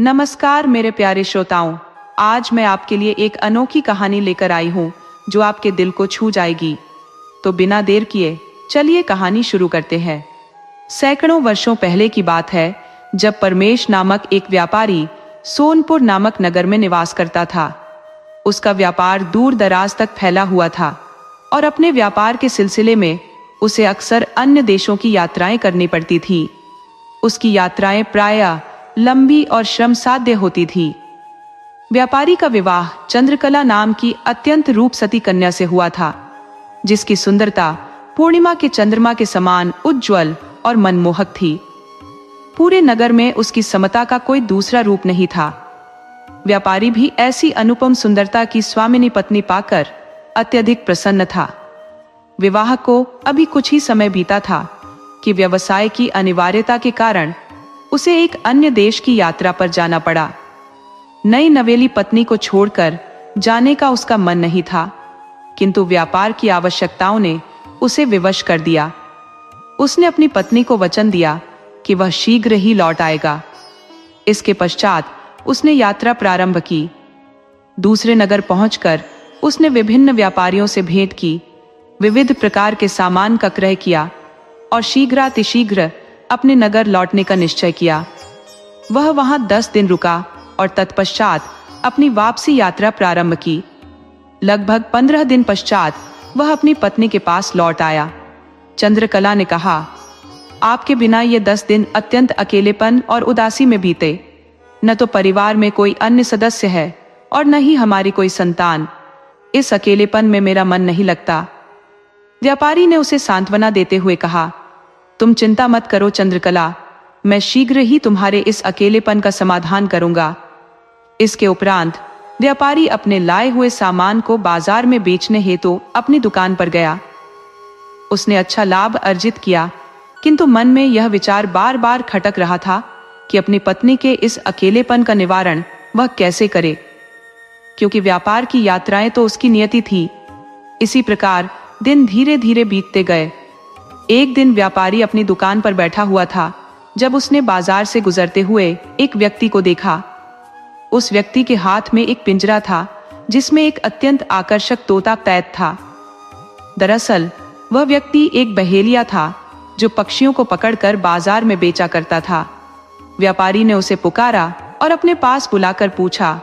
नमस्कार मेरे प्यारे श्रोताओं, आज मैं आपके लिए एक अनोखी कहानी लेकर आई हूँ जो आपके दिल को छू जाएगी। तो बिना देर किए चलिए कहानी शुरू करते हैं। सैकड़ों वर्षों पहले की बात है, जब परमेश नामक एक व्यापारी सोनपुर नामक नगर में निवास करता था। उसका व्यापार दूर दराज तक फैला हुआ था और अपने व्यापार के सिलसिले में उसे अक्सर अन्य देशों की यात्राएं करनी पड़ती थी। उसकी यात्राएं प्रायः लंबी और श्रमसाध्य होती थी। व्यापारी का विवाह चंद्रकला नाम की अत्यंत रूपसती कन्या से हुआ था, जिसकी सुंदरता पूर्णिमा के चंद्रमा के समान उज्ज्वल और मनमोहक थी। पूरे नगर में उसकी समता का कोई दूसरा रूप नहीं था। व्यापारी भी ऐसी अनुपम सुंदरता की स्वामिनी पत्नी पाकर अत्यधिक प्रसन्न था। विवाह को अभी कुछ ही समय बीता था कि व्यवसाय की अनिवार्यता के कारण उसे एक अन्य देश की यात्रा पर जाना पड़ा। नई नवेली पत्नी को छोड़कर जाने का उसका मन नहीं था, किंतु व्यापार की आवश्यकताओं ने उसे विवश कर दिया। उसने अपनी पत्नी को वचन दिया कि वह शीघ्र ही लौट आएगा। इसके पश्चात उसने यात्रा प्रारंभ की। दूसरे नगर पहुंचकर उसने विभिन्न व्यापारियों से भेंट की, विविध प्रकार के सामान का क्रय किया और शीघ्रातिशीघ्र अपने नगर लौटने का निश्चय किया। वह वहां 10 दिन रुका और तत्पश्चात अपनी वापसी यात्रा प्रारंभ की। लगभग 15 दिन पश्चात वह अपनी पत्नी के पास लौट आया। चंद्रकला ने कहा, आपके बिना ये 10 दिन अत्यंत अकेलेपन और उदासी में बीते। न तो परिवार में कोई अन्य सदस्य है और न ही हमारी कोई संतान। इस अकेलेपन में मेरा मन नहीं लगता। व्यापारी ने उसे सांत्वना देते हुए कहा, तुम चिंता मत करो चंद्रकला, मैं शीघ्र ही तुम्हारे इस अकेलेपन का समाधान करूंगा। इसके उपरांत व्यापारी अपने लाए हुए सामान को बाजार में बेचने हेतु अपनी दुकान पर गया। उसने अच्छा लाभ अर्जित किया, किंतु मन में यह विचार बार बार खटक रहा था कि अपनी पत्नी के इस अकेलेपन का निवारण वह कैसे करे, क्योंकि व्यापार की यात्राएं तो उसकी नियति थी। इसी प्रकार दिन धीरे धीरे बीतते गए। एक दिन व्यापारी अपनी दुकान पर बैठा हुआ था जब उसने बाजार से गुजरते हुए एक व्यक्ति को देखा। उस व्यक्ति के हाथ में एक पिंजरा था जिसमें एक अत्यंत आकर्षक तोता कैद था। दरअसल वह व्यक्ति एक बहेलिया था जो पक्षियों को पकड़कर बाजार में बेचा करता था। व्यापारी ने उसे पुकारा और अपने पास बुलाकर पूछा,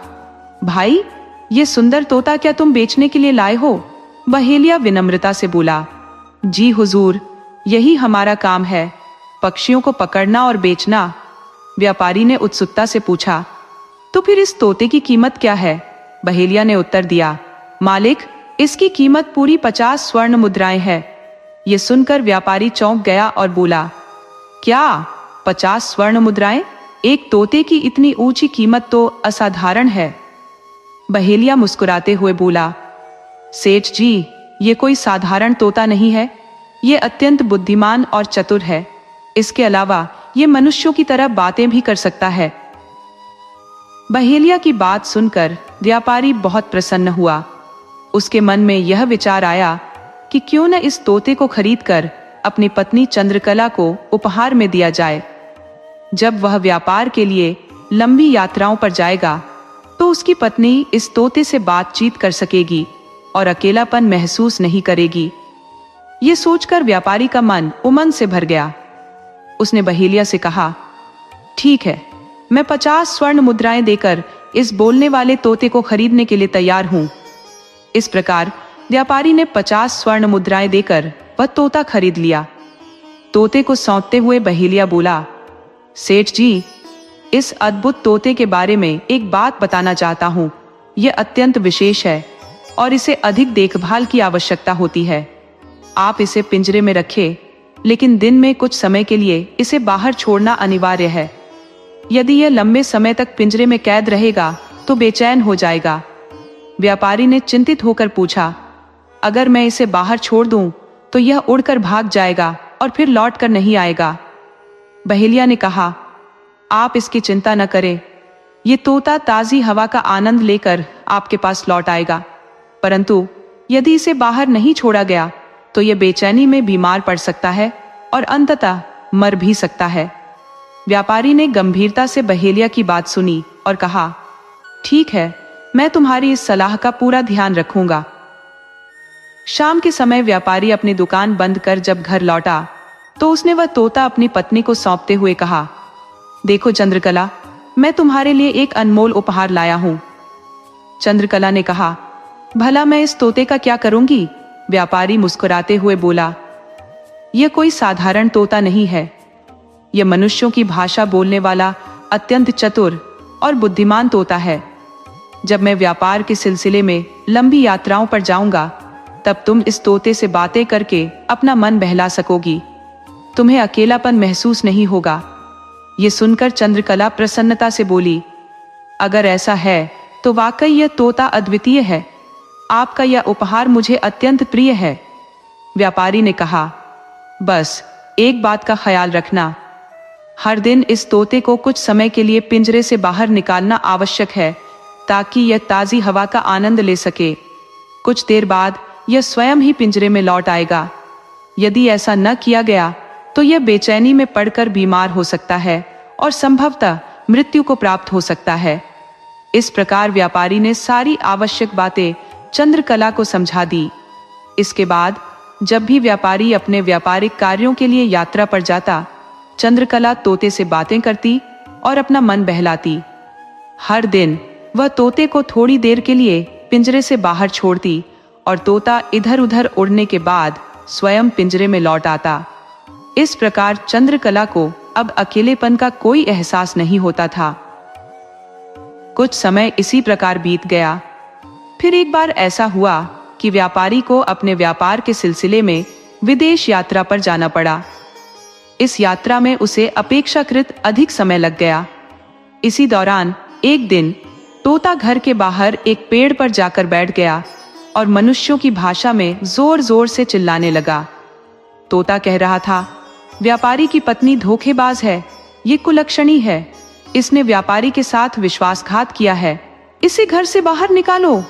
भाई, ये सुंदर तोता क्या तुम बेचने के लिए लाए हो? बहेलिया विनम्रता से बोला, जी हुजूर, यही हमारा काम है, पक्षियों को पकड़ना और बेचना। व्यापारी ने उत्सुकता से पूछा, तो फिर इस तोते की कीमत क्या है? बहेलिया ने उत्तर दिया, मालिक, इसकी कीमत पूरी 50 स्वर्ण मुद्राएं है। ये सुनकर व्यापारी चौंक गया और बोला, क्या 50 स्वर्ण मुद्राएं? एक तोते की इतनी ऊंची कीमत तो असाधारण है। बहेलिया मुस्कुराते हुए बोला, सेठ जी, ये कोई साधारण तोता नहीं है, ये अत्यंत बुद्धिमान और चतुर है। इसके अलावा ये मनुष्यों की तरह बातें भी कर सकता है। बहेलिया की बात सुनकर व्यापारी बहुत प्रसन्न हुआ। उसके मन में यह विचार आया कि क्यों न इस तोते को खरीदकर अपनी पत्नी चंद्रकला को उपहार में दिया जाए। जब वह व्यापार के लिए लंबी यात्राओं पर जाएगा तो उसकी पत्नी इस तोते से बातचीत कर सकेगी और अकेलापन महसूस नहीं करेगी। ये सोचकर व्यापारी का मन उमंग से भर गया। उसने बहेलिया से कहा, ठीक है, मैं 50 स्वर्ण मुद्राएं देकर इस बोलने वाले तोते को खरीदने के लिए तैयार हूं। इस प्रकार व्यापारी ने 50 स्वर्ण मुद्राएं देकर वह तोता खरीद लिया। तोते को सौंपते हुए बहेलिया बोला, सेठ जी, इस अद्भुत तोते के बारे में एक बात बताना चाहता हूं। यह अत्यंत विशेष है और इसे अधिक देखभाल की आवश्यकता होती है। आप इसे पिंजरे में रखें, लेकिन दिन में कुछ समय के लिए इसे बाहर छोड़ना अनिवार्य है। यदि यह लंबे समय तक पिंजरे में कैद रहेगा तो बेचैन हो जाएगा। व्यापारी ने चिंतित होकर पूछा, अगर मैं इसे बाहर छोड़ दूं तो यह उड़कर भाग जाएगा और फिर लौट कर नहीं आएगा। बहेलिया ने कहा, आप इसकी चिंता न करें, ये तोता ताजी हवा का आनंद लेकर आपके पास लौट आएगा। परंतु यदि इसे बाहर नहीं छोड़ा गया तो यह बेचैनी में बीमार पड़ सकता है और अंततः मर भी सकता है। व्यापारी ने गंभीरता से बहेलिया की बात सुनी और कहा, ठीक है, मैं तुम्हारी इस सलाह का पूरा ध्यान रखूंगा। शाम के समय व्यापारी अपनी दुकान बंद कर जब घर लौटा तो उसने वह तोता अपनी पत्नी को सौंपते हुए कहा, देखो चंद्रकला, मैं तुम्हारे लिए एक अनमोल उपहार लाया हूं। चंद्रकला ने कहा, भला मैं इस तोते का क्या करूंगी? व्यापारी मुस्कुराते हुए बोला, यह कोई साधारण तोता नहीं है, यह मनुष्यों की भाषा बोलने वाला अत्यंत चतुर और बुद्धिमान तोता है। जब मैं व्यापार के सिलसिले में लंबी यात्राओं पर जाऊंगा तब तुम इस तोते से बातें करके अपना मन बहला सकोगी, तुम्हें अकेलापन महसूस नहीं होगा। ये सुनकर चंद्रकला प्रसन्नता से बोली, अगर ऐसा है तो वाकई यह तोता अद्वितीय है, आपका यह उपहार मुझे अत्यंत प्रिय है। व्यापारी ने कहा, बस एक बात का ख्याल रखना, हर दिन इस तोते को कुछ समय के लिए पिंजरे से बाहर निकालना आवश्यक है ताकि यह ताजी हवा का आनंद ले सके। कुछ देर बाद यह स्वयं ही पिंजरे में लौट आएगा। यदि ऐसा न किया गया तो यह बेचैनी में पड़कर बीमार हो सकता है और संभवतः मृत्यु को प्राप्त हो सकता है। इस प्रकार व्यापारी ने सारी आवश्यक बातें चंद्रकला को समझा दी। इसके बाद जब भी व्यापारी अपने व्यापारिक कार्यों के लिए यात्रा पर जाता, चंद्रकला तोते से बातें करती और अपना मन बहलाती। हर दिन वह तोते को थोड़ी देर के लिए पिंजरे से बाहर छोड़ती और तोता इधर उधर उड़ने के बाद स्वयं पिंजरे में लौट आता। इस प्रकार चंद्रकला को अब अकेलेपन का कोई एहसास नहीं होता था। कुछ समय इसी प्रकार बीत गया। फिर एक बार ऐसा हुआ कि व्यापारी को अपने व्यापार के सिलसिले में विदेश यात्रा पर जाना पड़ा। इस यात्रा में उसे अपेक्षाकृत अधिक समय लग गया। इसी दौरान एक दिन तोता घर के बाहर एक पेड़ पर जाकर बैठ गया और मनुष्यों की भाषा में जोर जोर से चिल्लाने लगा। तोता कह रहा था, व्यापारी की पत्नी धोखेबाज है, ये कुलक्षणी है, इसने व्यापारी के साथ विश्वासघात किया है, इसे घर से बाहर निकालो।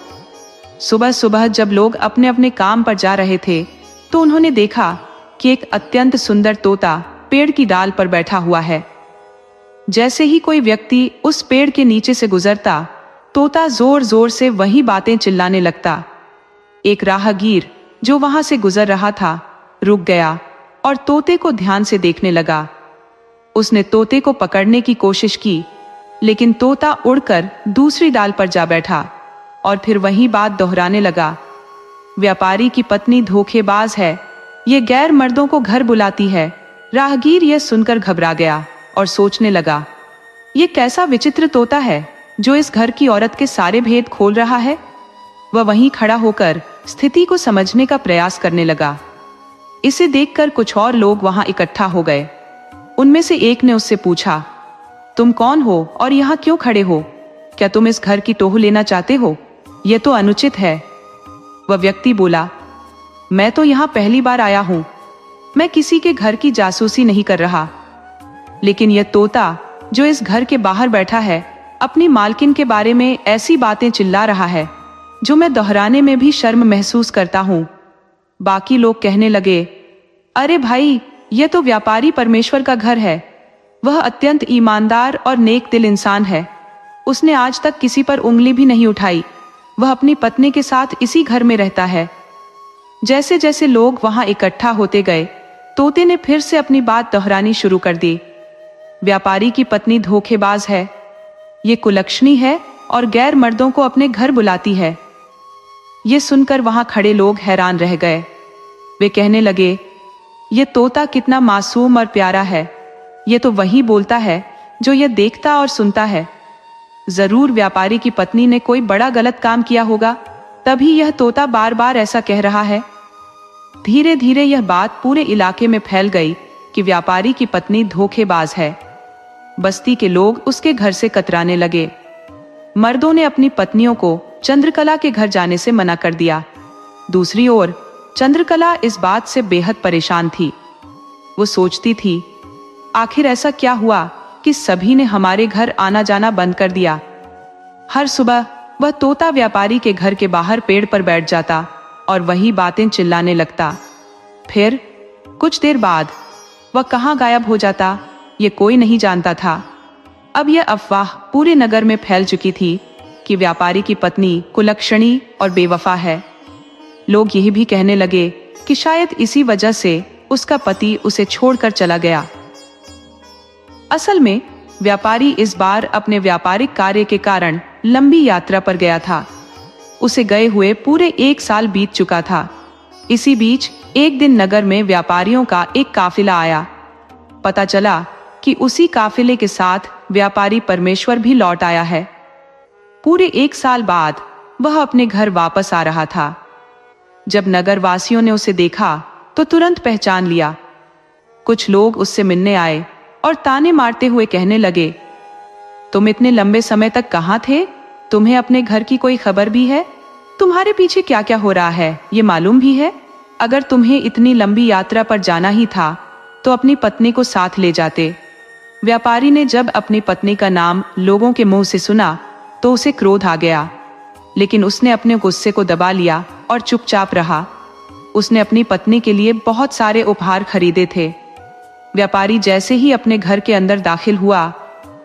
सुबह सुबह जब लोग अपने अपने काम पर जा रहे थे तो उन्होंने देखा कि एक अत्यंत सुंदर तोता पेड़ की डाल पर बैठा हुआ है। जैसे ही कोई व्यक्ति उस पेड़ के नीचे से गुजरता, तोता जोर जोर से वही बातें चिल्लाने लगता। एक राहगीर जो वहां से गुजर रहा था रुक गया और तोते को ध्यान से देखने लगा। उसने तोते को पकड़ने की कोशिश की, लेकिन तोता उड़कर दूसरी डाल पर जा बैठा और फिर वही बात दोहराने लगा, व्यापारी की पत्नी धोखेबाज है, ये गैर मर्दों को घर बुलाती है। राहगीर यह सुनकर घबरा गया और सोचने लगा, ये कैसा विचित्र तोता है जो इस घर की औरत के सारे भेद खोल रहा है। वह वहीं खड़ा होकर स्थिति को समझने का प्रयास करने लगा। इसे देखकर कुछ और लोग वहां इकट्ठा हो गए। उनमें से एक ने उससे पूछा, तुम कौन हो और यहाँ क्यों खड़े हो? क्या तुम इस घर की टोह लेना चाहते हो? यह तो अनुचित है। वह व्यक्ति बोला, मैं तो यहाँ पहली बार आया हूँ, मैं किसी के घर की जासूसी नहीं कर रहा। लेकिन यह तोता जो इस घर के बाहर बैठा है अपनी मालकिन के बारे में ऐसी बातें चिल्ला रहा है जो मैं दोहराने में भी शर्म महसूस करता हूँ। बाकी लोग कहने लगे, अरे भाई, यह तो व्यापारी परमेश्वर का घर है, वह अत्यंत ईमानदार और नेक दिल इंसान है, उसने आज तक किसी पर उंगली भी नहीं उठाई, वह अपनी पत्नी के साथ इसी घर में रहता है। जैसे जैसे लोग वहां इकट्ठा होते गए, तोते ने फिर से अपनी बात दोहरानी शुरू कर दी, व्यापारी की पत्नी धोखेबाज है, ये कुलक्षणी है और गैर मर्दों को अपने घर बुलाती है। ये सुनकर वहां खड़े लोग हैरान रह गए। वे कहने लगे, ये तोता कितना मासूम और प्यारा है, ये तो वही बोलता है जो यह देखता और सुनता है। जरूर व्यापारी की पत्नी ने कोई बड़ा गलत काम किया होगा, तभी यह तोता बार बार ऐसा कह रहा है। धीरे धीरे यह बात पूरे इलाके में फैल गई कि व्यापारी की पत्नी धोखेबाज है। बस्ती के लोग उसके घर से कतराने लगे। मर्दों ने अपनी पत्नियों को चंद्रकला के घर जाने से मना कर दिया। दूसरी ओर चंद्रकला इस बात से बेहद परेशान थी। वो सोचती थी, आखिर ऐसा क्या हुआ कि सभी ने हमारे घर आना जाना बंद कर दिया। हर सुबह वह तोता व्यापारी के घर के बाहर पेड़ पर बैठ जाता और वही बातें चिल्लाने लगता। फिर कुछ देर बाद वह कहाँ गायब हो जाता, ये कोई नहीं जानता था। अब यह अफवाह पूरे नगर में फैल चुकी थी कि व्यापारी की पत्नी कुलक्षणी और बेवफा है। लोग यही भी कहने लगे कि शायद इसी वजह से उसका पति उसे छोड़कर चला गया। असल में व्यापारी इस बार अपने व्यापारिक कार्य के कारण लंबी यात्रा पर गया था। उसे गए हुए पूरे 1 साल बीत चुका था। इसी बीच एक दिन नगर में व्यापारियों का एक काफिला आया। पता चला कि उसी काफिले के साथ व्यापारी परमेश्वर भी लौट आया है। पूरे 1 साल बाद वह अपने घर वापस आ रहा था। जब नगर वासियों ने उसे देखा तो तुरंत पहचान लिया। कुछ लोग उससे मिलने आए और ताने मारते हुए कहने लगे, तुम इतने लंबे समय तक कहाँ थे? तुम्हें अपने घर की कोई खबर भी है? तुम्हारे पीछे क्या क्या हो रहा है ये मालूम भी है? अगर तुम्हें इतनी लंबी यात्रा पर जाना ही था तो अपनी पत्नी को साथ ले जाते। व्यापारी ने जब अपनी पत्नी का नाम लोगों के मुंह से सुना तो उसे क्रोध आ गया, लेकिन उसने अपने गुस्से को दबा लिया और चुपचाप रहा। उसने अपनी पत्नी के लिए बहुत सारे उपहार खरीदे थे। व्यापारी जैसे ही अपने घर के अंदर दाखिल हुआ,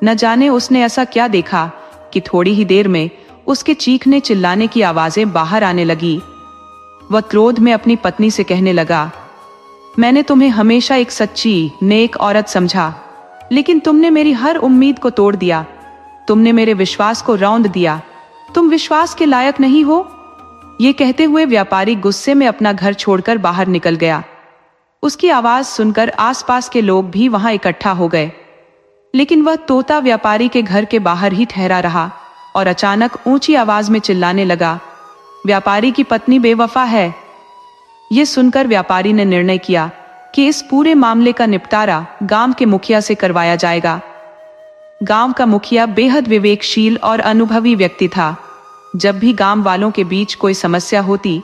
न जाने उसने ऐसा क्या देखा कि थोड़ी ही देर में उसके चीखने चिल्लाने की आवाजें बाहर आने लगी। वह क्रोध में अपनी पत्नी से कहने लगा, मैंने तुम्हें हमेशा एक सच्ची नेक औरत समझा, लेकिन तुमने मेरी हर उम्मीद को तोड़ दिया। तुमने मेरे विश्वास को रौंद दिया। तुम विश्वास के लायक नहीं हो। ये कहते हुए व्यापारी गुस्से में अपना घर छोड़कर बाहर निकल गया। उसकी आवाज सुनकर आसपास के लोग भी वहां इकट्ठा हो गए, लेकिन वह तोता व्यापारी के घर के बाहर ही ठहरा रहा और अचानक ऊंची आवाज में चिल्लाने लगा, व्यापारी की पत्नी बेवफा है। यह सुनकर व्यापारी ने निर्णय किया कि इस पूरे मामले का निपटारा गांव के मुखिया से करवाया जाएगा। गांव का मुखिया बेहद विवेकशील और अनुभवी व्यक्ति था। जब भी गांव वालों के बीच कोई समस्या होती,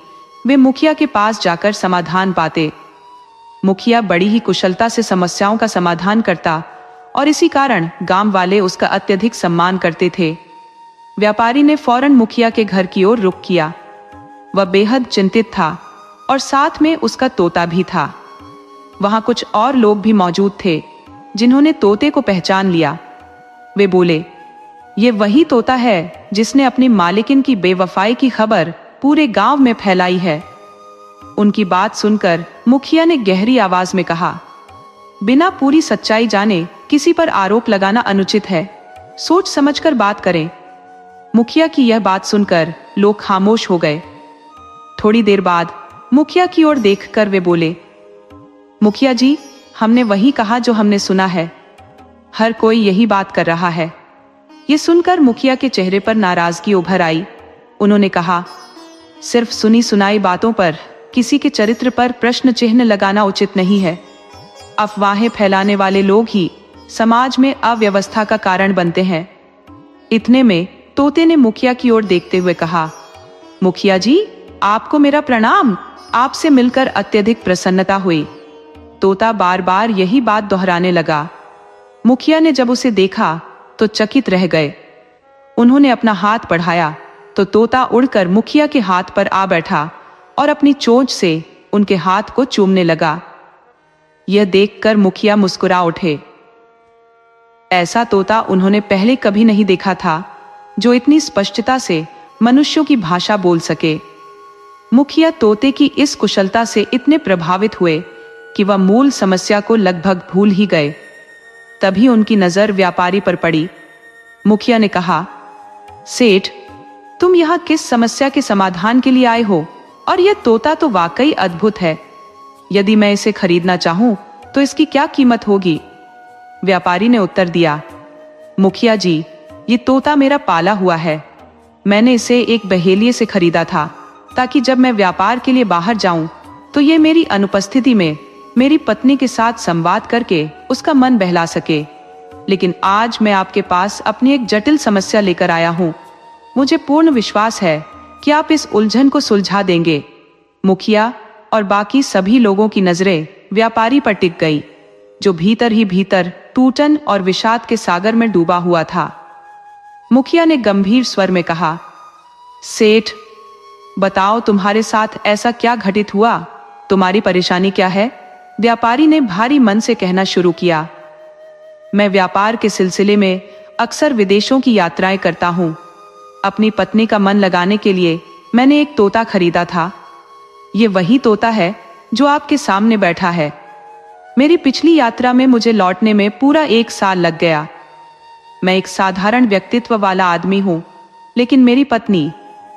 वे मुखिया के पास जाकर समाधान पाते। मुखिया बड़ी ही कुशलता से समस्याओं का समाधान करता और इसी कारण गांव वाले उसका अत्यधिक सम्मान करते थे। व्यापारी ने फौरन मुखिया के घर की ओर रुख किया। वह बेहद चिंतित था और साथ में उसका तोता भी था। वहां कुछ और लोग भी मौजूद थे जिन्होंने तोते को पहचान लिया। वे बोले, ये वही तोता है जिसने अपनी मालिकिन की बेवफाई की खबर पूरे गांव में फैलाई है। उनकी बात सुनकर मुखिया ने गहरी आवाज में कहा, बिना पूरी सच्चाई जाने किसी पर आरोप लगाना अनुचित है। सोच समझकर बात करें। मुखिया की यह बात सुनकर लोग खामोश हो गए। थोड़ी देर बाद मुखिया की ओर देखकर वे बोले, मुखिया जी, हमने वही कहा जो हमने सुना है। हर कोई यही बात कर रहा है। ये सुनकर मुखिया के चेहरे पर नाराजगी उभर आई। उन्होंने कहा, सिर्फ सुनी सुनाई बातों पर किसी के चरित्र पर प्रश्न चिन्ह लगाना उचित नहीं है। अफवाहें फैलाने वाले लोग ही समाज में अव्यवस्था का कारण बनते हैं। इतने में तोते ने मुखिया की ओर देखते हुए कहा, मुखिया जी, आपको मेरा प्रणाम। आपसे मिलकर अत्यधिक प्रसन्नता हुई। तोता बार बार यही बात दोहराने लगा। मुखिया ने जब उसे देखा तो चकित रह गए। उन्होंने अपना हाथ बढ़ाया तो तोता उड़कर मुखिया के हाथ पर आ बैठा और अपनी चोंच से उनके हाथ को चूमने लगा। यह देखकर मुखिया मुस्कुरा उठे। ऐसा तोता उन्होंने पहले कभी नहीं देखा था जो इतनी स्पष्टता से मनुष्यों की भाषा बोल सके। मुखिया तोते की इस कुशलता से इतने प्रभावित हुए कि वह मूल समस्या को लगभग भूल ही गए। तभी उनकी नजर व्यापारी पर पड़ी। मुखिया ने कहा, सेठ, तुम यहाँ किस समस्या के समाधान के लिए आए हो? और यह तोता तो वाकई अद्भुत है। यदि मैं इसे खरीदना चाहूं तो इसकी क्या कीमत होगी? व्यापारी ने उत्तर दिया, मुखिया जी, ये तोता मेरा पाला हुआ है। मैंने इसे एक बहेलिये से खरीदा था ताकि जब मैं व्यापार के लिए बाहर जाऊं तो ये मेरी अनुपस्थिति में मेरी पत्नी के साथ संवाद करके उसका मन बहला सके। लेकिन आज मैं आपके पास अपनी एक जटिल समस्या लेकर आया हूं। मुझे पूर्ण विश्वास है कि आप इस उलझन को सुलझा देंगे। मुखिया और बाकी सभी लोगों की नजरें व्यापारी पर टिक गई, जो भीतर ही भीतर टूटन और विषाद के सागर में डूबा हुआ था। मुखिया ने गंभीर स्वर में कहा, सेठ, बताओ तुम्हारे साथ ऐसा क्या घटित हुआ? तुम्हारी परेशानी क्या है? व्यापारी ने भारी मन से कहना शुरू किया। मैं व्यापार के सिलसिले में अक्सर विदेशों की यात्राएं करता हूँ। अपनी पत्नी का मन लगाने के लिए मैंने एक तोता खरीदा था। ये वही तोता है जो आपके सामने बैठा है। मेरी पिछली यात्रा में मुझे लौटने में पूरा 1 साल लग गया। मैं एक साधारण व्यक्तित्व वाला आदमी हूँ, लेकिन मेरी पत्नी,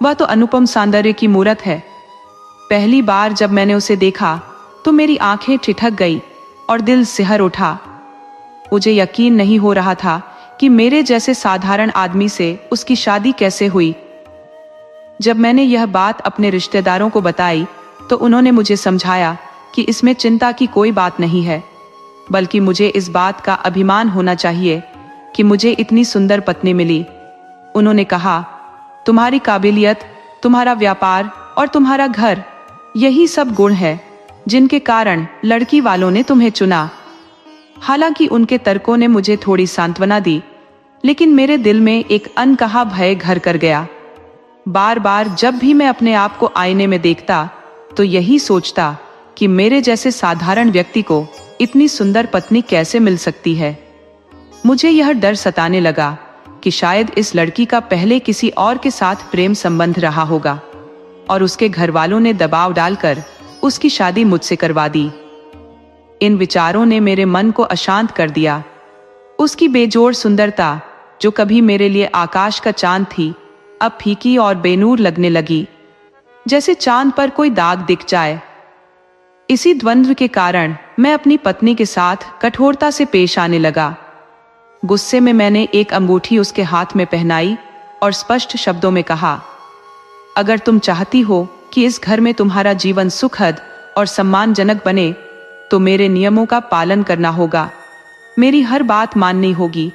वह तो अनुपम सौंदर्य की मूरत है। पहली बार जब मैंने उसे देखा तो मेरी आंखें ठिठक गई और दिल सिहर उठा। मुझे यकीन नहीं हो रहा था कि मेरे जैसे साधारण आदमी से उसकी शादी कैसे हुई। जब मैंने यह बात अपने रिश्तेदारों को बताई तो उन्होंने मुझे समझाया कि इसमें चिंता की कोई बात नहीं है, बल्कि मुझे इस बात का अभिमान होना चाहिए कि मुझे इतनी सुंदर पत्नी मिली। उन्होंने कहा, तुम्हारी काबिलियत, तुम्हारा व्यापार और तुम्हारा घर, यही सब गुण है जिनके कारण लड़की वालों ने तुम्हें चुना। हालांकि उनके तर्कों ने मुझे थोड़ी सांत्वना दी, लेकिन मेरे दिल में एक अनकहा भय घर कर गया। बार बार जब भी मैं अपने आप को आईने में देखता तो यही सोचता कि मेरे जैसे साधारण व्यक्ति को इतनी सुंदर पत्नी कैसे मिल सकती है। मुझे यह डर सताने लगा कि शायद इस लड़की का पहले किसी और के साथ प्रेम संबंध रहा होगा और उसके घर वालों ने दबाव डालकर उसकी शादी मुझसे करवा दी। इन विचारों ने मेरे मन को अशांत कर दिया। उसकी बेजोड़ सुंदरता, जो कभी मेरे लिए आकाश का चांद थी, अब फीकी और बेनूर लगने लगी, जैसे चांद पर कोई दाग दिख जाए। इसी द्वंद्व के कारण मैं अपनी पत्नी के साथ कठोरता से पेश आने लगा। गुस्से में मैंने एक अंगूठी उसके हाथ में पहनाई और स्पष्ट शब्दों में कहा, अगर तुम चाहती हो कि इस घर में तुम्हारा जीवन सुखद और सम्मानजनक बने तो मेरे नियमों का पालन करना होगा। मेरी हर बात माननी होगी,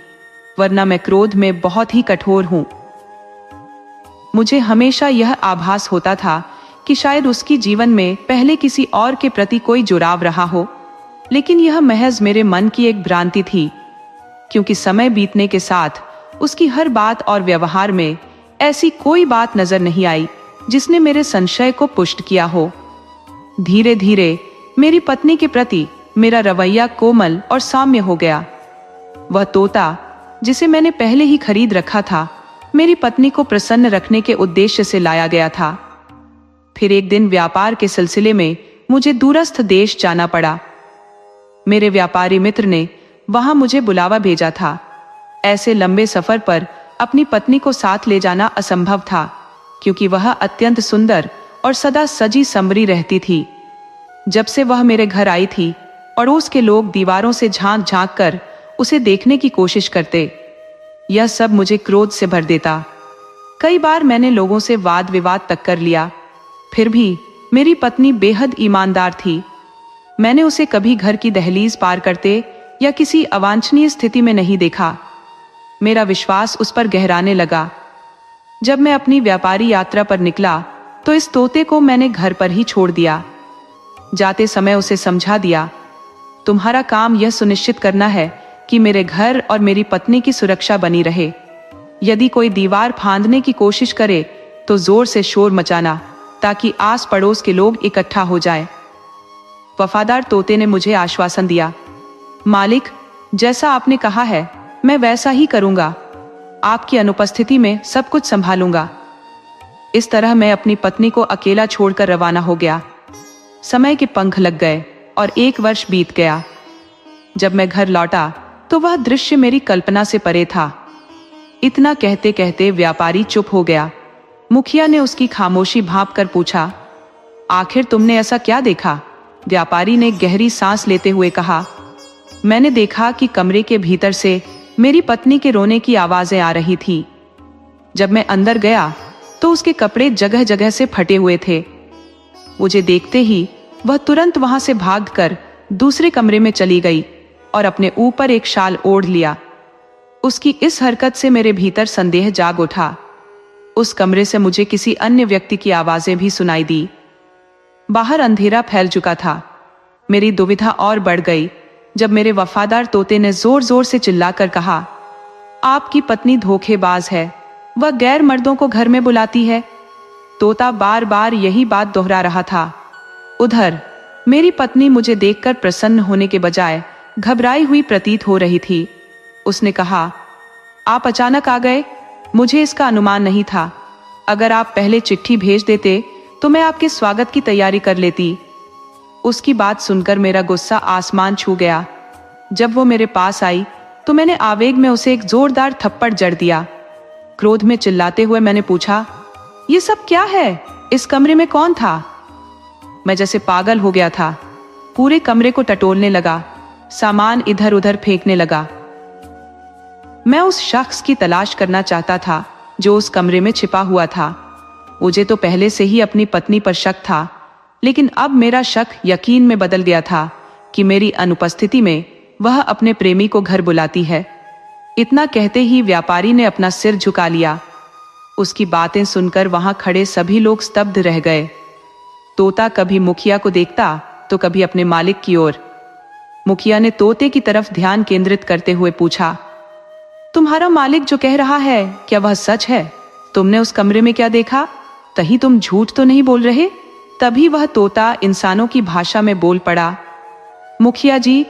वरना मैं क्रोध में बहुत ही कठोर हूं। मुझे हमेशा यह आभास होता था कि शायद उसकी जीवन में पहले किसी और के प्रति कोई जुड़ाव रहा हो, लेकिन यह महज मेरे मन की एक भ्रांति थी, क्योंकि समय बीतने के साथ उसकी हर बात और व्यवहार में ऐसी कोई बात नजर नहीं आई जिसने मेरे संशय को पुष्ट किया हो। धीरे धीरे मेरी पत्नी के प्रति मेरा रवैया कोमल और साम्य हो गया। वह तोता, जिसे मैंने पहले ही खरीद रखा था, मेरी पत्नी को प्रसन्न रखने के उद्देश्य से लाया गया था। फिर एक दिन व्यापार के सिलसिले में मुझे दूरस्थ देश जाना पड़ा। मेरे व्यापारी मित्र ने वहां मुझे बुलावा भेजा था। ऐसे लंबे सफर पर अपनी पत्नी को साथ ले जाना असंभव था, क्योंकि वह अत्यंत सुंदर और सदा सजी संवरी रहती थी। जब से वह मेरे घर आई थी, पड़ोस के लोग दीवारों से झांक झांक कर उसे देखने की कोशिश करते। यह सब मुझे क्रोध से भर देता। कई बार मैंने लोगों से वाद विवाद तक कर लिया, फिर भी मेरी पत्नी बेहद ईमानदार थी। मैंने उसे कभी घर की दहलीज पार करते या किसी अवांछनीय स्थिति में नहीं देखा। मेरा विश्वास उस पर गहराने लगा। जब मैं अपनी व्यापारी यात्रा पर निकला तो इस तोते को मैंने घर पर ही छोड़ दिया। जाते समय उसे समझा दिया, तुम्हारा काम यह सुनिश्चित करना है कि मेरे घर और मेरी पत्नी की सुरक्षा बनी रहे। यदि कोई दीवार फांदने की कोशिश करे तो जोर से शोर मचाना, ताकि आस पड़ोस के लोग इकट्ठा हो जाएं। वफादार तोते ने मुझे आश्वासन दिया, मालिक, जैसा आपने कहा है मैं वैसा ही करूंगा। आपकी अनुपस्थिति में सब कुछ संभालूंगा। इस तरह मैं अपनी पत्नी को अकेला छोड़कर रवाना हो गया। समय के पंख लग गए और 1 वर्ष बीत गया। जब मैं घर लौटा तो वह दृश्य मेरी कल्पना से परे था। इतना कहते कहते व्यापारी चुप हो गया। मुखिया ने उसकी खामोशी भांपकर पूछा, आखिर तुमने ऐसा क्या देखा? व्यापारी ने गहरी सांस लेते हुए कहा, मैंने देखा कि कमरे के भीतर से मेरी पत्नी के रोने की आवाजें आ रही थी। जब मैं अंदर गया तो उसके कपड़े जगह जगह से फटे हुए थे। मुझे देखते ही वह तुरंत वहां से भागकर दूसरे कमरे में चली गई और अपने ऊपर एक शाल ओढ़ लिया। उसकी इस हरकत से मेरे भीतर संदेह जाग उठा। उस कमरे से मुझे किसी अन्य व्यक्ति की आवाजें भी सुनाई दी। बाहर अंधेरा फैल चुका था। मेरी दुविधा और बढ़ गई जब मेरे वफादार तोते ने जोर जोर से चिल्लाकर कहा, आपकी पत्नी धोखेबाज है, वह गैर मर्दों को घर में बुलाती है। तोता बार बार यही बात दोहरा रहा था। उधर मेरी पत्नी मुझे देखकर प्रसन्न होने के बजाय घबराई हुई प्रतीत हो रही थी। उसने कहा, आप अचानक आ गए, मुझे इसका अनुमान नहीं था। अगर आप पहले चिट्ठी भेज देते तो मैं आपके स्वागत की तैयारी कर लेती। उसकी बात सुनकर मेरा गुस्सा आसमान छू गया। जब वो मेरे पास आई तो मैंने आवेग में उसे एक जोरदार थप्पड़ जड़ दिया। क्रोध में चिल्लाते हुए मैंने पूछा, ये सब क्या है? इस कमरे में कौन था? मैं जैसे पागल हो गया था। पूरे कमरे को टटोलने लगा, सामान इधर उधर फेंकने लगा। मैं उस शख्स की तलाश करना चाहता था जो उस कमरे में छिपा हुआ था। मुझे तो पहले से ही अपनी पत्नी पर शक था, लेकिन अब मेरा शक यकीन में बदल गया था कि मेरी अनुपस्थिति में वह अपने प्रेमी को घर बुलाती है। इतना कहते ही व्यापारी ने अपना सिर झुका लिया। उसकी बातें सुनकर वहां खड़े सभी लोग स्तब्ध रह गए। तोता कभी मुखिया को देखता तो कभी अपने मालिक की ओर। मुखिया ने तोते की तरफ ध्यान केंद्रित करते हुए पूछा, तुम्हारा मालिक जो कह रहा है क्या वह सच है? तुमने उस कमरे में क्या देखा? कहीं तुम झूठ तो नहीं बोल रहे? तभी वह तोता इंसानों की भाषा में बोल पड़ा, मुखिया जी,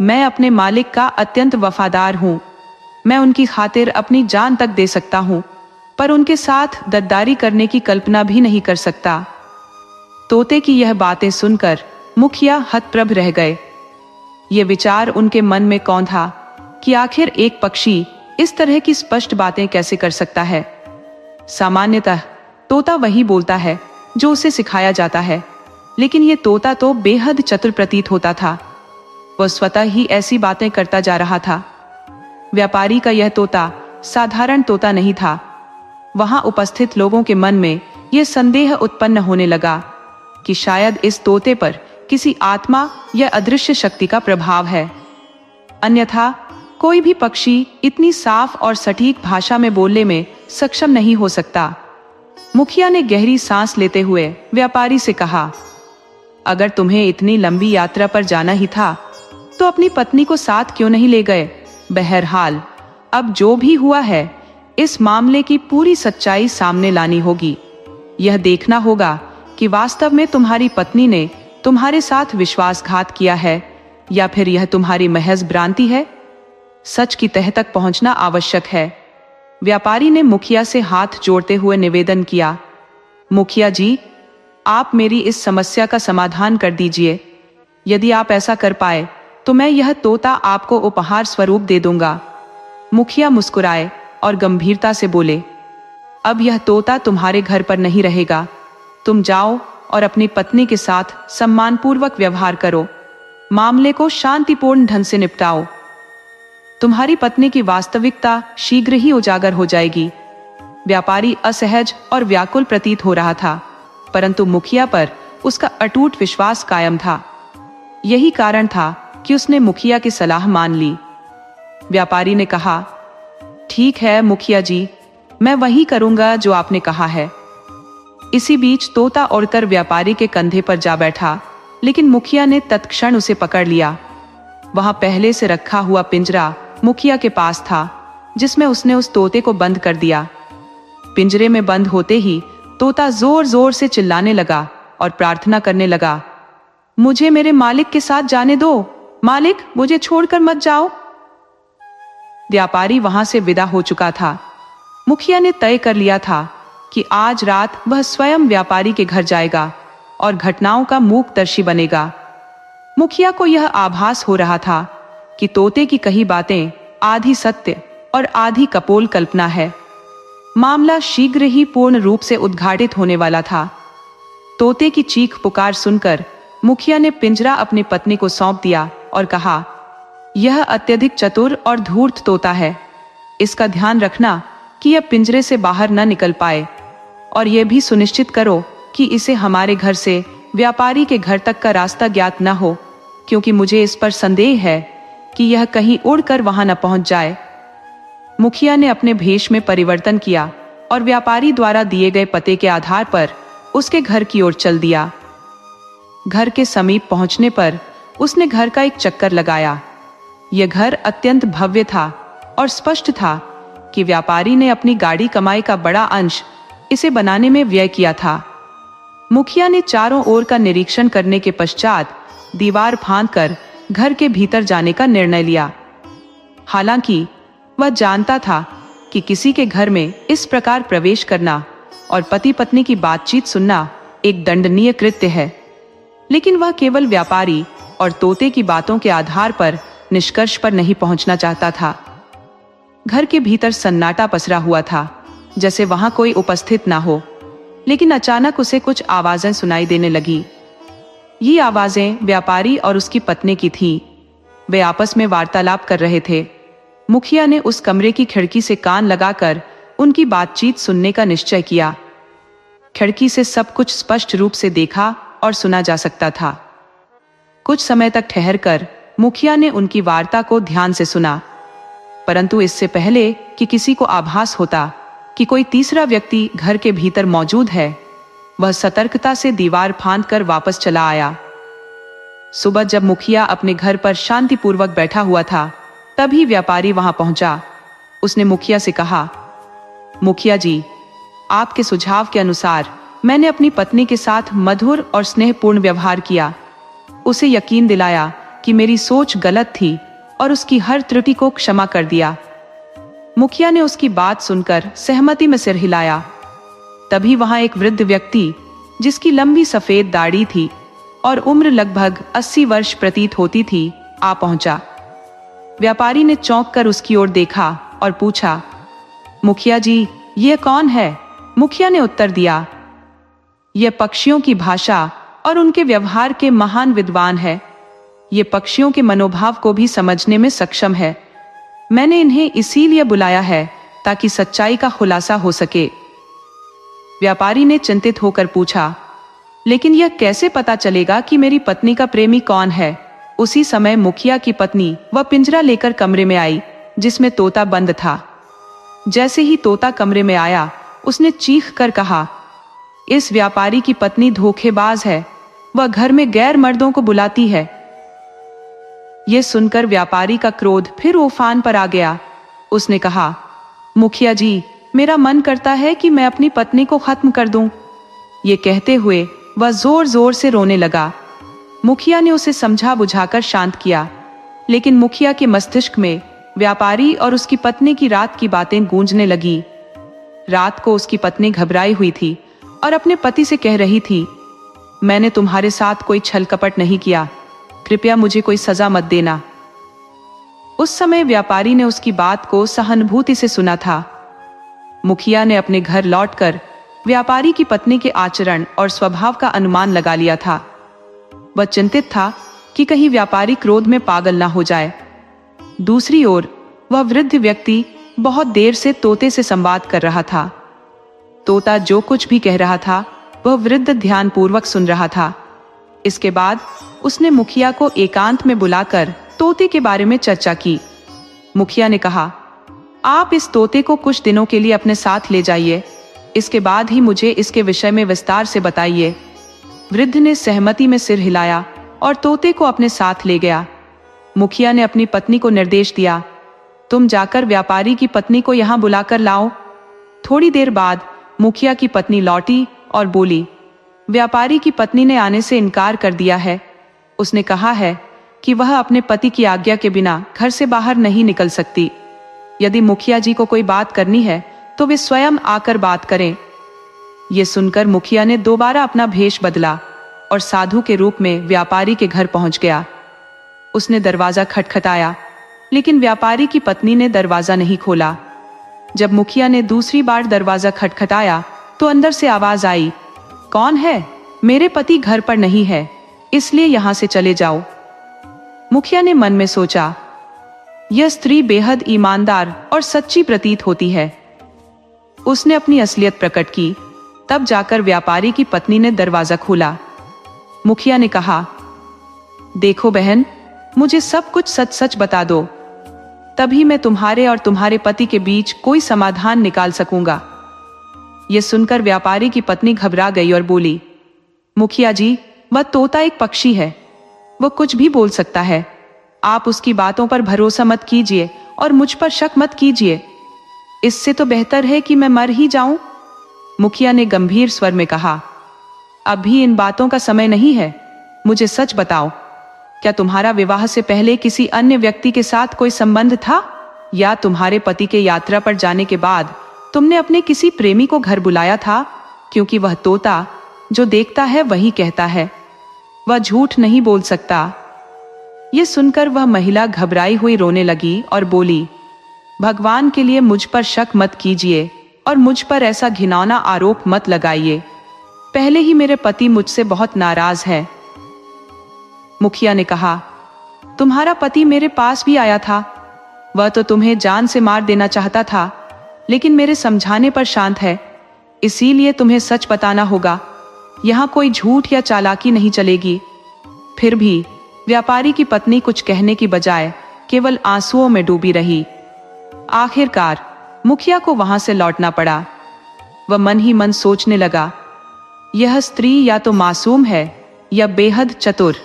मैं अपने मालिक का अत्यंत वफादार हूं। मैं उनकी खातिर अपनी जान तक दे सकता हूं, पर उनके साथ गद्दारी करने की कल्पना भी नहीं कर सकता। तोते की यह बातें सुनकर मुखिया हतप्रभ रह गए। ये विचार उनके मन में कौन था कि आखिर एक पक्षी इस तरह की स्पष्ट बातें कैसे कर सकता है? सामान्यतः तोता वही बोलता है जो उसे सिखाया जाता है, लेकिन ये तोता तो बेहद चतुर प्रतीत होता था। वह स्वतः ही ऐसी बातें करता जा रहा था। व्यापारी का यह तोता साधारण तोता नहीं था। वहां उपस्थित लोगों के मन में यह संदेह उत्पन्न होने लगा कि शायद इस तोते पर किसी आत्मा या अदृश्य शक्ति का प्रभाव है। अन्यथा कोई भी पक्षी इतनी साफ और सटीक भाषा में बोलने में सक्षम नहीं हो सकता। मुखिया ने गहरी सांस लेते हुए व्यापारी से कहा, अगर तुम्हें इतनी लंबी यात्रा पर जाना ही था तो अपनी पत्नी को साथ क्यों नहीं ले गए? बहरहाल अब जो भी हुआ है, इस मामले की पूरी सच्चाई सामने लानी होगी। यह देखना होगा कि वास्तव में तुम्हारी पत्नी ने तुम्हारे साथ विश्वासघात किया है या फिर यह तुम्हारी महज भ्रांति है। सच की तह तक पहुंचना आवश्यक है। व्यापारी ने मुखिया से हाथ जोड़ते हुए निवेदन किया, मुखिया जी, आप मेरी इस समस्या का समाधान कर दीजिए। यदि आप ऐसा कर पाए तो मैं यह तोता आपको उपहार स्वरूप दे दूंगा। मुखिया मुस्कुराए और गंभीरता से बोले, अब यह तोता तुम्हारे घर पर नहीं रहेगा। तुम जाओ और अपनी पत्नी के साथ सम्मानपूर्वक व्यवहार करो। मामले को शांतिपूर्ण ढंग से निपटाओ। तुम्हारी पत्नी की वास्तविकता शीघ्र ही उजागर हो जाएगी। व्यापारी असहज और व्याकुल प्रतीत हो रहा था, परंतु मुखिया पर उसका अटूट विश्वास कायम था। यही कारण था कि उसने मुखिया की सलाह मान ली। व्यापारी ने कहा, ठीक है मुखिया जी, मैं वही करूंगा जो आपने कहा है। इसी बीच तोता उड़कर व्यापारी के कंधे पर जा बैठा, लेकिन मुखिया ने तत्क्षण उसे पकड़ लिया। वहां पहले से रखा हुआ पिंजरा मुखिया के पास था, जिसमें उसने उस तोते को बंद कर दिया। पिंजरे में बंद होते ही तोता जोर जोर से चिल्लाने लगा और प्रार्थना करने लगा, मुझे मेरे मालिक के साथ जाने दो, मालिक मुझे छोड़कर मत जाओ। व्यापारी वहां से विदा हो चुका था। मुखिया ने तय कर लिया था कि आज रात वह स्वयं व्यापारी के घर जाएगा और घटनाओं का मूकदर्शी बनेगा। मुखिया को यह आभास हो रहा था कि तोते की कही बातें आधी सत्य और आधी कपोल कल्पना है। मामला शीघ्र ही पूर्ण रूप से उद्घाटित होने वाला था। तोते की चीख पुकार सुनकर मुखिया ने पिंजरा अपनी पत्नी को सौंप दिया और कहा, यह अत्यधिक चतुर और धूर्त तोता है। इसका ध्यान रखना कि यह पिंजरे से बाहर न निकल पाए, और यह भी सुनिश्चित करो कि इसे हमारे घर से व्यापारी के घर तक का रास्ता ज्ञात न हो, क्योंकि मुझे इस पर संदेह है कि यह कहीं उड़कर वहां न पहुंच जाए। मुखिया ने अपने भेष में परिवर्तन किया और व्यापारी द्वारा दिए गए पते के आधार पर उसके घर की ओर चल दिया। घर के समीप पहुंचने पर उसने घर का एक चक्कर लगाया। यह घर अत्यंत भव्य था और स्पष्ट था कि व्यापारी ने अपनी गाड़ी कमाई का बड़ा अंश इसे बनाने में व्यय किया था। मुखिया ने चारों ओर का निरीक्षण करने के पश्चात दीवार फांदकर घर के भीतर जाने का निर्णय लिया। हालांकि वह जानता था कि किसी के घर में इस प्रकार प्रवेश करना और पति पत्नी की बातचीत सुनना एक दंडनीय कृत्य है, लेकिन वह केवल व्यापारी और तोते की बातों के आधार पर निष्कर्ष पर नहीं पहुंचना चाहता था। घर के भीतर सन्नाटा पसरा हुआ था, जैसे वहां कोई उपस्थित ना हो, लेकिन अचानक उसे कुछ आवाजें सुनाई देने लगी। ये आवाजें व्यापारी और उसकी पत्नी की थीं। वे आपस में वार्तालाप कर रहे थे। मुखिया ने उस कमरे की खिड़की से कान लगाकर उनकी बातचीत सुनने का निश्चय किया। खिड़की से सब कुछ स्पष्ट रूप से देखा और सुना जा सकता था। कुछ समय तक ठहरकर मुखिया ने उनकी वार्ता को ध्यान से सुना, परंतु इससे पहले कि किसी को आभास होता कि कोई तीसरा व्यक्ति घर के भीतर मौजूद है, वह सतर्कता से दीवार फांदकर वापस चला आया। सुबह जब मुखिया अपने घर पर शांतिपूर्वक बैठा हुआ था, तभी व्यापारी वहां पहुंचा। उसने मुखिया से कहा, मुखिया जी, आपके सुझाव के अनुसार मैंने अपनी पत्नी के साथ मधुर और स्नेहपूर्ण व्यवहार किया, उसे यकीन दिलाया कि मेरी सोच गलत थी और उसकी हर त्रुटि को क्षमा कर दिया। मुखिया ने उसकी बात सुनकर सहमति में सिर हिलाया। तभी वहां एक वृद्ध व्यक्ति, जिसकी लंबी सफेद दाढ़ी थी और उम्र लगभग 80 वर्ष प्रतीत होती थी, आ पहुंचा। व्यापारी ने चौंक कर उसकी ओर देखा और पूछा, मुखिया जी, ये कौन है? मुखिया ने उत्तर दिया, ये पक्षियों की भाषा और उनके व्यवहार के महान विद्वान है। ये पक्षियों के मनोभाव को भी समझने में सक्षम है। मैंने इन्हें इसीलिए बुलाया है ताकि सच्चाई का खुलासा हो सके। व्यापारी ने चिंतित होकर पूछा, लेकिन यह कैसे पता चलेगा कि मेरी पत्नी का प्रेमी कौन है? उसी समय मुखिया की पत्नी वह पिंजरा लेकर कमरे में आई, जिसमें तोता बंद था। जैसे ही तोता कमरे में आया, उसने चीख कर कहा, इस व्यापारी की पत्नी धोखेबाज है, वह घर में गैर मर्दों को बुलाती है। यह सुनकर व्यापारी का क्रोध फिर उफान पर आ गया। उसने कहा, मुखिया जी, मेरा मन करता है कि मैं अपनी पत्नी को खत्म कर दूं। ये कहते हुए वह जोर जोर से रोने लगा। मुखिया ने उसे समझा बुझाकर शांत किया, लेकिन मुखिया के मस्तिष्क में व्यापारी और उसकी पत्नी की रात की बातें गूंजने लगी। रात को उसकी पत्नी घबराई हुई थी और अपने पति से कह रही थी, मैंने तुम्हारे साथ कोई छल कपट नहीं किया, कृपया मुझे कोई सजा मत देना। उस समय व्यापारी ने उसकी बात को सहानुभूति से सुना था। मुखिया ने अपने घर लौटकर व्यापारी की पत्नी के आचरण और स्वभाव का अनुमान लगा लिया था। वह चिंतित था कि कहीं व्यापारी क्रोध में पागल ना हो जाए। दूसरी ओर वह वृद्ध व्यक्ति बहुत देर से तोते से संवाद कर रहा था। तोता जो कुछ भी कह रहा था, वह वृद्ध ध्यानपूर्वक सुन रहा था। इसके बाद उसने मुखिया को एकांत में बुलाकर तोते के बारे में चर्चा की। मुखिया ने कहा, आप इस तोते को कुछ दिनों के लिए अपने साथ ले जाइए, इसके बाद ही मुझे इसके विषय में विस्तार से बताइए। वृद्ध ने सहमति में सिर हिलाया और तोते को अपने साथ ले गया। मुखिया ने अपनी पत्नी को निर्देश दिया, तुम जाकर व्यापारी की पत्नी को यहां बुलाकर लाओ। थोड़ी देर बाद मुखिया की पत्नी लौटी और बोली, व्यापारी की पत्नी ने आने से इनकार कर दिया है। उसने कहा है कि वह अपने पति की आज्ञा के बिना घर से बाहर नहीं निकल सकती। यदि मुखिया जी को कोई बात करनी है तो वे स्वयं आकर बात करें। ये सुनकर मुखिया ने दोबारा अपना भेष बदला और साधु के रूप में व्यापारी के घर पहुंच गया। उसने दरवाजा खटखटाया, लेकिन व्यापारी की पत्नी ने दरवाजा नहीं खोला। जब मुखिया ने दूसरी बार दरवाजा खटखटाया तो अंदर से आवाज आई, कौन है? मेरे पति घर पर नहीं है, इसलिए यहां से चले जाओ। मुखिया ने मन में सोचा, यह स्त्री बेहद ईमानदार और सच्ची प्रतीत होती है। उसने अपनी असलियत प्रकट की। तब जाकर व्यापारी की पत्नी ने दरवाजा खोला। मुखिया ने कहा, देखो बहन, मुझे सब कुछ सच सच बता दो, तभी मैं तुम्हारे और तुम्हारे पति के बीच कोई समाधान निकाल सकूंगा। यह सुनकर व्यापारी की पत्नी घबरा गई और बोली, मुखिया जी, वह तोता एक पक्षी है, वह कुछ भी बोल सकता है। आप उसकी बातों पर भरोसा मत कीजिए और मुझ पर शक मत कीजिए। इससे तो बेहतर है कि मैं मर ही जाऊं। मुखिया ने गंभीर स्वर में कहा, अभी इन बातों का समय नहीं है। मुझे सच बताओ, क्या तुम्हारा विवाह से पहले किसी अन्य व्यक्ति के साथ कोई संबंध था या तुम्हारे पति के यात्रा पर जाने के बाद तुमने अपने किसी प्रेमी को घर बुलाया था, क्योंकि वह तोता जो देखता है वही कहता है, वह झूठ नहीं बोल सकता। ये सुनकर वह महिला घबराई हुई रोने लगी और बोली, भगवान के लिए मुझ पर शक मत कीजिए और मुझ पर ऐसा घिनौना आरोप मत लगाइए। पहले ही मेरे पति मुझसे बहुत नाराज है। मुखिया ने कहा, तुम्हारा पति मेरे पास भी आया था। वह तो तुम्हें जान से मार देना चाहता था, लेकिन मेरे समझाने पर शांत है। इसीलिए तुम्हें सच बताना होगा। यहाँ कोई झूठ या चालाकी नहीं चलेगी। फिर भी व्यापारी की पत्नी कुछ कहने की बजाय केवल आंसुओं में डूबी रही। आखिरकार मुखिया को वहां से लौटना पड़ा। वह मन ही मन सोचने लगा, यह स्त्री या तो मासूम है या बेहद चतुर।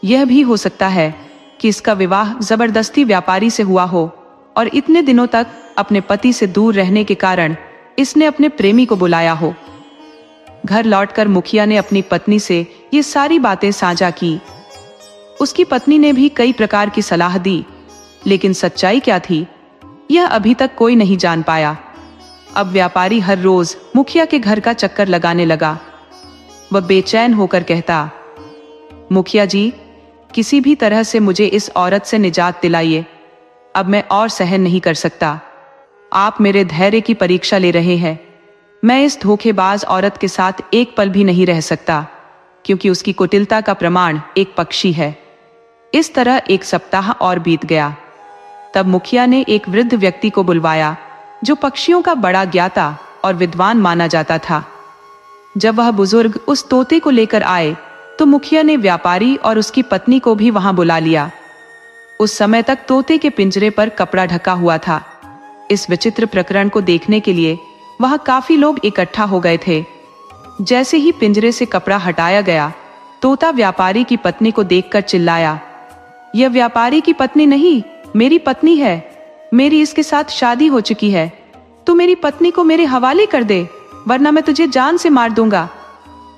यह भी हो सकता है कि इसका विवाह जबरदस्ती व्यापारी से हुआ हो और इतने दिनों तक अपने पति से दूर रहने के कारण इसने अपने प्रेमी को बुलाया हो। घर लौटकर मुखिया ने अपनी पत्नी से ये सारी बातें साझा की। उसकी पत्नी ने भी कई प्रकार की सलाह दी, लेकिन सच्चाई क्या थी यह अभी तक कोई नहीं जान पाया। अब व्यापारी हर रोज मुखिया के घर का चक्कर लगाने लगा। वह बेचैन होकर कहता, मुखिया जी, किसी भी तरह से मुझे इस औरत से निजात दिलाइए। अब मैं और सहन नहीं कर सकता। आप मेरे धैर्य की परीक्षा ले रहे हैं। मैं इस धोखेबाज औरत के साथ एक पल भी नहीं रह सकता, क्योंकि उसकी कुटिलता का प्रमाण एक पक्षी है। इस तरह एक सप्ताह और बीत गया। तब मुखिया ने एक वृद्ध व्यक्ति को बुलवाया, जो पक्षियों का बड़ा ज्ञाता और विद्वान माना जाता था। जब वह बुजुर्ग उस तोते को लेकर आए, तो मुखिया ने व्यापारी और उसकी पत्नी को भी वहां बुला लिया। उस समय तक तोते के पिंजरे पर कपड़ा ढका हुआ था। इस विचित्र प्रकरण को देखने के लिए वहां काफी लोग इकट्ठा हो गए थे। जैसे ही पिंजरे से कपड़ा हटाया गया, तोता व्यापारी की पत्नी को देखकर चिल्लाया, यह व्यापारी की पत्नी नहीं, मेरी पत्नी है। मेरी इसके साथ शादी हो चुकी है। तू मेरी पत्नी को मेरे हवाले कर दे, वरना मैं तुझे जान से मार दूंगा।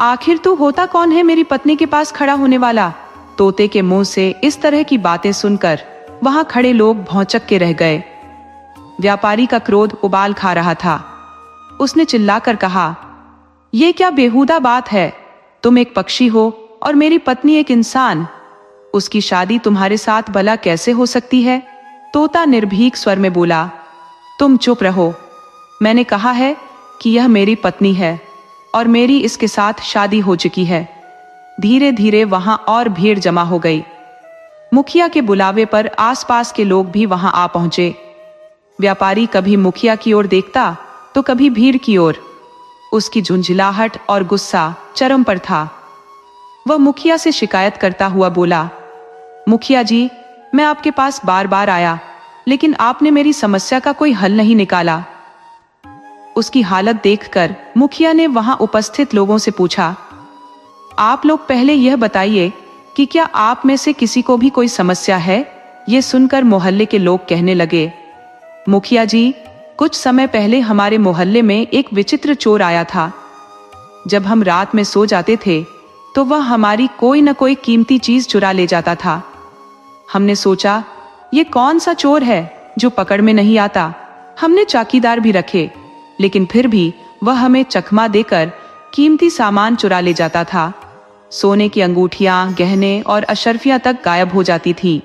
आखिर तू होता कौन है मेरी पत्नी के पास खड़ा होने वाला? तोते के मुंह से इस तरह की बातें सुनकर वहां खड़े लोग भौंचक के रह गए। व्यापारी का क्रोध उबाल खा रहा था। उसने चिल्लाकर कहा, यह क्या बेहुदा बात है? तुम एक पक्षी हो और मेरी पत्नी एक इंसान। उसकी शादी तुम्हारे साथ भला कैसे हो सकती है? तोता निर्भीक स्वर में बोला, तुम चुप रहो। मैंने कहा है कि यह मेरी पत्नी है और मेरी इसके साथ शादी हो चुकी है। धीरे धीरे वहां और भीड़ जमा हो गई। मुखिया के बुलावे पर आसपास के लोग भी वहां आ पहुंचे। व्यापारी कभी मुखिया की ओर देखता तो कभी भीड़ की ओर। उसकी झुंझलाहट और गुस्सा चरम पर था। वह मुखिया से शिकायत करता हुआ बोला, मुखिया जी, मैं आपके पास बार बार आया, लेकिन आपने मेरी समस्या का कोई हल नहीं निकाला। उसकी हालत देखकर मुखिया ने वहां उपस्थित लोगों से पूछा, आप लोग पहले यह बताइए कि क्या आप में से किसी को भी कोई समस्या है? ये सुनकर मोहल्ले के लोग कहने लगे, मुखिया जी, कुछ समय पहले हमारे मोहल्ले में एक विचित्र चोर आया था। जब हम रात में सो जाते थे तो वह हमारी कोई न कोई कीमती चीज चुरा ले जाता था। हमने सोचा, ये कौन सा चोर है जो पकड़ में नहीं आता। हमने चौकीदार भी रखे, लेकिन फिर भी वह हमें चकमा देकर कीमती सामान चुरा ले जाता था। सोने की अंगूठियां, गहने और अशर्फियां तक गायब हो जाती थी।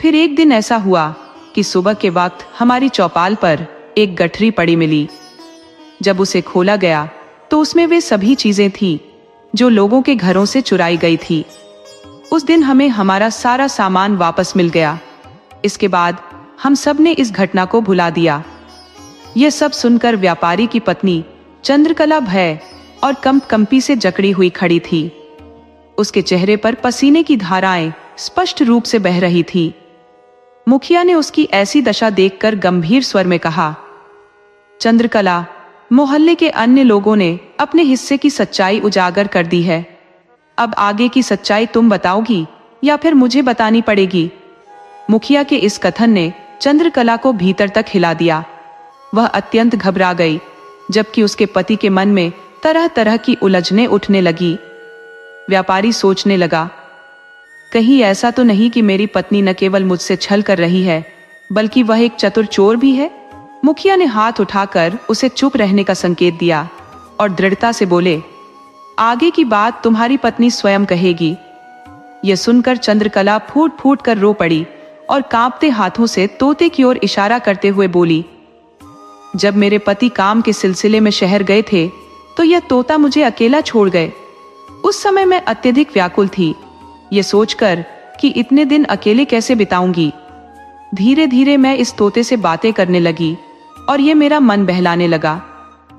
फिर एक दिन ऐसा हुआ कि सुबह के वक्त हमारी चौपाल पर एक गठरी पड़ी मिली। जब उसे खोला गया तो उसमें वे सभी चीजें थी जो लोगों के घरों से चुराई गई थी। उस दिन हमें हमारा सारा सामान वापस मिल गया। इसके बाद हम सब ने इस घटना को भुला दिया। यह सब सुनकर व्यापारी की पत्नी चंद्रकला भय और कंपी से जकड़ी हुई खड़ी थी। उसके चेहरे पर पसीने की धाराएं स्पष्ट रूप से बह रही थी। मुखिया ने उसकी ऐसी दशा देखकर गंभीर स्वर में कहा, चंद्रकला, मोहल्ले के अन्य लोगों ने अपने हिस्से की सच्चाई उजागर कर दी है। अब आगे की सच्चाई तुम बताओगी या फिर मुझे बतानी पड़ेगी? मुखिया के इस कथन ने चंद्रकला को भीतर तक हिला दिया। वह अत्यंत घबरा गई, जबकि उसके पति के मन में तरह तरह की उलझनें उठने लगी। व्यापारी सोचने लगा, कहीं ऐसा तो नहीं कि मेरी पत्नी न केवल मुझसे छल कर रही है, बल्कि वह एक चतुर चोर भी है। मुखिया ने हाथ उठाकर उसे चुप रहने का संकेत दिया और दृढ़ता से बोले, आगे की बात तुम्हारी पत्नी स्वयं कहेगी। यह सुनकर चंद्रकला फूट फूट कर रो पड़ी और कांपते हाथों से तोते की ओर इशारा करते हुए बोली, जब मेरे पति काम के सिलसिले में शहर गए थे तो यह तोता मुझे अकेला छोड़ गए। उस समय मैं अत्यधिक व्याकुल थी, ये सोचकर कि इतने दिन अकेले कैसे बिताऊंगी। धीरे धीरे मैं इस तोते से बातें करने लगी और ये मेरा मन बहलाने लगा।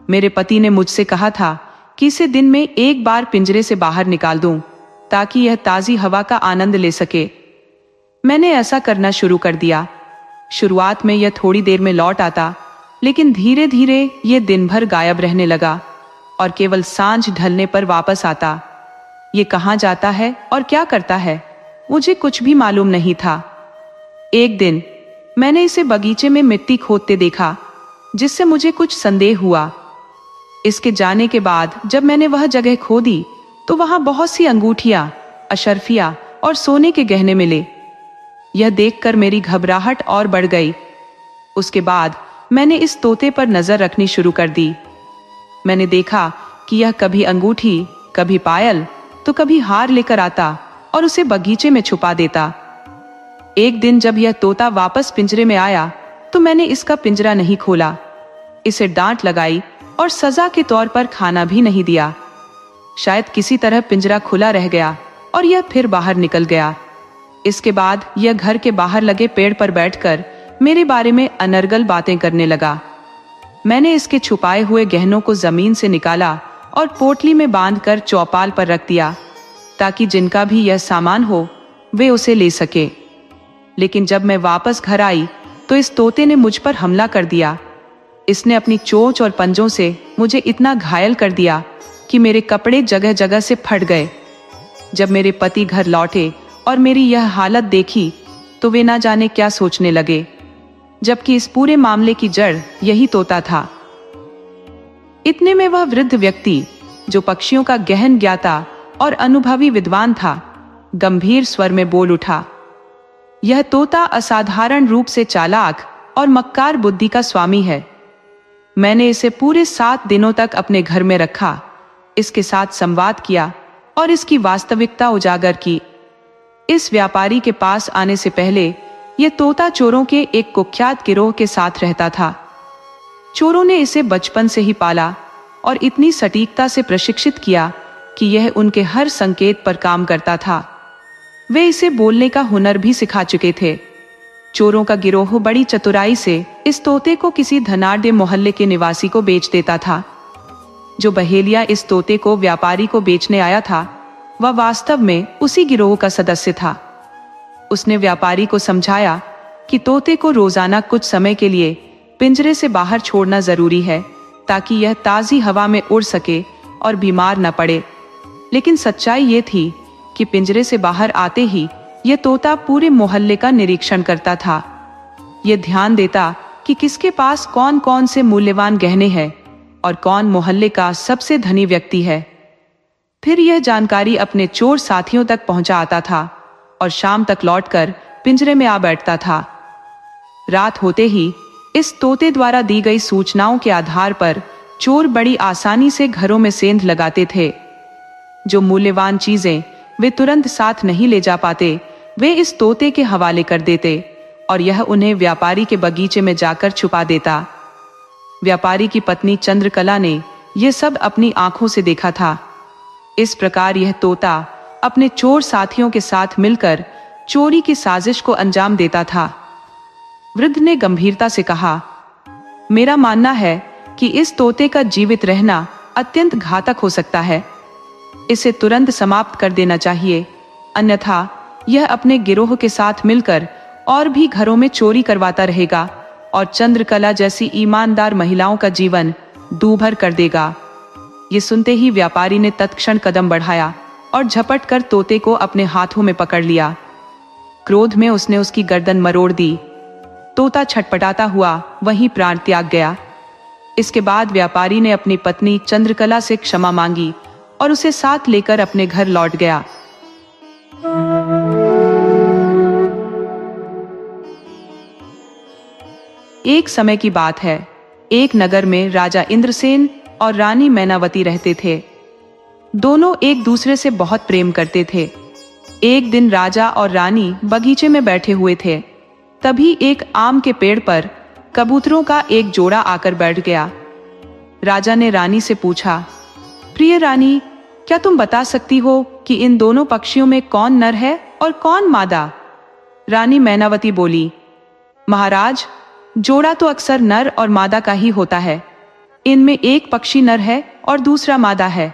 मेरे पति ने मुझसे कहा था कि इसे दिन में एक बार पिंजरे से बाहर निकाल दूं ताकि यह ताजी हवा का आनंद ले सके। मैंने ऐसा करना शुरू कर दिया। शुरुआत में यह थोड़ी देर में लौट आता, लेकिन धीरे धीरे यह दिन भर गायब रहने लगा और केवल सांझ ढलने पर वापस आता। ये कहाँ जाता है और क्या करता है, मुझे कुछ भी मालूम नहीं था। एक दिन मैंने इसे बगीचे में मिट्टी खोदते देखा, जिससे मुझे कुछ संदेह हुआ। इसके जाने के बाद जब मैंने वह जगह खोदी तो वहां बहुत सी अंगूठियां, अशर्फियां और सोने के गहने मिले। यह देखकर मेरी घबराहट और बढ़ गई। उसके बाद मैंने इस तोते पर नजर रखनी शुरू कर दी। मैंने देखा कि यह कभी अंगूठी, कभी पायल तो कभी हार लेकर आता और उसे बगीचे में छुपा देता। एक दिन जब यह तोता वापस पिंजरे में आया तो मैंने इसका पिंजरा नहीं खोला, इसे डांट लगाई और सजा के तौर पर खाना भी नहीं दिया। शायद किसी तरह पिंजरा खुला रह गया और यह फिर बाहर निकल गया। इसके बाद यह घर के बाहर लगे पेड़ पर बैठकर मेरे बारे में अनर्गल बातें करने लगा। मैंने इसके छुपाए हुए गहनों को जमीन से निकाला और पोटली में बांधकर चौपाल पर रख दिया ताकि जिनका भी यह सामान हो वे उसे ले सके। लेकिन जब मैं वापस घर आई तो इस तोते ने मुझ पर हमला कर दिया। इसने अपनी चोंच और पंजों से मुझे इतना घायल कर दिया कि मेरे कपड़े जगह जगह से फट गए। जब मेरे पति घर लौटे और मेरी यह हालत देखी तो वे ना जाने क्या सोचने लगे, जबकि इस पूरे मामले की जड़ यही तोता था। इतने में वह वृद्ध व्यक्ति, जो पक्षियों का गहन ज्ञाता और अनुभवी विद्वान था, गंभीर स्वर में बोल उठा, यह तोता असाधारण रूप से चालाक और मक्कार बुद्धि का स्वामी है। मैंने इसे पूरे 7 दिनों तक अपने घर में रखा, इसके साथ संवाद किया और इसकी वास्तविकता उजागर की। इस व्यापारी के पास आने से पहले यह तोता चोरों के एक कुख्यात गिरोह के साथ रहता था। चोरों ने इसे बचपन से ही पाला और इतनी सटीकता से प्रशिक्षित किया कि यह उनके हर संकेत पर काम करता था। वे इसे बोलने का हुनर भी सिखा चुके थे। चोरों का गिरोह बड़ी चतुराई से इस तोते को किसी धनाढ्य मोहल्ले के निवासी को बेच देता था। जो बहेलिया इस तोते को व्यापारी को बेचने आया था, वह वास्तव में उसी गिरोह का सदस्य था। उसने व्यापारी को समझाया कि तोते को रोजाना कुछ समय के लिए पिंजरे से बाहर छोड़ना जरूरी है ताकि यह ताजी हवा में उड़ सके और बीमार न पड़े। लेकिन सच्चाई ये थी कि पिंजरे से बाहर आते ही यह तोता पूरे मोहल्ले का निरीक्षण करता था। यह ध्यान देता कि किसके पास कौन कौन से मूल्यवान गहने हैं और कौन मोहल्ले का सबसे धनी व्यक्ति है। फिर यह जानकारी अपने चोर साथियों तक पहुंचा आता था और शाम तक लौटकर पिंजरे में आ बैठता था। रात होते ही इस तोते द्वारा दी गई सूचनाओं के आधार पर चोर बड़ी आसानी से घरों में सेंध लगाते थे। जो मूल्यवान चीजें वे तुरंत साथ नहीं ले जा पाते, वे इस तोते के हवाले कर देते और यह उन्हें व्यापारी के बगीचे में जाकर छुपा देता। व्यापारी की पत्नी चंद्रकला ने यह सब अपनी आंखों से देखा था। इस प्रकार यह तोता अपने चोर साथियों के साथ मिलकर चोरी की साजिश को अंजाम देता था। वृद्ध ने गंभीरता से कहा, मेरा मानना है कि इस तोते का जीवित रहना अत्यंत घातक हो सकता है। इसे तुरंत समाप्त कर देना चाहिए, अन्यथा यह अपने गिरोह के साथ मिलकर और भी घरों में चोरी करवाता रहेगा और चंद्रकला जैसी ईमानदार महिलाओं का जीवन दूभर कर देगा। ये सुनते ही व्यापारी ने तत्क्षण कदम बढ़ाया और झपट कर तोते को अपने हाथों में पकड़ लिया। क्रोध में उसने उसकी गर्दन मरोड़ दी। तोता छटपटाता हुआ वहीं प्राण त्याग गया। इसके बाद व्यापारी ने अपनी पत्नी चंद्रकला से क्षमा मांगी और उसे साथ लेकर अपने घर लौट गया। एक समय की बात है। एक नगर में राजा इंद्रसेन और रानी मैनावती रहते थे। दोनों एक दूसरे से बहुत प्रेम करते थे। एक दिन राजा और रानी बगीचे में बैठे हुए थे। तभी एक आम के पेड़ पर कबूतरों का एक जोड़ा आकर बैठ गया। राजा ने रानी से पूछा, प्रिय रानी, क्या तुम बता सकती हो कि इन दोनों पक्षियों में कौन नर है और कौन मादा? रानी मैनावती बोली, महाराज, जोड़ा तो अक्सर नर और मादा का ही होता है। इनमें एक पक्षी नर है और दूसरा मादा है।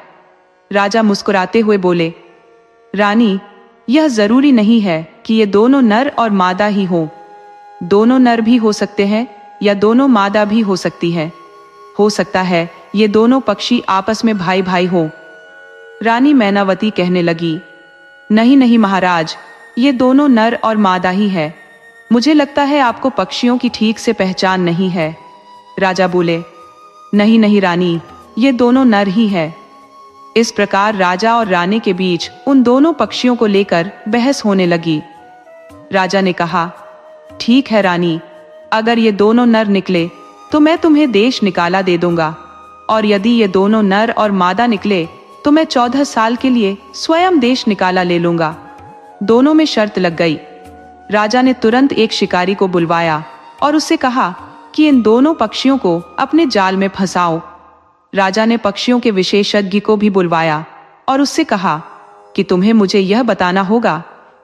राजा मुस्कुराते हुए बोले, रानी, यह जरूरी नहीं है कि ये दोनों नर और मादा ही हो। दोनों नर भी हो सकते हैं या दोनों मादा भी हो सकती है। हो सकता है ये दोनों पक्षी आपस में भाई भाई हो। रानी मैनावती कहने लगी, नहीं नहीं महाराज, ये दोनों नर और मादा ही है। मुझे लगता है आपको पक्षियों की ठीक से पहचान नहीं है। राजा बोले, नहीं नहीं रानी, ये दोनों नर ही है। इस प्रकार राजा और रानी के बीच उन दोनों पक्षियों को लेकर बहस होने लगी। राजा ने कहा, ठीक है रानी, अगर ये दोनों नर निकले तो मैं तुम्हें देश निकाला दे दूंगा, और यदि ये दोनों नर और मादा निकले तो मैं 14 साल के लिए स्वयं देश निकाला ले लूंगा। दोनों में शर्त लग गई। राजा ने तुरंत एक शिकारी को बुलवाया और उससे कहा कि इन दोनों पक्षियों को अपने जाल में फंसाओ। राजा ने पक्षियों के विशेषज्ञ को भी बुलवाया और उससे कहा कि तुम्हें मुझे यह बताना होगा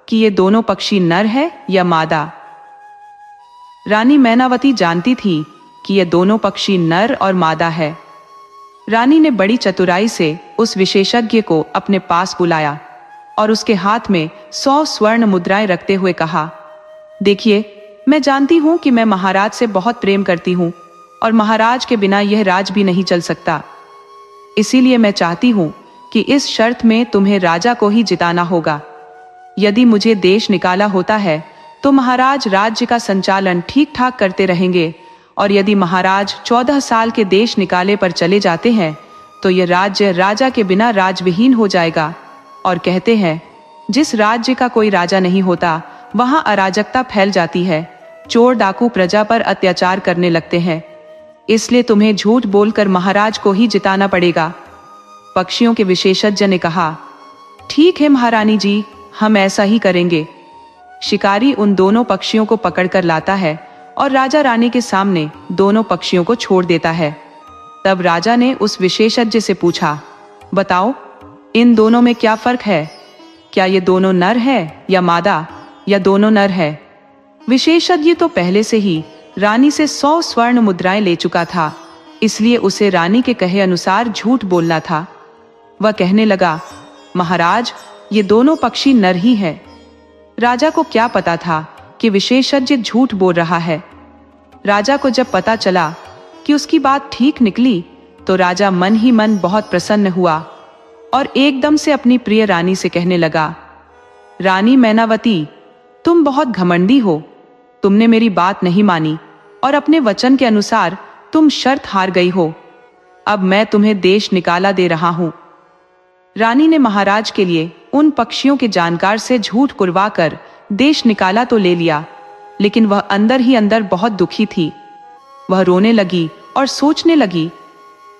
कि ये दोनों पक्षी नर है या मादा। रानी मैनावती जानती थी कि ये दोनों पक्षी नर और मादा है। रानी ने बड़ी चतुराई से उस विशेषज्ञ को अपने पास बुलाया और उसके हाथ में 100 स्वर्ण मुद्राएं रखते हुए कहा, देखिए, मैं जानती हूं कि मैं महाराज से बहुत प्रेम करती हूं और महाराज के बिना यह राज भी नहीं चल सकता। इसीलिए मैं चाहती हूं कि इस शर्त में तुम्हें राजा को ही जिताना होगा। यदि मुझे देश निकाला होता है तो महाराज राज्य का संचालन ठीक ठाक करते रहेंगे, और यदि महाराज 14 साल के देश निकाले पर चले जाते हैं तो यह राज्य राजा के बिना राजविहीन हो जाएगा। और कहते हैं, जिस राज्य का कोई राजा नहीं होता वहां अराजकता फैल जाती है। चोर डाकू प्रजा पर अत्याचार करने लगते हैं। इसलिए तुम्हें झूठ बोलकर महाराज को ही जिताना पड़ेगा। पक्षियों के विशेषज्ञ ने कहा, ठीक है महारानी जी, हम ऐसा ही करेंगे। शिकारी उन दोनों पक्षियों को पकड़कर लाता है और राजा रानी के सामने दोनों पक्षियों को छोड़ देता है। तब राजा ने उस विशेषज्ञ से पूछा, बताओ, इन दोनों में क्या फर्क है? क्या ये दोनों नर है या मादा, या दोनों नर है? विशेषज्ञ तो पहले से ही रानी से 100 स्वर्ण मुद्राएं ले चुका था, इसलिए उसे रानी के कहे अनुसार झूठ बोलना था। वह कहने लगा, महाराज, ये दोनों पक्षी नर ही हैं। राजा को क्या पता था कि विशेषज्ञ झूठ बोल रहा है। राजा को जब पता चला कि उसकी बात ठीक निकली तो राजा मन ही मन बहुत प्रसन्न हुआ और एकदम से अपनी प्रिय रानी से कहने लगा, रानी मैनावती, तुम बहुत घमंडी हो। तुमने मेरी बात नहीं मानी और अपने वचन के अनुसार तुम शर्त हार गई हो। अब मैं तुम्हें देश निकाला दे रहा हूं। रानी ने महाराज के लिए उन पक्षियों के जानकार से झूठ कुरवाकर देश निकाला तो ले लिया, लेकिन वह अंदर ही अंदर बहुत दुखी थी। वह रोने लगी और सोचने लगी,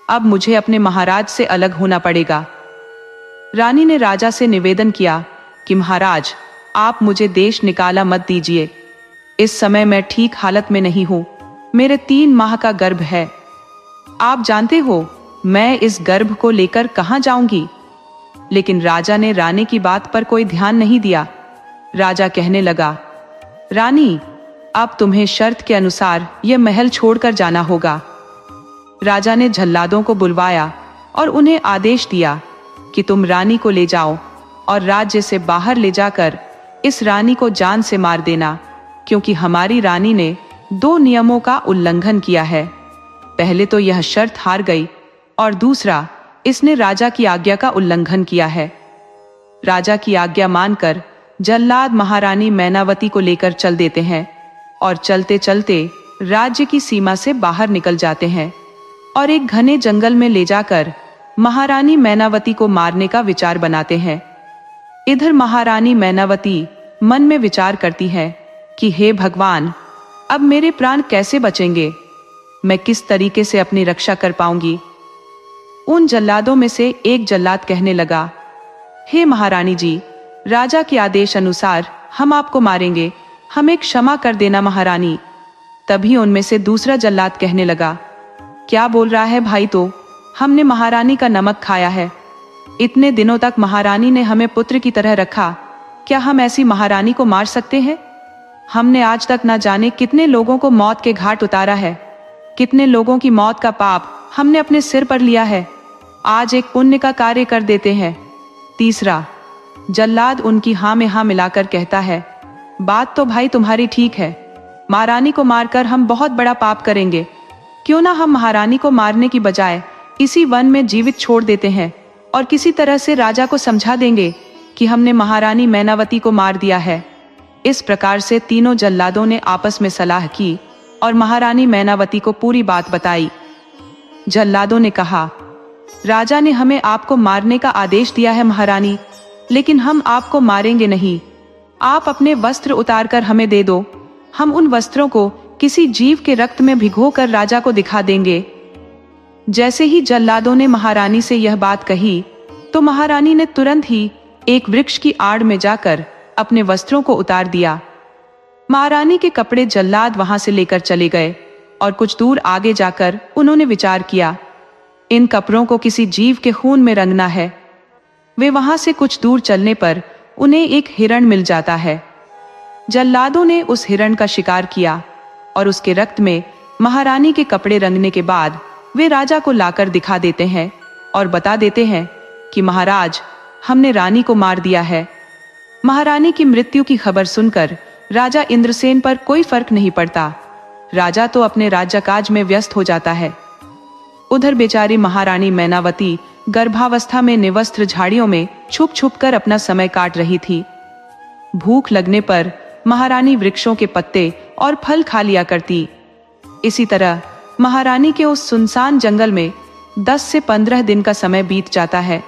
अब मुझे अपने महाराज से अलग होना पड़ेगा। रानी ने राजा से निवेदन किया कि महाराज, आप मुझे देश निकाला मत दीजिए। इस समय मैं ठीक हालत में नहीं हूं। मेरे 3 माह का गर्भ है। आप जानते हो मैं इस गर्भ को लेकर कहां जाऊंगी। लेकिन राजा ने रानी की बात पर कोई ध्यान नहीं दिया। राजा कहने लगा, रानी, अब तुम्हें शर्त के अनुसार यह महल छोड़कर जाना होगा। राजा ने जल्लादों को बुलवाया और उन्हें आदेश दिया कि तुम रानी को ले जाओ और राज्य से बाहर ले जाकर इस रानी को जान से मार देना, क्योंकि हमारी रानी ने 2 नियमों का उल्लंघन किया है। पहले तो यह शर्त हार गई और दूसरा, इसने राजा की आज्ञा का उल्लंघन किया है। राजा की आज्ञा मानकर जल्लाद महारानी मैनावती को लेकर चल देते हैं और चलते चलते राज्य की सीमा से बाहर निकल जाते हैं और एक घने जंगल में ले जाकर महारानी मैनावती को मारने का विचार बनाते हैं। इधर महारानी मैनावती मन में विचार करती है कि हे भगवान, अब मेरे प्राण कैसे बचेंगे? मैं किस तरीके से अपनी रक्षा कर पाऊंगी? उन जल्लादों में से एक जल्लाद कहने लगा, हे महारानी जी, राजा के आदेश अनुसार हम आपको मारेंगे, हमें क्षमा कर देना महारानी। तभी उनमें से दूसरा जल्लाद कहने लगा, क्या बोल रहा है भाई? तो हमने महारानी का नमक खाया है। इतने दिनों तक महारानी ने हमें पुत्र की तरह रखा, क्या हम ऐसी महारानी को मार सकते हैं? हमने आज तक न जाने कितने लोगों को मौत के घाट उतारा है, कितने लोगों की मौत का पाप हमने अपने सिर पर लिया है। आज एक पुण्य का कार्य कर देते हैं। तीसरा जल्लाद उनकी हाँ में हाँ मिलाकर कहता है, बात तो भाई तुम्हारी ठीक है, महारानी को मारकर हम बहुत बड़ा पाप करेंगे। क्यों ना हम महारानी को मारने की बजाय इसी वन में जीवित छोड़ देते हैं और किसी तरह से राजा को समझा देंगे कि हमने महारानी मैनावती को मार दिया है। इस प्रकार से तीनों जल्लादों ने आपस में सलाह की और महारानी मैनावती को पूरी बात बताई। जल्लादों ने कहा, राजा ने हमें आपको मारने का आदेश दिया है महारानी, लेकिन हम आपको मारेंगे नहीं। आप अपने वस्त्र उतारकर हमें दे दो, हम उन वस्त्रों को किसी जीव के रक्त में भिगोकर राजा को दिखा देंगे। जैसे ही जल्लादों ने महारानी से यह बात कही तो महारानी ने तुरंत ही एक वृक्ष की आड़ में जाकर अपने वस्त्रों को उतार दिया। महारानी के कपड़े जल्लाद वहां से लेकर चले गए और कुछ दूर आगे जाकर उन्होंने विचार किया, इन कपड़ों को किसी जीव के खून में रंगना है। वे वहां से कुछ दूर चलने पर उन्हें एक हिरण मिल जाता है। जल्लादों ने उस हिरण का शिकार किया और उसके रक्त में महारानी के कपड़े रंगने के बाद वे राजा को लाकर दिखा देते हैं और बता देते हैं कि महाराज, हमने रानी को मार दिया है। महारानी की मृत्यु की खबर सुनकर राजा इंद्रसेन पर कोई फर्क नहीं पड़ता। राजा तो अपने राज्यकाज में व्यस्त हो जाता है। उधर बेचारी महारानी मैनावती गर्भावस्था में निवस्त्र झाड़ियों में छुप छुप कर अपना समय काट रही थी। भूख लगने पर महारानी वृक्षों के पत्ते और फल खा लिया करती। इसी तरह महारानी के उस सुनसान जंगल में 10 से 15 दिन का समय बीत जाता है।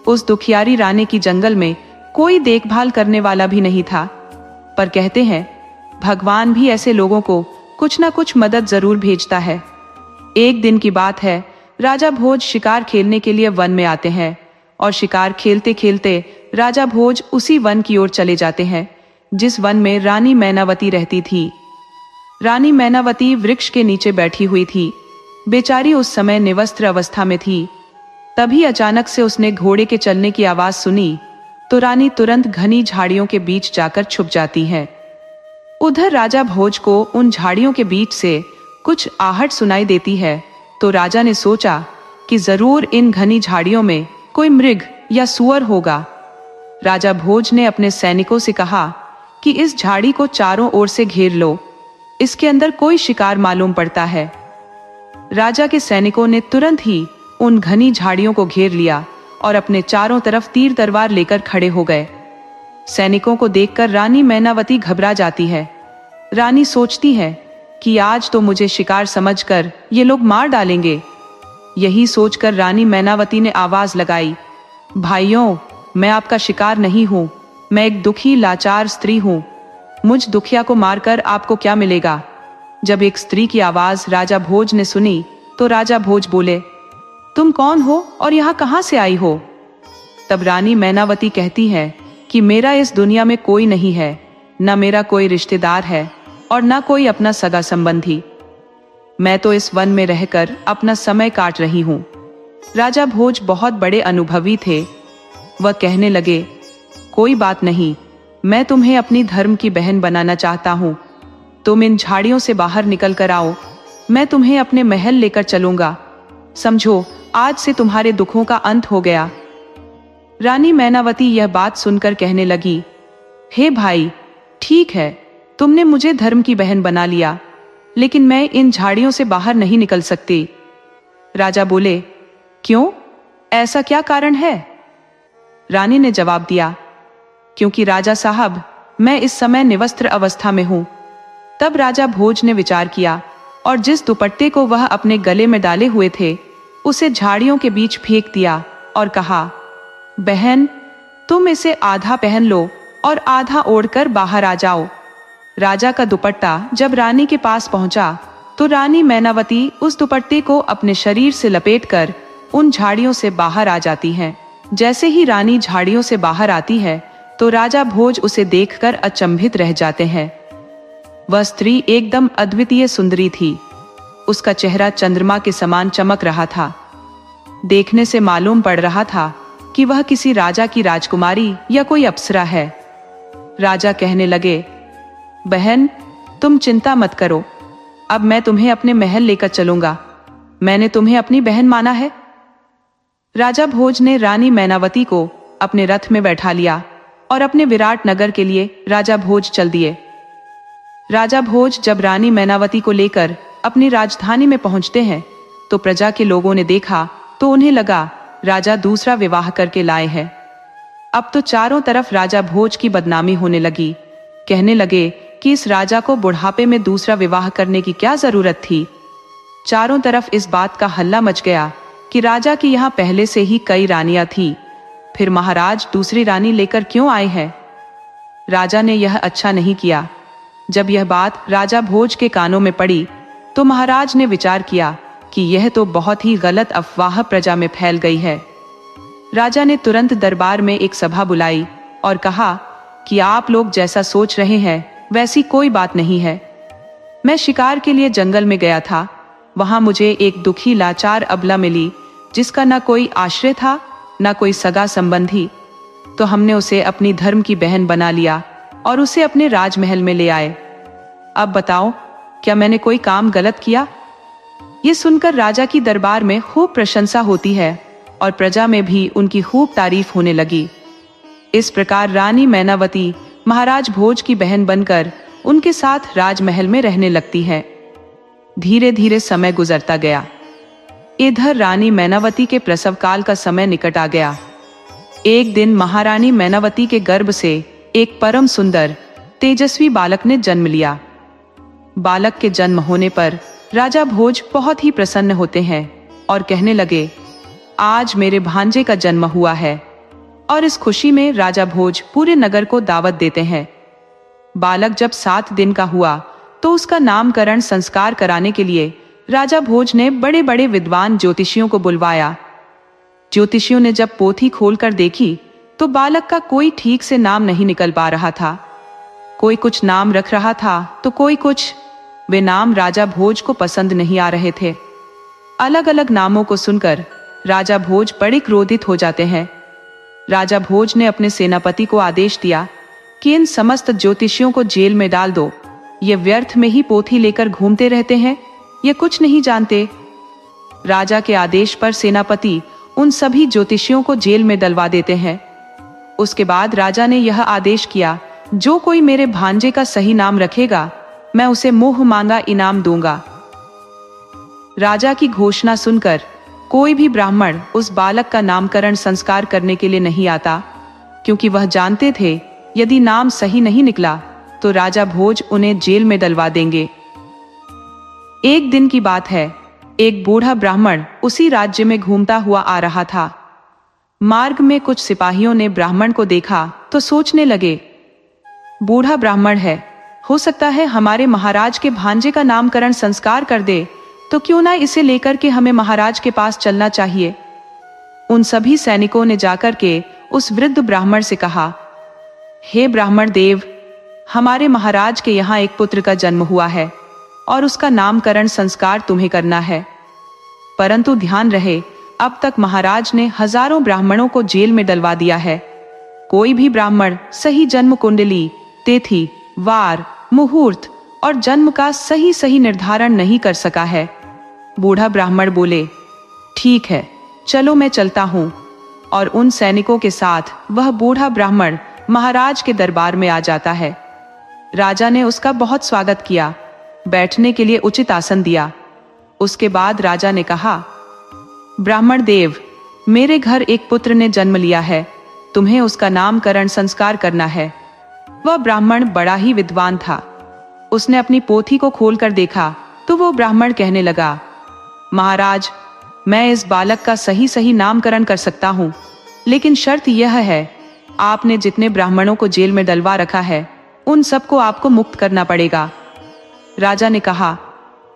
उस दुखियारी रानी की जंगल में कोई देखभाल करने वाला भी नहीं था। पर कहते हैं, भगवान भी ऐसे लोगों को कुछ ना कुछ मदद जरूर भेजता है। एक दिन की बात है, राजा भोज शिकार खेलने के लिए वन में आते हैं और शिकार खेलते खेलते राजा भोज उसी वन की ओर चले जाते हैं जिस वन में रानी मैनावती रहती थी। रानी मैनावती वृक्ष के नीचे बैठी हुई थी। बेचारी उस समय निवस्त्र अवस्था में थी। तभी अचानक से उसने घोड़े के चलने की आवाज सुनी तो रानी तुरंत घनी झाड़ियों के बीच जाकर छुप जाती है। उधर राजा भोज को उन झाड़ियों के बीच से कुछ आहट सुनाई देती है तो राजा ने सोचा कि जरूर इन घनी झाड़ियों में कोई मृग या सूअर होगा। राजा भोज ने अपने सैनिकों से कहा कि इस झाड़ी को चारों ओर से घेर लो, इसके अंदर कोई शिकार मालूम पड़ता है। राजा के सैनिकों ने तुरंत ही उन घनी झाड़ियों को घेर लिया और अपने चारों तरफ तीर तलवार लेकर खड़े हो गए। सैनिकों को देखकर रानी मैनावती घबरा जाती है। रानी सोचती है कि आज तो मुझे शिकार समझकर ये लोग मार डालेंगे। यही सोचकर रानी मैनावती ने आवाज लगाई, भाइयों, मैं आपका शिकार नहीं हूं, मैं एक दुखी लाचार स्त्री हूं। मुझ दुखिया को मारकर आपको क्या मिलेगा? जब एक स्त्री की आवाज राजा भोज ने सुनी तो राजा भोज बोले, तुम कौन हो और यहाँ कहाँ से आई हो? तब रानी मैनावती कहती है कि मेरा इस दुनिया में कोई नहीं है, न मेरा कोई रिश्तेदार है और न कोई अपना सगा संबंधी। मैं तो इस वन में रहकर अपना समय काट रही हूँ। राजा भोज बहुत बड़े अनुभवी थे। वह कहने लगे, कोई बात नहीं, मैं तुम्हें अपनी धर्म की बहन बनाना चाहता हूँ। तुम इन झाड़ियों से बाहर निकल कर आओ, मैं तुम्हें अपने महल लेकर चलूंगा। समझो, आज से तुम्हारे दुखों का अंत हो गया। रानी मैनावती यह बात सुनकर कहने लगी, हे भाई, ठीक है, तुमने मुझे धर्म की बहन बना लिया, लेकिन मैं इन झाड़ियों से बाहर नहीं निकल सकती। राजा बोले, क्यों? ऐसा क्या कारण है? रानी ने जवाब दिया, क्योंकि राजा साहब, मैं इस समय निवस्त्र अवस्था में हूं। तब राजा भोज ने विचार किया और जिस दुपट्टे को वह अपने गले में डाले हुए थे उसे झाड़ियों के बीच फेंक दिया और कहा, बहन, तुम इसे आधा पहन लो और आधा ओढ़कर बाहर आ जाओ। राजा का दुपट्टा जब रानी के पास पहुंचा तो रानी मैनावती उस दुपट्टे को अपने शरीर से लपेटकर उन झाड़ियों से बाहर आ जाती है। जैसे ही रानी झाड़ियों से बाहर आती है तो राजा भोज उसे देखकर अचंभित रह जाते हैं। वह स्त्री एकदम अद्वितीय सुंदरी थी। उसका चेहरा चंद्रमा के समान चमक रहा था। देखने से मालूम पड़ रहा था कि वह किसी राजा की राजकुमारी या कोई अप्सरा है। राजा कहने लगे, बहन, तुम चिंता मत करो, अब मैं तुम्हें अपने महल लेकर चलूंगा। मैंने तुम्हें अपनी बहन माना है। राजा भोज ने रानी मैनावती को अपने रथ में बैठा लिया और अपने विराट नगर के लिए राजा भोज चल दिए। राजा भोज जब रानी मैनावती को लेकर अपनी राजधानी में पहुंचते हैं तो प्रजा के लोगों ने देखा तो उन्हें लगा राजा दूसरा विवाह करके लाए हैं। अब तो चारों तरफ राजा भोज की बदनामी होने लगी। कहने लगे कि इस राजा को बुढ़ापे में दूसरा विवाह करने की क्या जरूरत थी। चारों तरफ इस बात का हल्ला मच गया कि राजा की यहाँ पहले से ही कई रानियां थी, फिर महाराज दूसरी रानी लेकर क्यों आए हैं। राजा ने यह अच्छा नहीं किया। जब यह बात राजा भोज के कानों में पड़ी तो महाराज ने विचार किया कि यह तो बहुत ही गलत अफवाह प्रजा में फैल गई है। राजा ने तुरंत दरबार में एक सभा बुलाई और कहा कि आप लोग जैसा सोच रहे हैं वैसी कोई बात नहीं है। मैं शिकार के लिए जंगल में गया था। वहां मुझे एक दुखी लाचार अबला मिली जिसका न कोई आश्रय था न कोई सगा संबंधी। तो हमने उसे अपनी धर्म की बहन बना लिया और उसे अपने राजमहल में ले आए। अब बताओ, क्या मैंने कोई काम गलत किया। ये सुनकर राजा की दरबार में खूब प्रशंसा होती है और प्रजा में भी उनकी खूब तारीफ होने लगी। इस प्रकार रानी मैनावती महाराज भोज की बहन बनकर उनके साथ राजमहल में रहने लगती है। धीरे धीरे समय गुजरता गया। इधर रानी मैनावती के प्रसव काल का समय निकट आ गया। एक दिन महारानी मैनावती के गर्भ से एक परम सुंदर तेजस्वी बालक ने जन्म लिया। बालक के जन्म होने पर राजा भोज बहुत ही प्रसन्न होते हैं और कहने लगे, आज मेरे भांजे का जन्म हुआ है। और इस खुशी में राजा भोज पूरे नगर को दावत देते हैं। बालक जब 7 दिन का हुआ तो उसका नामकरण संस्कार कराने के लिए राजा भोज ने बड़े बड़े विद्वान ज्योतिषियों को बुलवाया। ज्योतिषियों ने जब पोथी खोलकर देखी तो बालक का कोई ठीक से नाम नहीं निकल पा रहा था। कोई कुछ नाम रख रहा था तो कोई कुछ। वे नाम राजा भोज को पसंद नहीं आ रहे थे। अलग अलग नामों को सुनकर राजा भोज बड़े क्रोधित हो जाते हैं। राजा भोज ने अपने सेनापति को आदेश दिया कि इन समस्त ज्योतिषियों को जेल में डाल दो। ये व्यर्थ में ही पोथी लेकर घूमते रहते हैं, ये कुछ नहीं जानते। राजा के आदेश पर सेनापति उन सभी ज्योतिषियों को जेल में डलवा देते हैं। उसके बाद राजा ने यह आदेश किया, जो कोई मेरे भांजे का सही नाम रखेगा मैं उसे मुंह मांगा इनाम दूंगा। राजा की घोषणा सुनकर कोई भी ब्राह्मण उस बालक का नामकरण संस्कार करने के लिए नहीं आता, क्योंकि वह जानते थे यदि नाम सही नहीं निकला तो राजा भोज उन्हें जेल में डलवा देंगे। एक दिन की बात है, एक बूढ़ा ब्राह्मण उसी राज्य में घूमता हुआ आ रहा था। मार्ग में कुछ सिपाहियों ने ब्राह्मण को देखा तो सोचने लगे, बूढ़ा ब्राह्मण है, हो सकता है हमारे महाराज के भांजे का नामकरण संस्कार कर दे, तो क्यों ना इसे लेकर के हमें महाराज के पास चलना चाहिए। उन सभी सैनिकों ने जाकर के उस वृद्ध ब्राह्मण से कहा, हे ब्राह्मण देव, हमारे महाराज के यहाँ एक पुत्र का जन्म हुआ है और उसका नामकरण संस्कार तुम्हें करना है। परंतु ध्यान रहे, अब तक महाराज ने हजारों ब्राह्मणों को जेल में डलवा दिया है। कोई भी ब्राह्मण सही जन्म कुंडली, तिथि, वार, मुहूर्त और जन्म का सही निर्धारण नहीं कर सका है। बूढ़ा ब्राह्मण बोले, ठीक है, चलो मैं चलता हूं। और उन सैनिकों के साथ वह बूढ़ा ब्राह्मण महाराज के दरबार में आ जाता है। राजा ने उसका बहुत स्वागत किया, बैठने के लिए उचित आसन दिया। उसके बाद राजा ने कहा, ब्राह्मण देव, मेरे घर एक पुत्र ने जन्म लिया है, तुम्हें उसका नामकरण संस्कार करना है। वह ब्राह्मण बड़ा ही विद्वान था। उसने अपनी पोथी को खोलकर देखा तो वो ब्राह्मण कहने लगा, महाराज, मैं इस बालक का सही नामकरण कर सकता हूँ, लेकिन शर्त यह है, आपने जितने ब्राह्मणों को जेल में डलवा रखा है उन सबको आपको मुक्त करना पड़ेगा। राजा ने कहा,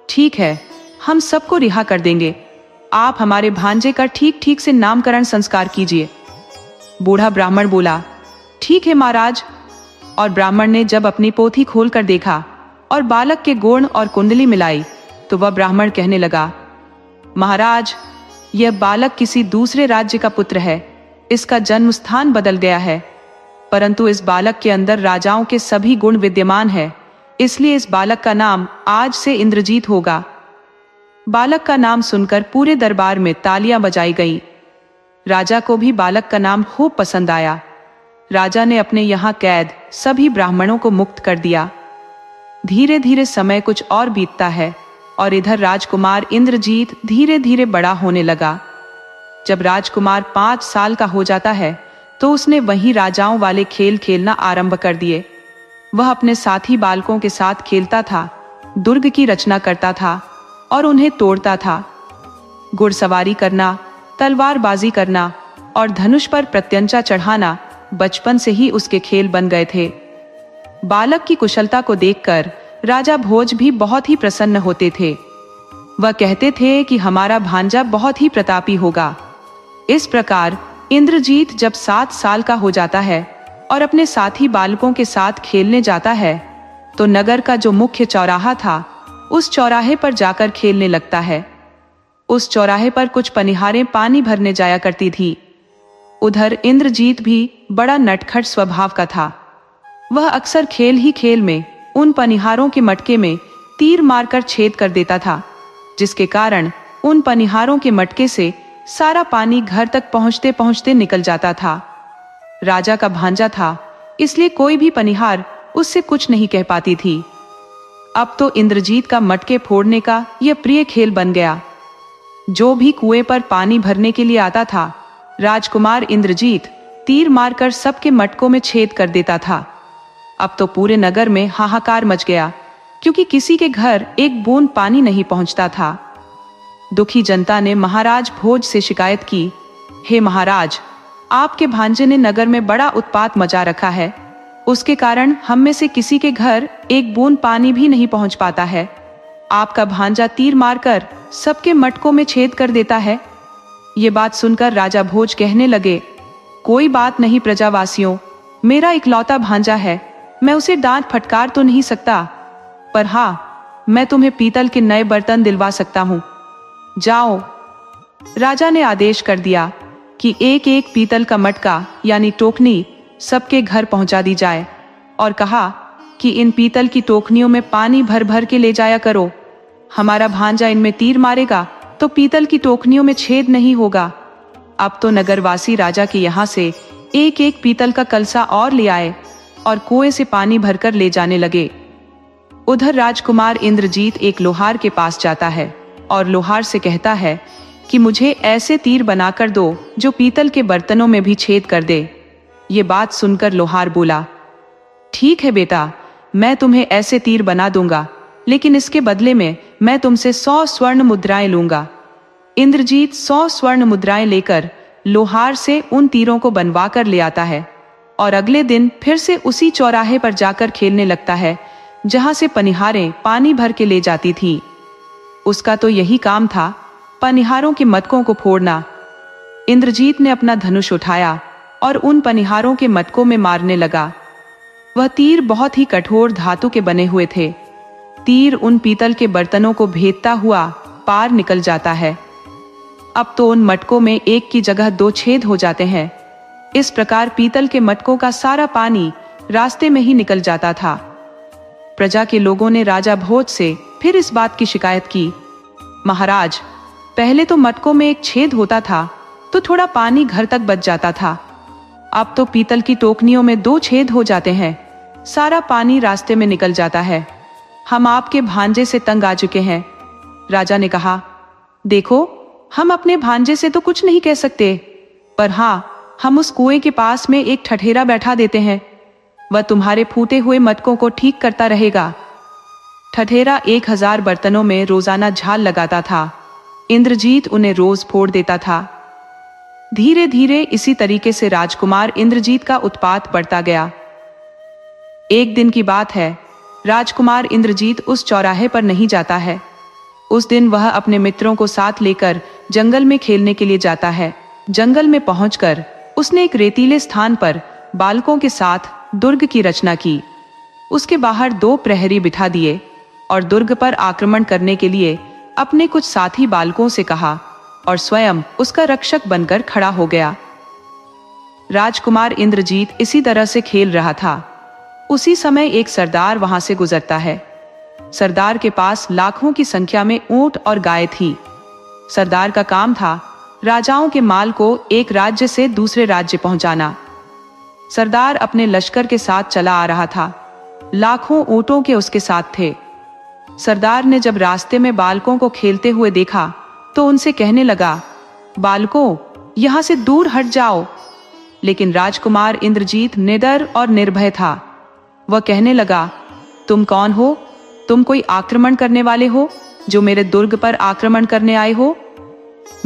ठीक है, हम सबको रिहा कर देंगे। आप हमारे भांजे का ठीक ठीक से नामकरण संस्कार कीजिए। बूढ़ा ब्राह्मण बोला, ठीक है महाराज। और ब्राह्मण ने जब अपनी पोथी खोलकर देखा और बालक के गोण और कुंडली मिलाई तो वह ब्राह्मण कहने लगा, महाराज, यह बालक किसी दूसरे राज्य का पुत्र है। इसका जन्म स्थान बदल गया है, परंतु इस बालक के अंदर राजाओं के सभी गुण विद्यमान है, इसलिए इस बालक का नाम आज से इंद्रजीत होगा। बालक का नाम सुनकर पूरे दरबार में तालियां बजाई गईं। राजा को भी बालक का नाम खूब पसंद आया। राजा ने अपने यहाँ कैद सभी ब्राह्मणों को मुक्त कर दिया। धीरे धीरे समय कुछ और बीतता है और इधर राजकुमार इंद्रजीत धीरे धीरे बड़ा होने लगा। जब राजकुमार 5 साल का हो जाता है तो उसने वही राजाओं वाले खेल खेलना आरंभ कर दिए। वह अपने साथी बालकों के साथ खेलता था, दुर्ग की रचना करता था और उन्हें तोड़ता था। घुड़सवारी करना, तलवारबाजी करना और धनुष पर प्रत्यंचा चढ़ाना बचपन से ही उसके खेल बन गए थे। बालक की कुशलता को देखकर राजा भोज भी बहुत ही प्रसन्न होते थे। वह कहते थे कि हमारा भांजा बहुत ही प्रतापी होगा। इस प्रकार इंद्रजीत जब 7 साल का हो जाता है और अपने साथी बालकों के साथ खेलने जाता है तो नगर का जो मुख्य चौराहा था उस चौराहे पर जाकर खेलने लगता है। उस चौराहे पर कुछ पनिहारें पानी भरने जाया करती थी। उधर इंद्रजीत भी बड़ा नटखट स्वभाव का था। वह अक्सर खेल ही खेल में उन पनिहारों के मटके में तीर मारकर छेद कर देता था, जिसके कारण उन पनिहारों के मटके से सारा पानी घर तक पहुंचते पहुंचते निकल जाता था। राजा का भांजा था, इसलिए कोई भी पनिहार उससे कुछ नहीं कह पाती थी। अब तो इंद्रजीत का मटके फोड़ने का यह प्रिय खेल बन गया। जो भी कुएं पर पानी भरने के लिए आता था, राजकुमार इंद्रजीत तीर मारकर सबके मटकों में छेद कर देता था। अब तो पूरे नगर में हाहाकार मच गया, क्योंकि किसी के घर एक बूंद पानी नहीं पहुंचता था। दुखी जनता ने महाराज भोज से शिकायत की, हे महाराज, आपके भांजे ने नगर में बड़ा उत्पात मचा रखा है। उसके कारण हम में से किसी के घर एक बूंद पानी भी नहीं पहुंच पाता है। आपका भांजा तीर मारकर सबके मटकों में छेद कर देता है। ये बात सुनकर राजा भोज कहने लगे, कोई बात नहीं प्रजावासियों, मेरा इकलौता भांजा है, मैं उसे डांट फटकार तो नहीं सकता, पर हाँ, मैं तुम्हें पीतल के नए बर्तन दिलवा सकता हूँ। जाओ। राजा ने आदेश कर दिया कि एक एक पीतल का मटका यानी टोकनी सबके घर पहुंचा दी जाए और कहा कि इन पीतल की टोकनियों में पानी भर भर के ले जाया करो। हमारा भांजा इनमें तीर मारेगा तो पीतल की टोकनियों में छेद नहीं होगा। अब तो नगरवासी राजा के यहाँ से एक एक पीतल का कलसा और ले आए और कुएं से पानी भरकर ले जाने लगे। उधर राजकुमार इंद्रजीत एक लोहार के पास जाता है और लोहार से कहता है कि मुझे ऐसे तीर बनाकर दो जो पीतल के बर्तनों में भी छेद कर दे। ये बात सुनकर लोहार बोला, ठीक है बेटा, मैं तुम्हें ऐसे तीर बना दूंगा, लेकिन इसके बदले में मैं तुमसे 100 स्वर्ण मुद्राएं लूंगा। इंद्रजीत 100 स्वर्ण मुद्राएं लेकर लोहार से उन तीरों को बनवा कर ले आता है और अगले दिन फिर से उसी चौराहे पर जाकर खेलने लगता है जहां से पनिहारें पानी भर के ले जाती थी। उसका तो यही काम था, पनिहारों के मटकों को फोड़ना। इंद्रजीत ने अपना धनुष उठाया और उन पनिहारों के मटकों में मारने लगा। वह तीर बहुत ही कठोर धातु के बने हुए थे। तीर उन पीतल के बर्तनों को भेदता हुआ पार निकल जाता है। अब तो उन मटकों में एक की जगह 2 छेद हो जाते हैं। इस प्रकार पीतल के मटकों का सारा पानी रास्ते में ही निकल जाता था। प्रजा के लोगों ने राजा भोज से फिर इस बात की शिकायत की, महाराज, पहले तो मटकों में एक छेद होता था तो थोड़ा पानी घर तक बच जाता था, अब तो पीतल की टोकनियों में 2 छेद हो जाते हैं, सारा पानी रास्ते में निकल जाता है। हम आपके भांजे से तंग आ चुके हैं। राजा ने कहा, देखो, हम अपने भांजे से तो कुछ नहीं कह सकते, पर हाँ, हम उस कुएं के पास में एक ठठेरा बैठा देते हैं, वह तुम्हारे फूटे हुए मटकों को ठीक करता रहेगा। ठठेरा 1000 बर्तनों में रोजाना झाल लगाता था। इंद्रजीत उन्हें रोज फोड़ देता था। धीरे धीरे इसी तरीके से राजकुमार इंद्रजीत का उत्पात बढ़ता गया। एक दिन की बात है, राजकुमार इंद्रजीत उस चौराहे पर नहीं जाता है। उस दिन वह अपने मित्रों को साथ लेकर जंगल में खेलने के लिए जाता है। जंगल में पहुंचकर उसने एक रेतीले स्थान पर बालकों के साथ दुर्ग की रचना की। उसके बाहर 2 प्रहरी बिठा दिए और दुर्ग पर आक्रमण करने के लिए अपने कुछ साथी बालकों से कहा और स्वयं उसका रक्षक बनकर खड़ा हो गया। राजकुमार इंद्रजीत इसी तरह से खेल रहा था। उसी समय एक सरदार वहां से गुजरता है। सरदार के पास लाखों की संख्या में ऊंट और गाय थी। सरदार का काम था राजाओं के माल को एक राज्य से दूसरे राज्य पहुंचाना। सरदार अपने लश्कर के साथ चला आ रहा था। लाखों ऊंटों के उसके साथ थे। सरदार ने जब रास्ते में बालकों को खेलते हुए देखा तो उनसे कहने लगा, बालकों, यहां से दूर हट जाओ। लेकिन राजकुमार इंद्रजीत निडर और निर्भय था। वह कहने लगा, तुम कौन हो? तुम कोई आक्रमण करने वाले हो जो मेरे दुर्ग पर आक्रमण करने आए हो?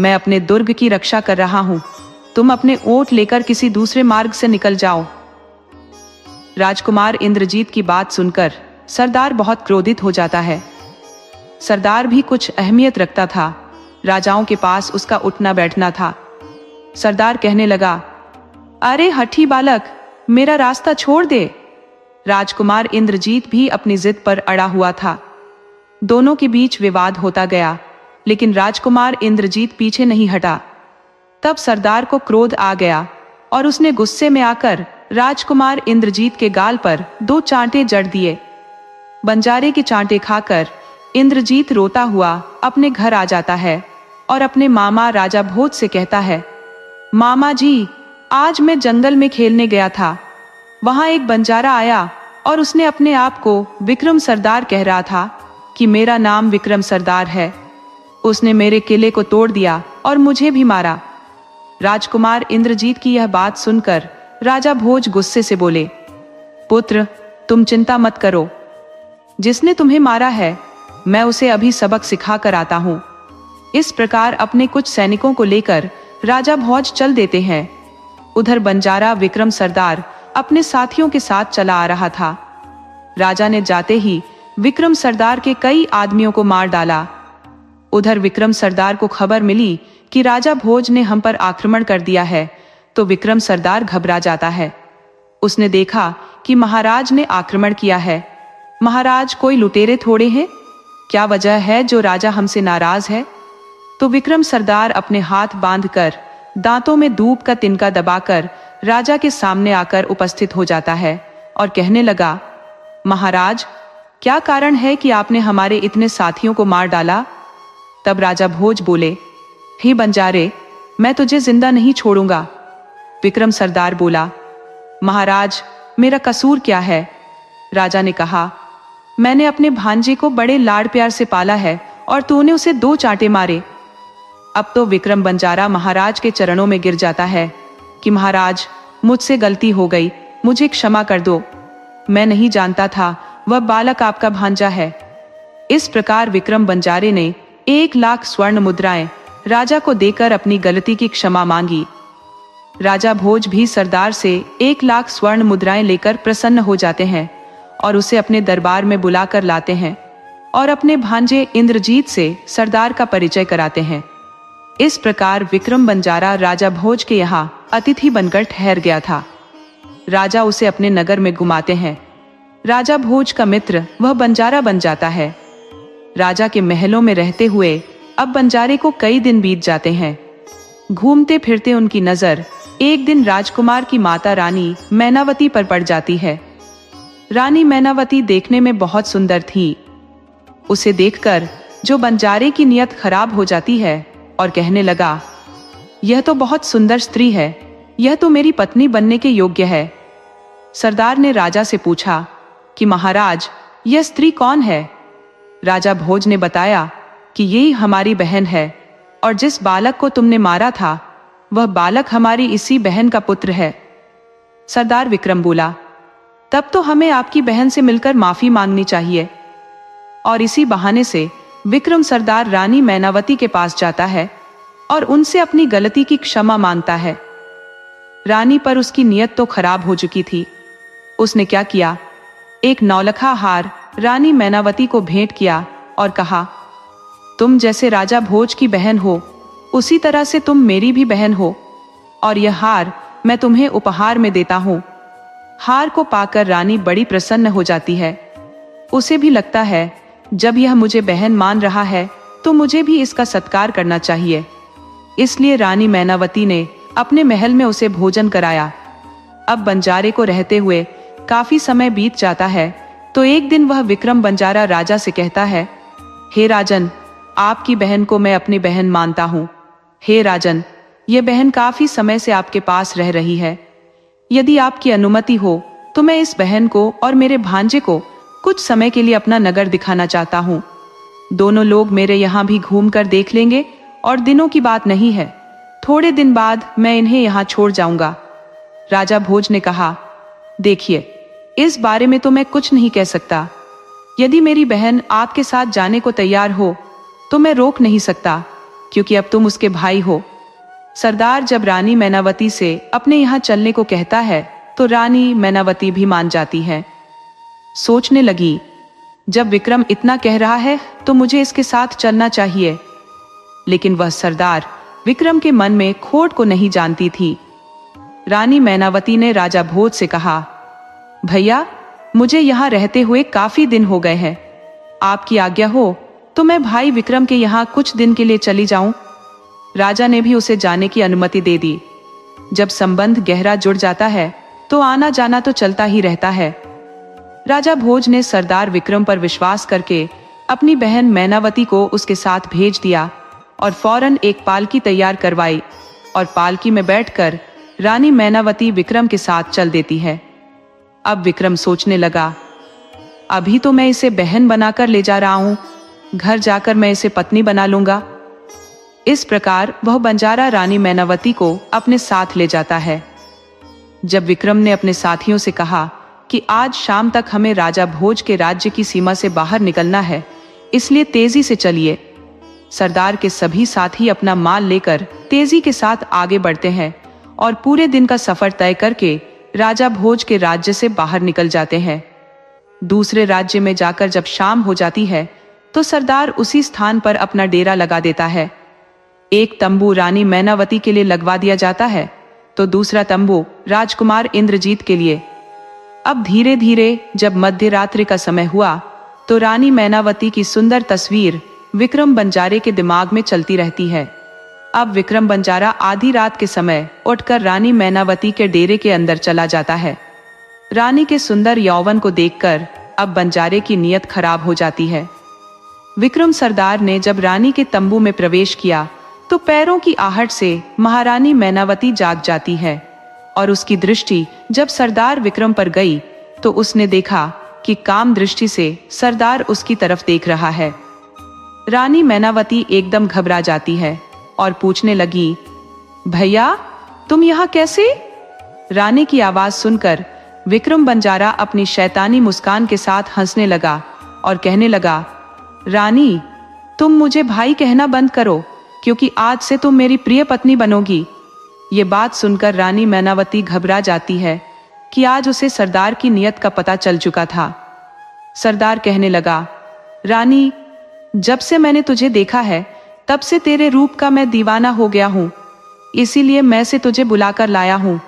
मैं अपने दुर्ग की रक्षा कर रहा हूं। तुम अपने ऊंट लेकर किसी दूसरे मार्ग से निकल जाओ। राजकुमार इंद्रजीत की बात सुनकर सरदार बहुत क्रोधित हो जाता है। सरदार भी कुछ अहमियत रखता था। राजाओं के पास उसका उठना बैठना था। सरदार कहने लगा, अरे हठी बालक, मेरा रास्ता छोड़ दे। राजकुमार इंद्रजीत भी अपनी जिद पर अड़ा हुआ था। दोनों के बीच विवाद होता गया, लेकिन राजकुमार इंद्रजीत पीछे नहीं हटा। तब सरदार को क्रोध आ गया और उसने गुस्से में आकर राजकुमार इंद्रजीत के गाल पर 2 चांटे जड़ दिए। बंजारे के चांटे खाकर इंद्रजीत रोता हुआ अपने घर आ जाता है और अपने मामा राजा भोज से कहता है, मामा जी, आज मैं जंगल में खेलने गया था। वहां एक बंजारा आया और उसने अपने आप को विक्रम सरदार कह रहा था कि मेरा नाम विक्रम सरदार है। उसने मेरे किले को तोड़ दिया और मुझे भी मारा। राजकुमार इंद्रजीत की यह बात सुनकर राजा भोज गुस्से से बोले, पुत्र, तुम चिंता मत करो। जिसने तुम्हें मारा है, मैं उसे अभी सबक सिखा कर आता हूं। इस प्रकार अपने कुछ सैनिकों को लेकर राजा भोज चल देते हैं। उधर बंजारा विक्रम सरदार अपने साथियों के साथ चला आ रहा था। राजा ने जाते ही विक्रम सरदार के कई आदमियों को मार डाला। उधर विक्रम सरदार को खबर मिली कि राजा भोज ने हम पर आक्रमण कर दिया है, तो विक्रम सरदार घबरा जाता है। उसने देखा कि महाराज ने आक्रमण किया है। महाराज कोई लुटेरे थोड़े हैं? क्या वजह है जो राजा हमसे नाराज है? तो विक्रम सरदार अपने हाथ बांधकर दांतों में दूब का तिनका दबाकर राजा के सामने आकर उपस्थित हो जाता है और कहने लगा, महाराज, क्या कारण है कि आपने हमारे इतने साथियों को मार डाला? तब राजा भोज बोले, हे बंजारे, मैं तुझे जिंदा नहीं छोड़ूंगा। विक्रम सरदार बोला, महाराज, मेरा कसूर क्या है? राजा ने कहा, मैंने अपने भांजे को बड़े लाड़ प्यार से पाला है और तूने उसे 2 चांटे मारे। अब तो विक्रम बंजारा महाराज के चरणों में गिर जाता है कि महाराज, मुझसे गलती हो गई, मुझे क्षमा कर दो। मैं नहीं जानता था वह बालक आपका भांजा है। इस प्रकार विक्रम बंजारे ने 1 लाख स्वर्ण मुद्राएं राजा को देकर अपनी गलती की क्षमा मांगी। राजा भोज भी सरदार से 1 लाख स्वर्ण मुद्राएं लेकर प्रसन्न हो जाते हैं और उसे अपने दरबार में बुलाकर लाते हैं और अपने भांजे इंद्रजीत से सरदार का परिचय कराते हैं। इस प्रकार विक्रम बंजारा राजा भोज के यहाँ अतिथि बनकर ठहर गया था। राजा उसे अपने नगर में घुमाते हैं। राजा भोज का मित्र वह बंजारा बन जाता है। राजा के महलों में रहते हुए अब बंजारे को कई दिन बीत जाते हैं। घूमते फिरते उनकी नजर एक दिन राजकुमार की माता रानी मैनावती पर पड़ जाती है। रानी मैनावती देखने में बहुत सुंदर थी। उसे देखकर जो बंजारे की नियत खराब हो जाती है और कहने लगा, यह तो बहुत सुंदर स्त्री है, यह तो मेरी पत्नी बनने के योग्य है। सरदार ने राजा से पूछा कि महाराज, यह स्त्री कौन है? राजा भोज ने बताया कि यही हमारी बहन है और जिस बालक को तुमने मारा था वह बालक हमारी इसी बहन का पुत्र है। सरदार विक्रम बोला, तब तो हमें आपकी बहन से मिलकर माफी मांगनी चाहिए। और इसी बहाने से विक्रम सरदार रानी मैनावती के पास जाता है और उनसे अपनी गलती की क्षमा मांगता है। रानी पर उसकी नियत तो खराब हो चुकी थी। उसने क्या किया, एक नौलखा हार रानी मैनावती को भेंट किया और कहा, तुम जैसे राजा भोज की बहन हो, उसी तरह से तुम मेरी भी बहन हो, और यह हार मैं तुम्हें उपहार में देता हूँ। हार को पाकर रानी बड़ी प्रसन्न हो जाती है। उसे भी लगता है जब यह मुझे बहन मान रहा है तो मुझे भी इसका सत्कार करना चाहिए। इसलिए रानी मैनावती ने अपने महल में उसे भोजन कराया। अब बंजारे को रहते हुए काफी समय बीत जाता है तो एक दिन वह विक्रम बंजारा राजा से कहता है, हे राजन, आपकी बहन को मैं अपनी बहन मानता हूँ। हे राजन, ये बहन काफी समय से आपके पास रह रही है। यदि आपकी अनुमति हो तो मैं इस बहन को और मेरे भांजे को कुछ समय के लिए अपना नगर दिखाना चाहता हूँ। दोनों लोग मेरे यहाँ भी घूम कर देख लेंगे और दिनों की बात नहीं है, थोड़े दिन बाद मैं इन्हें यहाँ छोड़ जाऊंगा। राजा भोज ने कहा, देखिए, इस बारे में तो मैं कुछ नहीं कह सकता। यदि मेरी बहन आपके साथ जाने को तैयार हो तो मैं रोक नहीं सकता, क्योंकि अब तुम उसके भाई हो। सरदार जब रानी मैनावती से अपने यहाँ चलने को कहता है तो रानी मैनावती भी मान जाती है। सोचने लगी, जब विक्रम इतना कह रहा है तो मुझे इसके साथ चलना चाहिए। लेकिन वह सरदार विक्रम के मन में खोट को नहीं जानती थी। रानी मैनावती ने राजा भोज से कहा, भैया, मुझे यहाँ रहते हुए काफी दिन हो गए हैं। आपकी आज्ञा हो तो मैं भाई विक्रम के यहाँ कुछ दिन के लिए चली जाऊं। राजा ने भी उसे जाने की अनुमति दे दी। जब संबंध गहरा जुड़ जाता है तो आना जाना तो चलता ही रहता है। राजा भोज ने सरदार विक्रम पर विश्वास करके अपनी बहन मैनावती को उसके साथ भेज दिया और फौरन एक पालकी तैयार करवाई और पालकी में बैठकर रानी मैनावती विक्रम के साथ चल देती है। अब विक्रम सोचने लगा, अभी तो मैं इसे बहन बनाकर ले जा रहा हूं, घर जाकर मैं इसे पत्नी बना लूंगा। इस प्रकार वह बंजारा रानी मैनावती को अपने साथ ले जाता है। जब विक्रम ने अपने साथियों से कहा कि आज शाम तक हमें राजा भोज के राज्य की सीमा से बाहर निकलना है, इसलिए तेजी से चलिए। सरदार के सभी साथी अपना माल लेकर तेजी के साथ आगे बढ़ते हैं और पूरे दिन का सफर तय करके राजा भोज के राज्य से बाहर निकल जाते हैं। दूसरे राज्य में जाकर जब शाम हो जाती है तो सरदार उसी स्थान पर अपना डेरा लगा देता है। एक तंबू रानी मैनावती के लिए लगवा दिया जाता है तो दूसरा तंबू राजकुमार इंद्रजीत के लिए। अब धीरे धीरे जब मध्य रात्रि का समय हुआ तो रानी मैनावती की सुंदर तस्वीर विक्रम बंजारे के दिमाग में चलती रहती है। अब विक्रम बंजारा आधी रात के समय उठकर रानी मैनावती के डेरे के अंदर चला जाता है। रानी के सुंदर यौवन को देखकर अब बंजारे की नीयत खराब हो जाती है। विक्रम सरदार ने जब रानी के तंबू में प्रवेश किया तो पैरों की आहट से महारानी मैनावती जाग जाती है और उसकी दृष्टि जब सरदार विक्रम पर गई तो उसने देखा कि काम दृष्टि से सरदार उसकी तरफ देख रहा है। रानी मैनावती एकदम घबरा जाती है और पूछने लगी, भैया, तुम यहाँ कैसे? रानी की आवाज सुनकर विक्रम बंजारा अपनी शैतानी मुस्कान के साथ हंसने लगा और कहने लगा, रानी, तुम मुझे भाई कहना बंद करो, क्योंकि आज से तुम मेरी प्रिय पत्नी बनोगी। ये बात सुनकर रानी मैनावती घबरा जाती है कि आज उसे सरदार की नीयत का पता चल चुका था। सरदार कहने लगा, रानी, जब से मैंने तुझे देखा है तब से तेरे रूप का मैं दीवाना हो गया हूँ, इसीलिए मैं से तुझे बुलाकर लाया हूँ।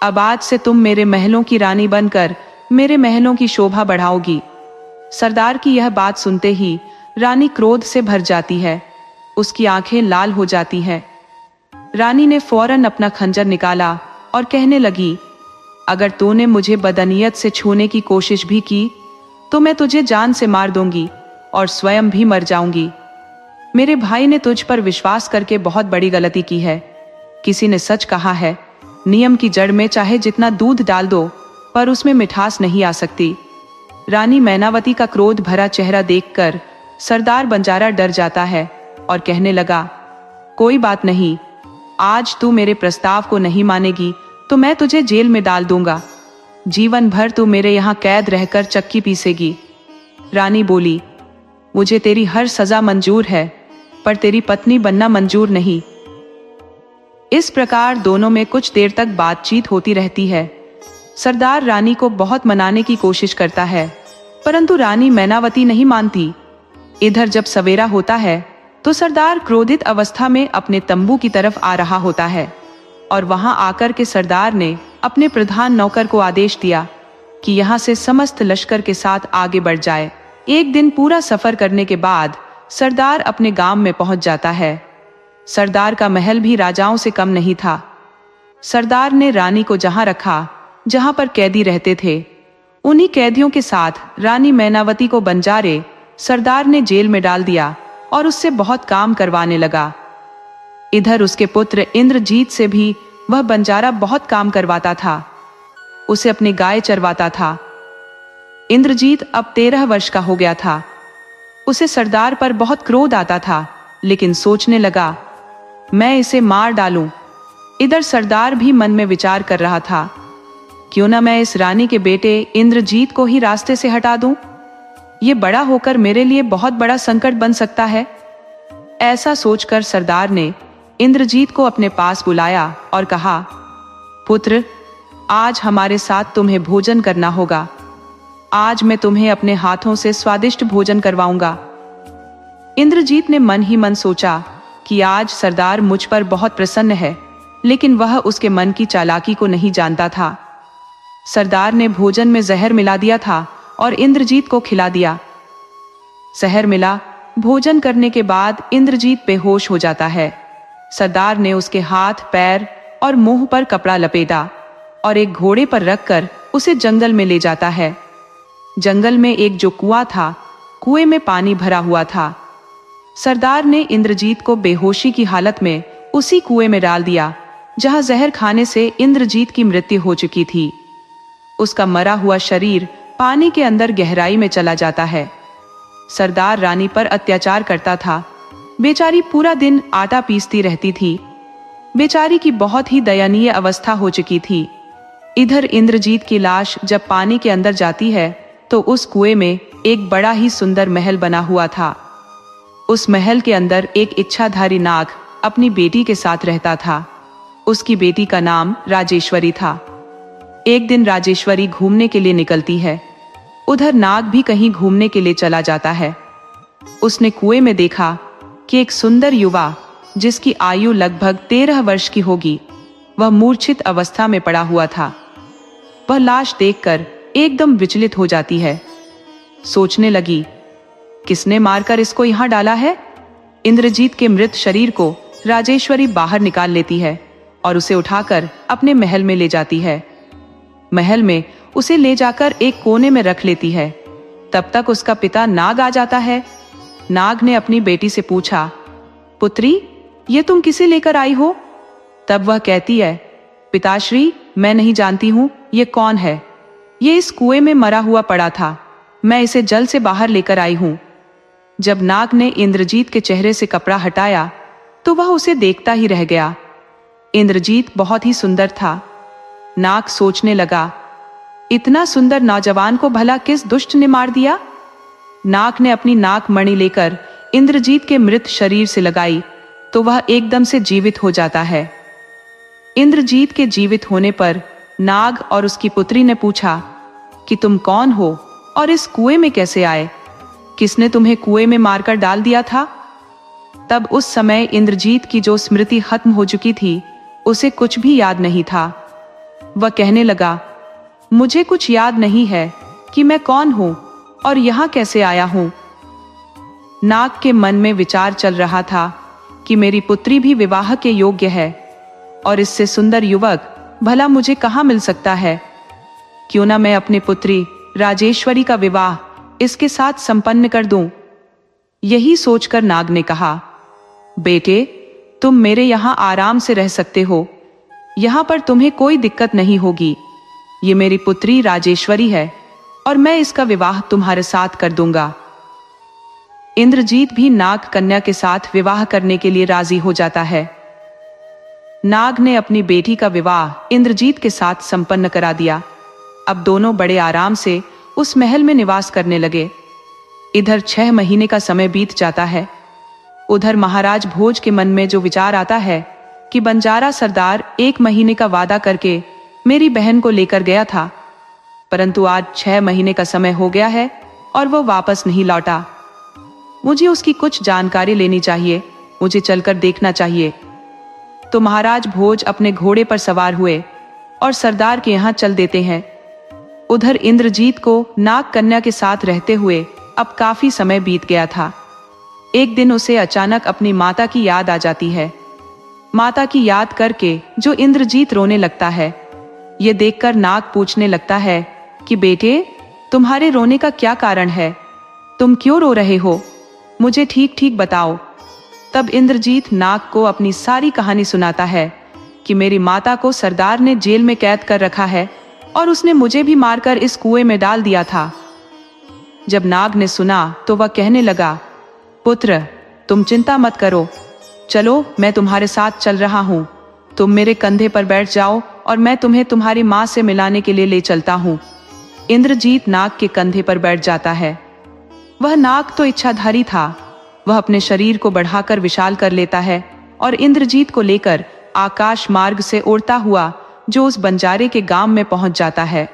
अब आज से तुम मेरे महलों की रानी बनकर मेरे महलों की शोभा बढ़ाओगी। सरदार की यह बात सुनते ही रानी क्रोध से भर जाती है, उसकी आंखें लाल हो जाती हैं। रानी ने फौरन अपना खंजर निकाला और कहने लगी, अगर तूने मुझे बदनीयत से छूने की कोशिश भी की तो मैं तुझे जान से मार दूंगी और स्वयं भी मर जाऊंगी। मेरे भाई ने तुझ पर विश्वास करके बहुत बड़ी गलती की है। किसी ने सच कहा है, नियम की जड़ में चाहे जितना दूध डाल दो पर उसमें मिठास नहीं आ सकती। रानी मैनावती का क्रोध भरा चेहरा देखकर सरदार बंजारा डर जाता है और कहने लगा, कोई बात नहीं, आज तू मेरे प्रस्ताव को नहीं मानेगी तो मैं तुझे जेल में डाल दूंगा। जीवन भर तू मेरे यहाँ कैद रहकर चक्की पीसेगी। रानी बोली, मुझे तेरी हर सजा मंजूर है, पर तेरी पत्नी बनना मंजूर नहीं। इस प्रकार दोनों में कुछ देर तक बातचीत होती रहती है। सरदार रानी को बहुत मनाने की कोशिश करता है, परंतु रानी मैनावती नहीं मानती। इधर जब सवेरा होता है तो सरदार क्रोधित अवस्था में अपने तंबू की तरफ आ रहा होता है और वहां आकर के सरदार ने अपने प्रधान नौकर को आदेश दिया कि यहाँ से समस्त लश्कर के साथ आगे बढ़ जाए। एक दिन पूरा सफर करने के बाद सरदार अपने गांव में पहुंच जाता है। सरदार का महल भी राजाओं से कम नहीं था। सरदार ने रानी को जहां रखा जहां पर कैदी रहते थे, उन्हीं कैदियों के साथ रानी मैनावती को बंजारे सरदार ने जेल में डाल दिया और उससे बहुत काम करवाने लगा। इधर उसके पुत्र इंद्रजीत से भी वह बंजारा बहुत काम करवाता था, उसे अपनी गाय चरवाता था। इंद्रजीत अब 13 वर्ष का हो गया था। उसे सरदार पर बहुत क्रोध आता था, लेकिन सोचने लगा मैं इसे मार डालूं। इधर सरदार भी मन में विचार कर रहा था, क्यों ना मैं इस रानी के बेटे इंद्रजीत को ही रास्ते से हटा दूं। ये बड़ा होकर मेरे लिए बहुत बड़ा संकट बन सकता है। ऐसा सोचकर सरदार ने इंद्रजीत को अपने पास बुलाया और कहा, पुत्र, आज हमारे साथ तुम्हें भोजन करना होगा। आज मैं तुम्हें अपने हाथों से स्वादिष्ट भोजन करवाऊंगा। इंद्रजीत ने मन ही मन सोचा कि आज सरदार मुझ पर बहुत प्रसन्न है, लेकिन वह उसके मन की चालाकी को नहीं जानता था। सरदार ने भोजन में जहर मिला दिया था और इंद्रजीत को खिला दिया। जहर मिला भोजन करने के बाद इंद्रजीत बेहोश हो जाता है। सरदार ने उसके हाथ, पैर और मुंह पर कपड़ा लपेटा और एक घोड़े पर रखकर उसे जंगल में ले जाता है। जंगल में एक जो कुआं था, कुएं में पानी भरा हुआ था। सरदार ने इंद्रजीत को बेहोशी की हालत में उसी कुएं में डाल दिया जहां जहर खाने से इंद्रजीत की मृत्यु हो चुकी थी। उसका मरा हुआ शरीर पानी के अंदर गहराई में चला जाता है। सरदार रानी पर अत्याचार करता था। बेचारी पूरा दिन आटा पीसती रहती थी। बेचारी की बहुत ही दयनीय अवस्था हो चुकी थी। इधर इंद्रजीत की लाश जब पानी के अंदर जाती है तो उस कुएं में एक बड़ा ही सुंदर महल बना हुआ था। उस महल के अंदर एक इच्छाधारी नाग अपनी बेटी के साथ रहता था। उसकी बेटी का नाम राजेश्वरी था। एक दिन राजेश्वरी घूमने के लिए निकलती है। उधर नाग भी कहीं घूमने के लिए चला जाता है। उसने कुएं में देखा कि एक सुंदर युवा, जिसकी आयु लगभग 13 वर्ष की होगी, वह मूर्छित अवस्था में पड़ा हुआ था। वह लाश देखकर एकदम विचलित हो जाती है। सोचने लगी, किसने मारकर इसको यहां डाला है। इंद्रजीत के मृत शरीर को राजेश्वरी बाहर निकाल लेती है और उसे उठाकर अपने महल में ले जाती है। महल में उसे ले जाकर एक कोने में रख लेती है। तब तक उसका पिता नाग आ जाता है। नाग ने अपनी बेटी से पूछा, पुत्री, ये तुम किसे लेकर आई हो। तब वह कहती है, पिताश्री, मैं नहीं जानती हूं ये कौन है। ये इस कुएं में मरा हुआ पड़ा था, मैं इसे जल से बाहर लेकर आई हूं। जब नाग ने इंद्रजीत के चेहरे से कपड़ा हटाया तो वह उसे देखता ही रह गया। इंद्रजीत बहुत ही सुंदर था। नाग सोचने लगा, इतना सुंदर नौजवान को भला किस दुष्ट ने मार दिया। नाग ने अपनी नाक मणि लेकर इंद्रजीत के मृत शरीर से लगाई तो वह एकदम से जीवित हो जाता है। इंद्रजीत के जीवित होने पर नाग और उसकी पुत्री ने पूछा कि तुम कौन हो और इस कुएं में कैसे आए, किसने तुम्हें कुएं में मारकर डाल दिया था। तब उस समय इंद्रजीत की जो स्मृति खत्म हो चुकी थी, उसे कुछ भी याद नहीं था। वह कहने लगा, मुझे कुछ याद नहीं है कि मैं कौन हूं और यहां कैसे आया हूं। नाग के मन में विचार चल रहा था कि मेरी पुत्री भी विवाह के योग्य है और इससे सुंदर युवक भला मुझे कहां मिल सकता है। क्यों ना मैं अपनी पुत्री राजेश्वरी का विवाह इसके साथ संपन्न कर दूं। यही सोचकर नाग ने कहा, बेटे, तुम मेरे यहां आराम से रह सकते हो। यहां पर तुम्हें कोई दिक्कत नहीं होगी। ये मेरी पुत्री राजेश्वरी है और मैं इसका विवाह तुम्हारे साथ कर दूंगा। इंद्रजीत भी नाग कन्या के साथ विवाह करने के लिए राजी हो जाता है। नाग ने अपनी बेटी का विवाह इंद्रजीत के साथ संपन्न करा दिया। अब दोनों बड़े आराम से उस महल में निवास करने लगे। इधर 6 महीने का समय बीत जाता है। उधर महाराज भोज के मन में जो विचार आता है कि बंजारा सरदार 1 महीने का वादा करके मेरी बहन को लेकर गया था, परंतु आज 6 महीने का समय हो गया है और वो वापस नहीं लौटा। मुझे उसकी कुछ जानकारी लेनी चाहिए, मुझे चलकर देखना चाहिए। तो महाराज भोज अपने घोड़े पर सवार हुए और सरदार के यहाँ चल देते हैं। उधर इंद्रजीत को नाग कन्या के साथ रहते हुए अब काफी समय बीत गया था। एक दिन उसे अचानक अपनी माता की याद आ जाती है। माता की याद करके जो इंद्रजीत रोने लगता है। ये देखकर नाग पूछने लगता है कि बेटे, तुम्हारे रोने का क्या कारण है? तुम क्यों रो रहे हो? मुझे ठीक ठीक बताओ। तब इंद्रजीत नाग को अपनी सारी कहानी सुनाता है कि मेरी माता को सरदार ने जेल में कैद कर रखा है और उसने मुझे भी मारकर इस कुएं में डाल दिया था। जब नाग ने सुना तो वह कहने लगा, पुत्र, तुम चिंता मत करो, चलो मैं तुम्हारे साथ चल रहा हूँ। तुम मेरे कंधे पर बैठ जाओ और मैं तुम्हें तुम्हारी माँ से मिलाने के लिए ले चलता हूँ। इंद्रजीत नाग के कंधे पर बैठ जाता है। वह नाग तो इच्छाधारी था। वह अपने शरीर को बढ़ाकर विशाल कर लेता है और इंद्रजीत को लेकर आकाश मार्ग से उड़ता हुआ जो उस बंजारे के गांव में पहुंच जाता है।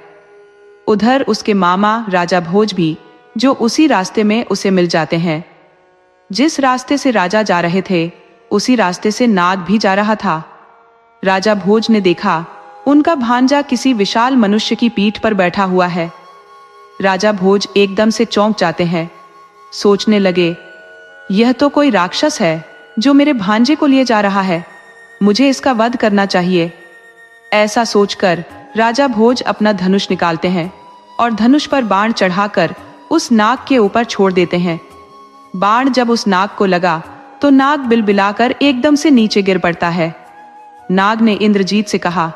उधर उसके मामा राजा भोज भी जो उसी रास्ते में उसे मिल जाते हैं। जिस रास्ते से राजा जा रहे थे उसी रास्ते से नाग भी जा रहा था। राजा भोज ने देखा उनका भांजा किसी विशाल मनुष्य की पीठ पर बैठा हुआ है। राजा भोज एकदम से चौंक जाते हैं। सोचने लगे, यह तो कोई राक्षस है जो मेरे भांजे को लिए जा रहा है। मुझे इसका वध करना चाहिए। ऐसा सोचकर राजा भोज अपना धनुष निकालते हैं और धनुष पर बाण चढ़ाकर उस नाग के ऊपर छोड़ देते हैं। बाण जब उस नाग को लगा तो नाग बिलबिलाकर एकदम से नीचे गिर पड़ता है। नाग ने इंद्रजीत से कहा,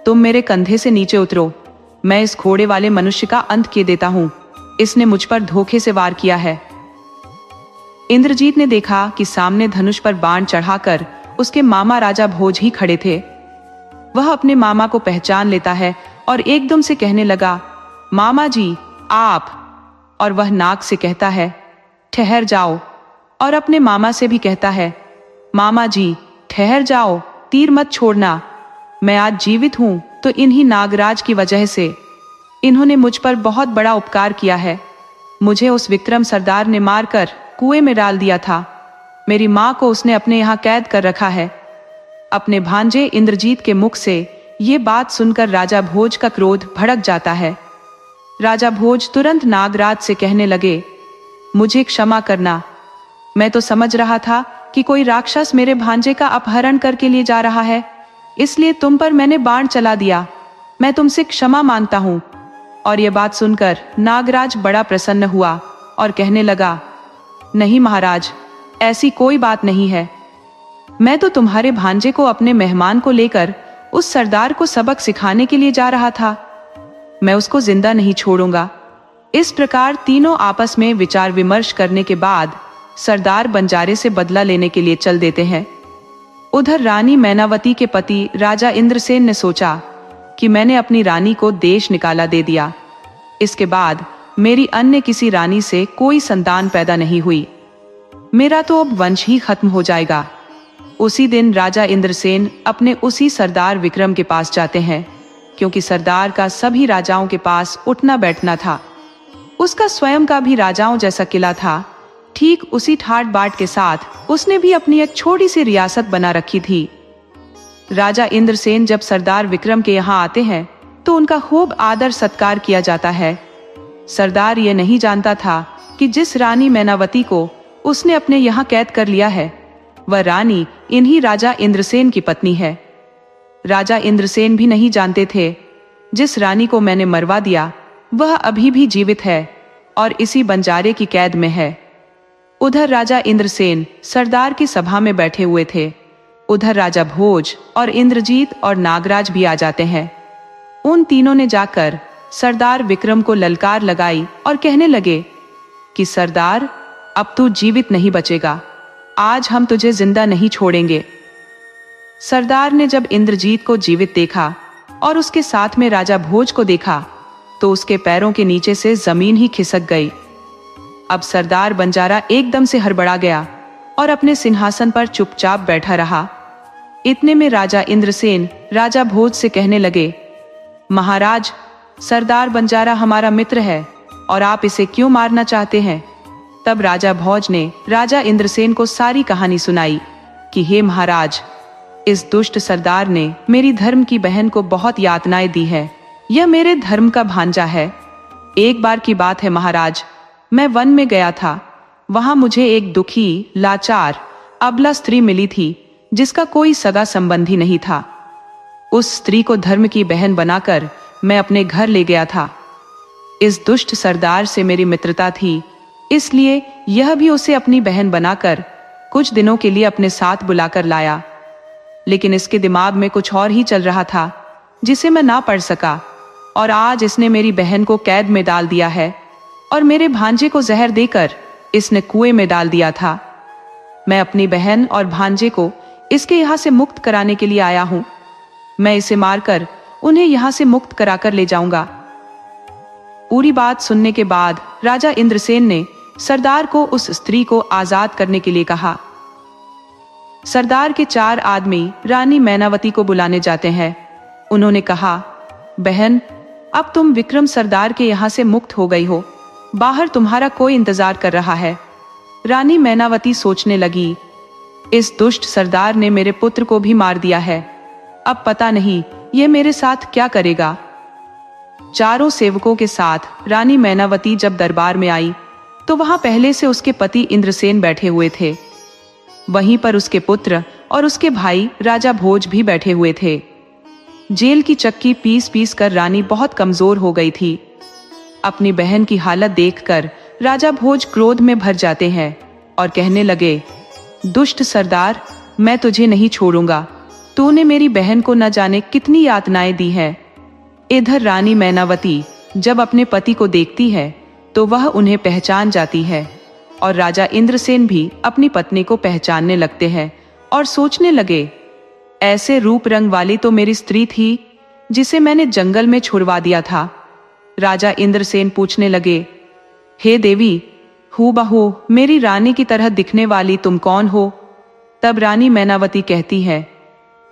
तुम मेरे कंधे से नीचे उतरो, मैं इस घोड़े वाले मनुष्य का अंत किए देता हूं। इसने मुझ पर धोखे से वार किया है। इंद्रजीत ने देखा कि सामने धनुष पर बाण चढ़ाकर उसके मामा राजा भोज ही खड़े थे। वह अपने मामा को पहचान लेता है और एकदम से कहने लगा, मामा जी आप। और वह नाग से कहता है, ठहर जाओ। और अपने मामा से भी कहता है, मामा जी ठहर जाओ, तीर मत छोड़ना। मैं आज जीवित हूं तो इन्हीं नागराज की वजह से। इन्होंने मुझ पर बहुत बड़ा उपकार किया है। मुझे उस विक्रम सरदार ने मारकर कुएं में डाल दिया था। मेरी मां को उसने अपने यहाँ कैद कर रखा है। अपने भांजे इंद्रजीत के मुख से ये बात सुनकर राजा भोज का क्रोध भड़क जाता है। राजा भोज तुरंत नागराज से कहने लगे, मुझे क्षमा करना। मैं तो समझ रहा था कि कोई राक्षस मेरे भांजे का अपहरण करके लिए जा रहा है, इसलिए तुम पर मैंने बाण चला दिया। मैं तुमसे क्षमा मांगता हूँ। और यह बात सुनकर नागराज बड़ा प्रसन्न हुआ और कहने लगा, नहीं महाराज, ऐसी कोई बात नहीं है। मैं तो तुम्हारे भांजे को अपने मेहमान को लेकर उस सरदार को सबक सिखाने के लिए जा रहा था। मैं उसको जिंदा नहीं छोड़ूंगा। इस प्रकार तीनों आपस में विचार विमर्श करने के बाद सरदार बंजारे से बदला लेने के लिए चल देते हैं। उधर रानी मैनावती के पति राजा इंद्रसेन ने सोचा कि मैंने अपनी रानी को देश निकाला दे दिया। इसके बाद मेरी अन्य किसी रानी से कोई संतान पैदा नहीं हुई। मेरा तो अब वंश ही खत्म हो जाएगा। उसी दिन राजा इंद्रसेन अपने उसी सरदार विक्रम के पास जाते हैं, क्योंकि सरदार का सभी राजाओं के पास उठना बैठना था। उसका स्वयं का भी राजाओं जैसा किला था। ठीक उसी ठाट बाट के साथ उसने भी अपनी एक छोटी सी रियासत बना रखी थी। राजा इंद्रसेन जब सरदार विक्रम के यहाँ आते हैं तो उनका खूब आदर सत्कार किया जाता है। सरदार ये नहीं जानता था कि जिस रानी मैनावती को उसने अपने यहाँ कैद कर लिया है, वह रानी इन्हीं राजा इंद्रसेन की पत्नी है। राजा इंद्रसेन भी नहीं जानते थे जिस रानी को मैंने मरवा दिया वह अभी भी जीवित है और इसी बंजारे की कैद में है। उधर राजा इंद्रसेन सरदार की सभा में बैठे हुए थे। उधर राजा भोज और इंद्रजीत और नागराज भी आ जाते हैं। उन तीनों ने जाकर सरदार विक्रम को ललकार लगाई और कहने लगे कि सरदार, अब तू जीवित नहीं बचेगा। आज हम तुझे जिंदा नहीं छोड़ेंगे। सरदार ने जब इंद्रजीत को जीवित देखा और उसके साथ में राजा भोज को देखा तो उसके पैरों के नीचे से जमीन ही खिसक गई। अब सरदार बंजारा एकदम से हड़बड़ा गया और अपने सिंहासन पर चुपचाप बैठा रहा। इतने में राजा इंद्रसेन राजा भोज से कहने लगे महाराज, सरदार बंजारा हमारा मित्र है और आप इसे क्यों मारना चाहते हैं? तब राजा भोज ने राजा इंद्रसेन को सारी कहानी सुनाई कि हे महाराज, इस दुष्ट सरदार ने मेरी धर्म की बहन को बहुत यातनाएं दी है। यह मेरे धर्म का भांजा है। एक बार की बात है महाराज, मैं वन में गया था। वहां मुझे एक दुखी, लाचार, अबला स्त्री मिली थी जिसका कोई सगा संबंधी नहीं था। उस स्त्री को धर्म की बहन बनाकर मैं अपने घर ले गया था। इस दुष्ट सरदार से मेरी मित्रता थी, इसलिए यह भी उसे अपनी बहन बनाकर कुछ दिनों के लिए अपने साथ बुलाकर लाया। लेकिन इसके दिमाग में कुछ और ही चल रहा था जिसे मैं ना पढ़ सका, और आज इसने मेरी बहन को कैद में डाल दिया है और मेरे भांजे को जहर देकर इसने कुएं में डाल दिया था। मैं अपनी बहन और भांजे को इसके यहाँ से मुक्त कराने के लिए आया हूं। मैं इसे मारकर उन्हें यहाँ से मुक्त कराकर ले जाऊंगा। पूरी बात सुनने के बाद राजा इंद्रसेन ने सरदार को उस स्त्री को आजाद करने के लिए कहा। सरदार के 4 आदमी रानी मैनावती को बुलाने जाते हैं। उन्होंने कहा, बहन, अब तुम विक्रम सरदार के यहाँ से मुक्त हो गई हो। बाहर तुम्हारा कोई इंतजार कर रहा है। रानी मैनावती सोचने लगी, इस दुष्ट सरदार ने मेरे पुत्र को भी मार दिया है। अब पता नहीं ये मेरे साथ क्या करेगा। चारों सेवकों के साथ रानी मैनावती जब दरबार में आई तो वहां पहले से उसके पति इंद्रसेन बैठे हुए थे। वहीं पर उसके पुत्र और उसके भाई राजा भोज भी बैठे हुए थे। जेल की चक्की पीस पीस कर रानी बहुत कमजोर हो गई थी। अपनी बहन की हालत देखकर राजा भोज क्रोध में भर जाते हैं और कहने लगे, दुष्ट सरदार, मैं तुझे नहीं छोड़ूंगा। तूने मेरी बहन को न जाने कितनी यातनाएं दी हैं। इधर रानी मैनावती जब अपने पति को देखती है तो वह उन्हें पहचान जाती है, और राजा इंद्रसेन भी अपनी पत्नी को पहचानने लगते हैं और सोचने लगे, ऐसे रूप रंग वाली तो मेरी स्त्री थी जिसे मैंने जंगल में छुड़वा दिया था। राजा इंद्रसेन पूछने लगे, हे देवी, हूबहू मेरी रानी की तरह दिखने वाली तुम कौन हो? तब रानी मैनावती कहती है,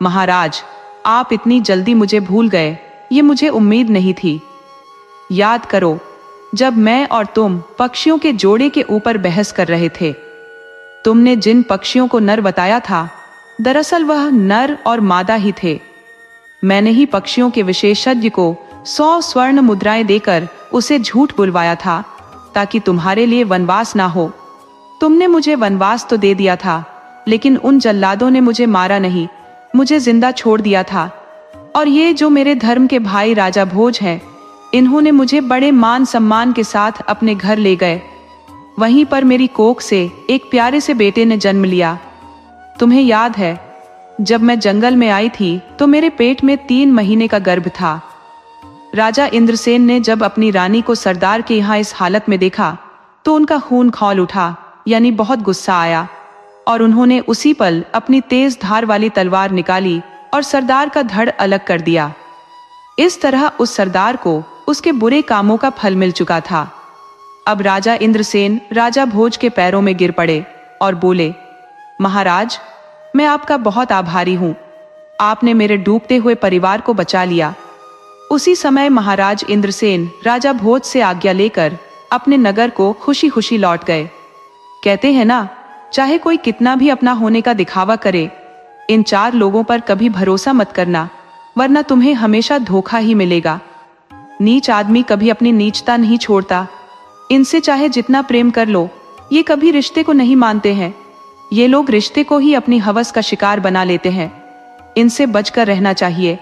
महाराज, आप इतनी जल्दी मुझे भूल गए, ये मुझे उम्मीद नहीं थी। याद करो, जब मैं और तुम पक्षियों के जोड़े के ऊपर बहस कर रहे थे, तुमने जिन पक्षियों को नर बताया था, दरअसल वह नर और मादा ही थे। मैंने ही पक्षियों के विशेषज्ञ को 100 स्वर्ण मुद्राएं देकर उसे झूठ बुलवाया था ताकि तुम्हारे लिए वनवास ना हो। तुमने मुझे वनवास तो दे दिया था, लेकिन उन जल्लादों ने मुझे मारा नहीं, मुझे जिंदा छोड़ दिया था। और ये जो मेरे धर्म के भाई राजा भोज हैं, इन्होंने मुझे बड़े मान सम्मान के साथ अपने घर ले गए। वहीं पर मेरी कोख से एक प्यारे से बेटे ने जन्म लिया। तुम्हें याद है, जब मैं जंगल में आई थी तो मेरे पेट में 3 महीने का गर्भ था। राजा इंद्रसेन ने जब अपनी रानी को सरदार के यहाँ इस हालत में देखा तो उनका खून खौल उठा, यानी बहुत गुस्सा आया, और उन्होंने उसी पल अपनी तेज धार वाली तलवार निकाली और सरदार का धड़ अलग कर दिया। इस तरह उस सरदार को उसके बुरे कामों का फल मिल चुका था। अब राजा इंद्रसेन राजा भोज के पैरों में गिर पड़े और बोले, महाराज, मैं आपका बहुत आभारी हूं। आपने मेरे डूबते हुए परिवार को बचा लिया। उसी समय महाराज इंद्रसेन राजा भोज से आज्ञा लेकर अपने नगर को खुशी खुशी लौट गए। कहते हैं ना, चाहे कोई कितना भी अपना होने का दिखावा करे, इन 4 लोगों पर कभी भरोसा मत करना, वरना तुम्हें हमेशा धोखा ही मिलेगा। नीच आदमी कभी अपनी नीचता नहीं छोड़ता। इनसे चाहे जितना प्रेम कर लो, ये कभी रिश्ते को नहीं मानते हैं। ये लोग रिश्ते को ही अपनी हवस का शिकार बना लेते हैं। इनसे बचकर रहना चाहिए।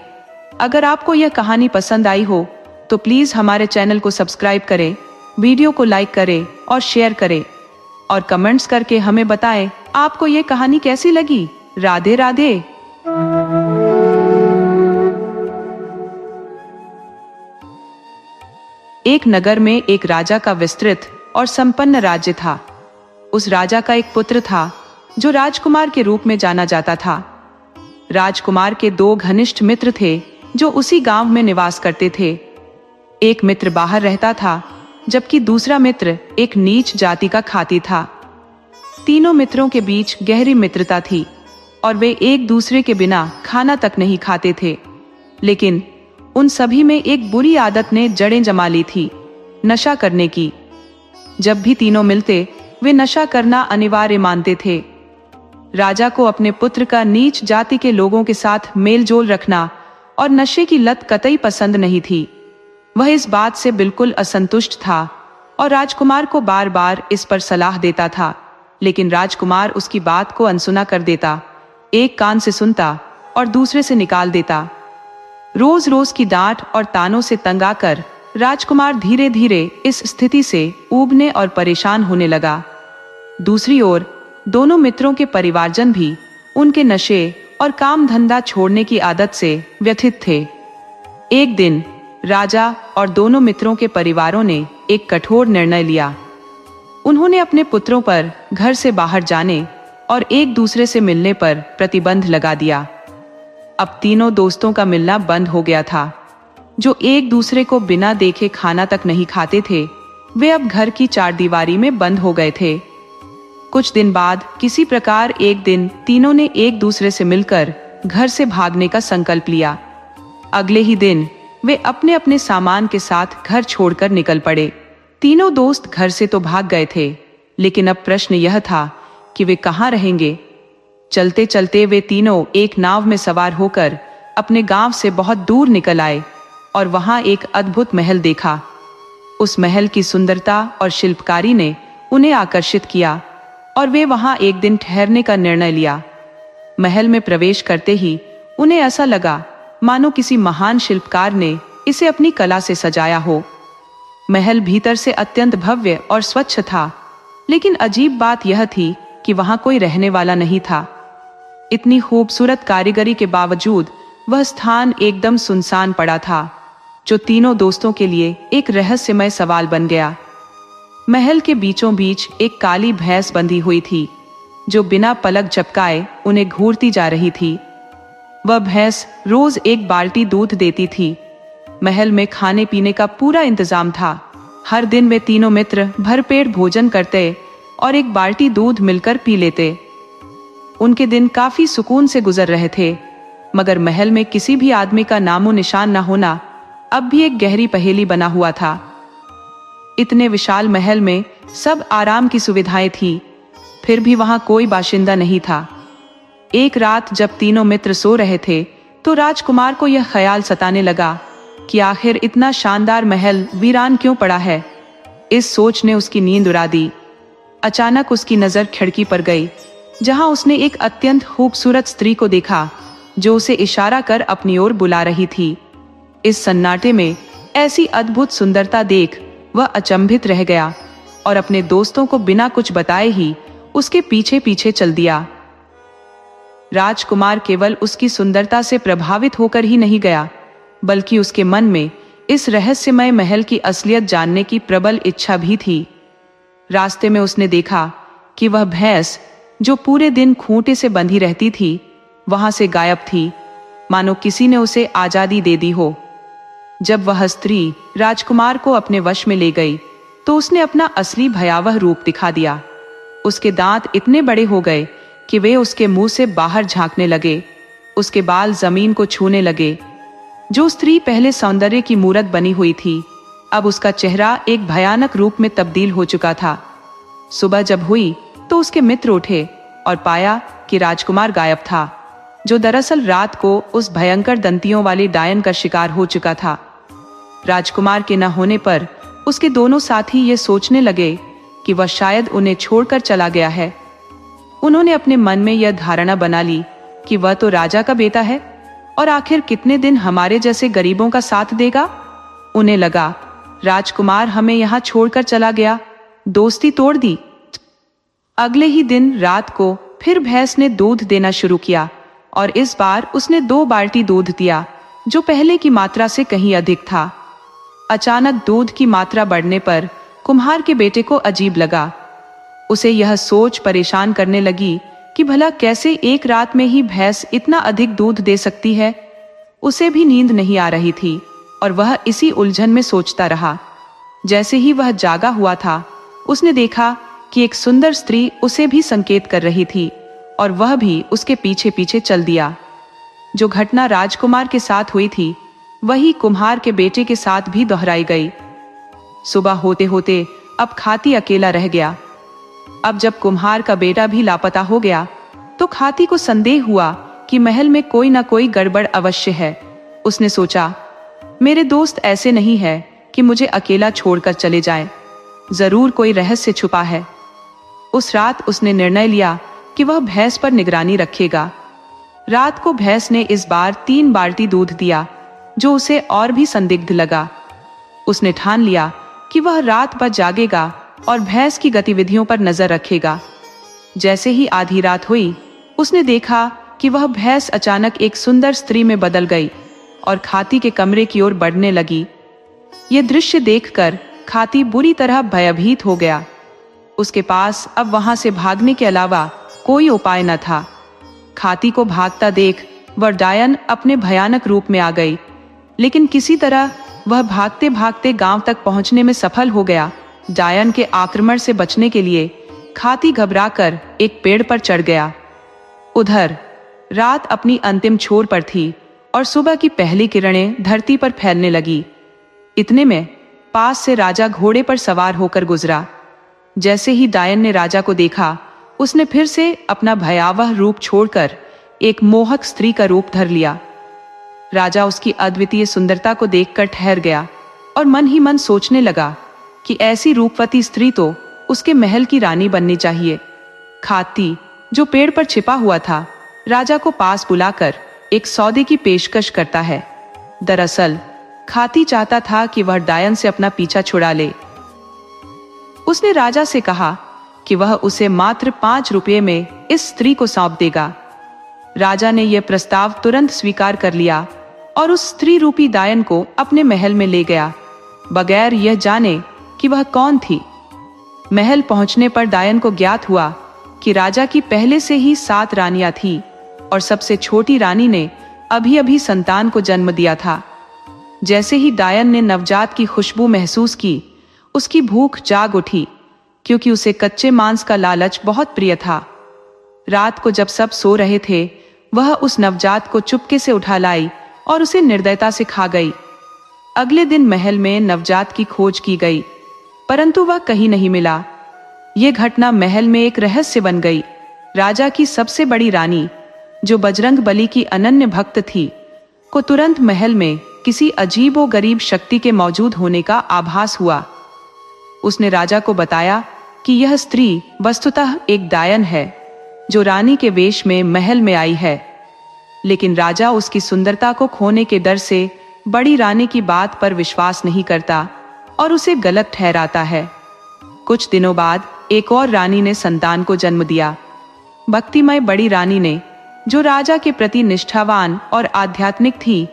अगर आपको यह कहानी पसंद आई हो तो प्लीज हमारे चैनल को सब्सक्राइब करें, वीडियो को लाइक करें और शेयर करें, और कमेंट्स करके हमें बताएं आपको यह कहानी कैसी लगी। राधे राधे। एक नगर में एक राजा का विस्तृत और संपन्न राज्य था। उस राजा का एक पुत्र था जो राजकुमार के रूप में जाना जाता था। राजकुमार के 2 घनिष्ठ मित्र थे जो उसी गांव में निवास करते थे। एक मित्र बाहर रहता था, जबकि दूसरा मित्र एक नीच जाति का खाती था। तीनों मित्रों के बीच गहरी मित्रता थी और वे एक दूसरे के बिना खाना तक नहीं खाते थे। लेकिन उन सभी में एक बुरी आदत ने जड़ें जमा ली थी, नशा करने की। जब भी तीनों मिलते वे नशा करना अनिवार्य मानते थे। राजा को अपने पुत्र का नीच जाति के लोगों के साथ मेलजोल रखना और नशे की लत कतई पसंद नहीं थी। वह इस बात से बिल्कुल असंतुष्ट था और राजकुमार को बार बार इस पर सलाह देता था, लेकिन राजकुमार उसकी बात को अनसुना कर देता, एक कान से सुनता और दूसरे से निकाल देता। रोज रोज की डांट और तानों से तंग आकर राजकुमार धीरे धीरे इस स्थिति से ऊबने और परेशान होने लगा। दूसरी ओर दोनों मित्रों के परिवारजन भी उनके नशे और काम धंधा छोड़ने की आदत से व्यथित थे। एक दिन राजा और दोनों मित्रों के परिवारों ने एक कठोर निर्णय लिया। उन्होंने अपने पुत्रों पर घर से बाहर जाने और एक दूसरे से मिलने पर प्रतिबंध लगा दिया। अब तीनों दोस्तों का मिलना बंद हो गया था। जो एक दूसरे को बिना देखे खाना तक नहीं खाते थे, वे अब घर की चारदीवारी में बंद हो गए थे। कुछ दिन बाद किसी प्रकार एक दिन तीनों ने एक दूसरे से मिलकर घर से भागने का संकल्प लिया। अगले ही दिन वे अपने अपने सामान के साथ घर छोड़कर निकल पड़े। तीनों दोस्त घर से तो भाग गए थे, लेकिन अब प्रश्न यह था कि वे कहाँ रहेंगे। चलते चलते वे तीनों एक नाव में सवार होकर अपने गांव से बहुत दूर निकल आए और वहां एक अद्भुत महल देखा। उस महल की सुंदरता और शिल्पकारी ने उन्हें आकर्षित किया और वे वहां एक दिन ठहरने का निर्णय लिया। महल में प्रवेश करते ही उन्हें ऐसा लगा मानो किसी महान शिल्पकार ने इसे अपनी कला से सजाया हो। महल भीतर से अत्यंत भव्य और स्वच्छ था, लेकिन अजीब बात यह थी कि वहां कोई रहने वाला नहीं था। इतनी खूबसूरत कारीगरी के बावजूद वह स्थान एकदम सुनसान पड़ा था, जो तीनों दोस्तों के लिए एक रहस्यमय सवाल बन गया। महल के बीचों बीच एक काली भैंस बंधी हुई थी, जो बिना पलक झपकाए उन्हें घूरती जा रही थी। वह भैंस रोज एक बाल्टी दूध देती थी। महल में खाने पीने का पूरा इंतजाम था। हर दिन वे तीनों मित्र भरपेट भोजन करते और एक बाल्टी दूध मिलकर पी लेते। उनके दिन काफी सुकून से गुजर रहे थे, मगर महल में किसी भी आदमी का नामो निशान न होना अब भी एक गहरी पहेली बना हुआ था। इतने विशाल महल में सब आराम की सुविधाएं थी, फिर भी वहां कोई बाशिंदा नहीं था। एक रात जब तीनों मित्र सो रहे थे, तो राजकुमार को यह ख्याल सताने लगा कि आखिर इतना शानदार महल वीरान क्यों पड़ा है। इस सोच ने उसकी नींद उड़ा दी। अचानक उसकी नजर खिड़की पर गई, जहां उसने एक अत्यंत खूबसूरत स्त्री को देखा, जो उसे इशारा कर अपनी ओर बुला रही थी। इस सन्नाटे में ऐसी अद्भुत सुंदरता देख वह अचंभित रह गया और अपने दोस्तों को बिना कुछ बताए ही उसके पीछे पीछे चल दिया। राजकुमार केवल उसकी सुंदरता से प्रभावित होकर ही नहीं गया, बल्कि उसके मन में इस रहस्यमय महल की असलियत जानने की प्रबल इच्छा भी थी। रास्ते में उसने देखा कि वह भैंस, जो पूरे दिन खूंटे से बंधी रहती थी, वहां से गायब थी, मानो किसी ने उसे आजादी दे दी हो। जब वह स्त्री राजकुमार को अपने वश में ले गई, तो उसने अपना असली भयावह रूप दिखा दिया। उसके दांत इतने बड़े हो गए कि वे उसके मुंह से बाहर झांकने लगे। उसके बाल जमीन को छूने लगे। जो स्त्री पहले सौंदर्य की मूरत बनी हुई थी, अब उसका चेहरा एक भयानक रूप में तब्दील हो चुका था। सुबह जब हुई तो उसके मित्र उठे और पाया कि राजकुमार गायब था, जो दरअसल रात को उस भयंकर दंतियों वाली डायन का शिकार हो चुका था। राजकुमार के न होने पर उसके दोनों साथी ये सोचने लगे कि वह शायद उन्हें छोड़कर चला गया है। उन्होंने अपने मन में यह धारणा बना ली कि वह तो राजा का बेटा है और आखिर कितने दिन हमारे जैसे गरीबों का साथ देगा। उन्हें लगा राजकुमार हमें यहाँ छोड़कर चला गया, दोस्ती तोड़ दी। अगले ही दिन रात को फिर भैंस ने दूध देना शुरू किया और इस बार उसने 2 बाल्टी दूध दिया, जो पहले की मात्रा से कहीं अधिक था। अचानक दूध की मात्रा बढ़ने पर कुम्हार के बेटे को अजीब लगा। उसे यह सोच परेशान करने लगी कि भला कैसे एक रात में ही भैंस इतना अधिक दूध दे सकती है। उसे भी नींद नहीं आ रही थी और वह इसी उलझन में सोचता रहा। जैसे ही वह जागा हुआ था, उसने देखा कि एक सुंदर स्त्री उसे भी संकेत कर रही थी और वह भी उसके पीछे पीछे चल दिया। जो घटना राजकुमार के साथ हुई थी, वही कुम्हार के बेटे के साथ भी दोहराई गई। सुबह होते होते अब खाती अकेला रह गया। अब जब कुम्हार का बेटा भी लापता हो गया तो खाती को संदेह हुआ कि महल में कोई ना कोई गड़बड़ अवश्य है। उसने सोचा, मेरे दोस्त ऐसे नहीं है कि मुझे अकेला छोड़कर चले जाएं। जरूर कोई रहस्य छुपा है। उस रात उसने निर्णय लिया कि वह भैंस पर निगरानी रखेगा। रात को भैंस ने इस बार 3 बाल्टी दूध दिया, जो उसे और भी संदिग्ध लगा। उसने ठान लिया कि वह रात भर जागेगा और भैंस की गतिविधियों पर नजर रखेगा। जैसे ही आधी रात हुई, उसने देखा कि वह भैंस अचानक एक सुंदर स्त्री में बदल गई और खाती के कमरे की ओर बढ़ने लगी। यह दृश्य देखकर खाती बुरी तरह भयभीत हो गया। उसके पास अब वहां से भागने के अलावा कोई उपाय न था। खाती को भागता देख वर्डायन अपने भयानक रूप में आ गई, लेकिन किसी तरह वह भागते भागते गांव तक पहुंचने में सफल हो गया। डायन के आक्रमण से बचने के लिए खाती घबराकर एक पेड़ पर चढ़ गया। उधर रात अपनी अंतिम छोर पर थी और सुबह की पहली किरणें धरती पर फैलने लगी। इतने में पास से राजा घोड़े पर सवार होकर गुजरा। जैसे ही डायन ने राजा को देखा, उसने फिर से अपना भयावह रूप छोड़कर एक मोहक स्त्री का रूप धर लिया। राजा उसकी अद्वितीय सुंदरता को देखकर ठहर गया और मन ही मन सोचने लगा कि ऐसी रूपवती स्त्री तो उसके महल की रानी बननी चाहिए। खाती, जो पेड़ पर छिपा हुआ था, राजा को पास बुलाकर एक सौदे की पेशकश करता है। दरअसल खाती चाहता था कि वह डायन से अपना पीछा छुड़ा ले। उसने राजा से कहा कि वह उसे मात्र 5 रुपये में इस स्त्री को सौंप देगा। राजा ने यह प्रस्ताव तुरंत स्वीकार कर लिया और उस स्त्री रूपी डायन को अपने महल में ले गया, बगैर यह जाने कि वह कौन थी। महल पहुंचने पर डायन को ज्ञात हुआ कि राजा की पहले से ही 7 रानियां थी और सबसे छोटी रानी ने अभी अभी संतान को जन्म दिया था। जैसे ही डायन ने नवजात की खुशबू महसूस की, उसकी भूख जाग उठी, क्योंकि उसे कच्चे मांस का लालच बहुत प्रिय था। रात को जब सब सो रहे थे, वह उस नवजात को चुपके से उठा लाई और उसे निर्दयता से खा गई। अगले दिन महल में नवजात की खोज की गई, परंतु वह कहीं नहीं मिला। यह घटना महल में एक रहस्य बन गई। राजा की सबसे बड़ी रानी, जो बजरंग बली की अनन्य भक्त थी, को तुरंत महल में किसी अजीब व गरीब शक्ति के मौजूद होने का आभास हुआ। उसने राजा को बताया कि यह स्त्री वस्तुतः एक डायन है, जो रानी के वेश में महल में आई है। लेकिन राजा उसकी सुंदरता को खोने के डर से बड़ी रानी की बात पर विश्वास नहीं करता और उसे गलत ठहराता है। कुछ दिनों बाद एक और रानी ने संतान को जन्म दिया। भक्तिमय बड़ी रानी ने, जो राजा के प्रति निष्ठावान और आध्यात्मिक थी,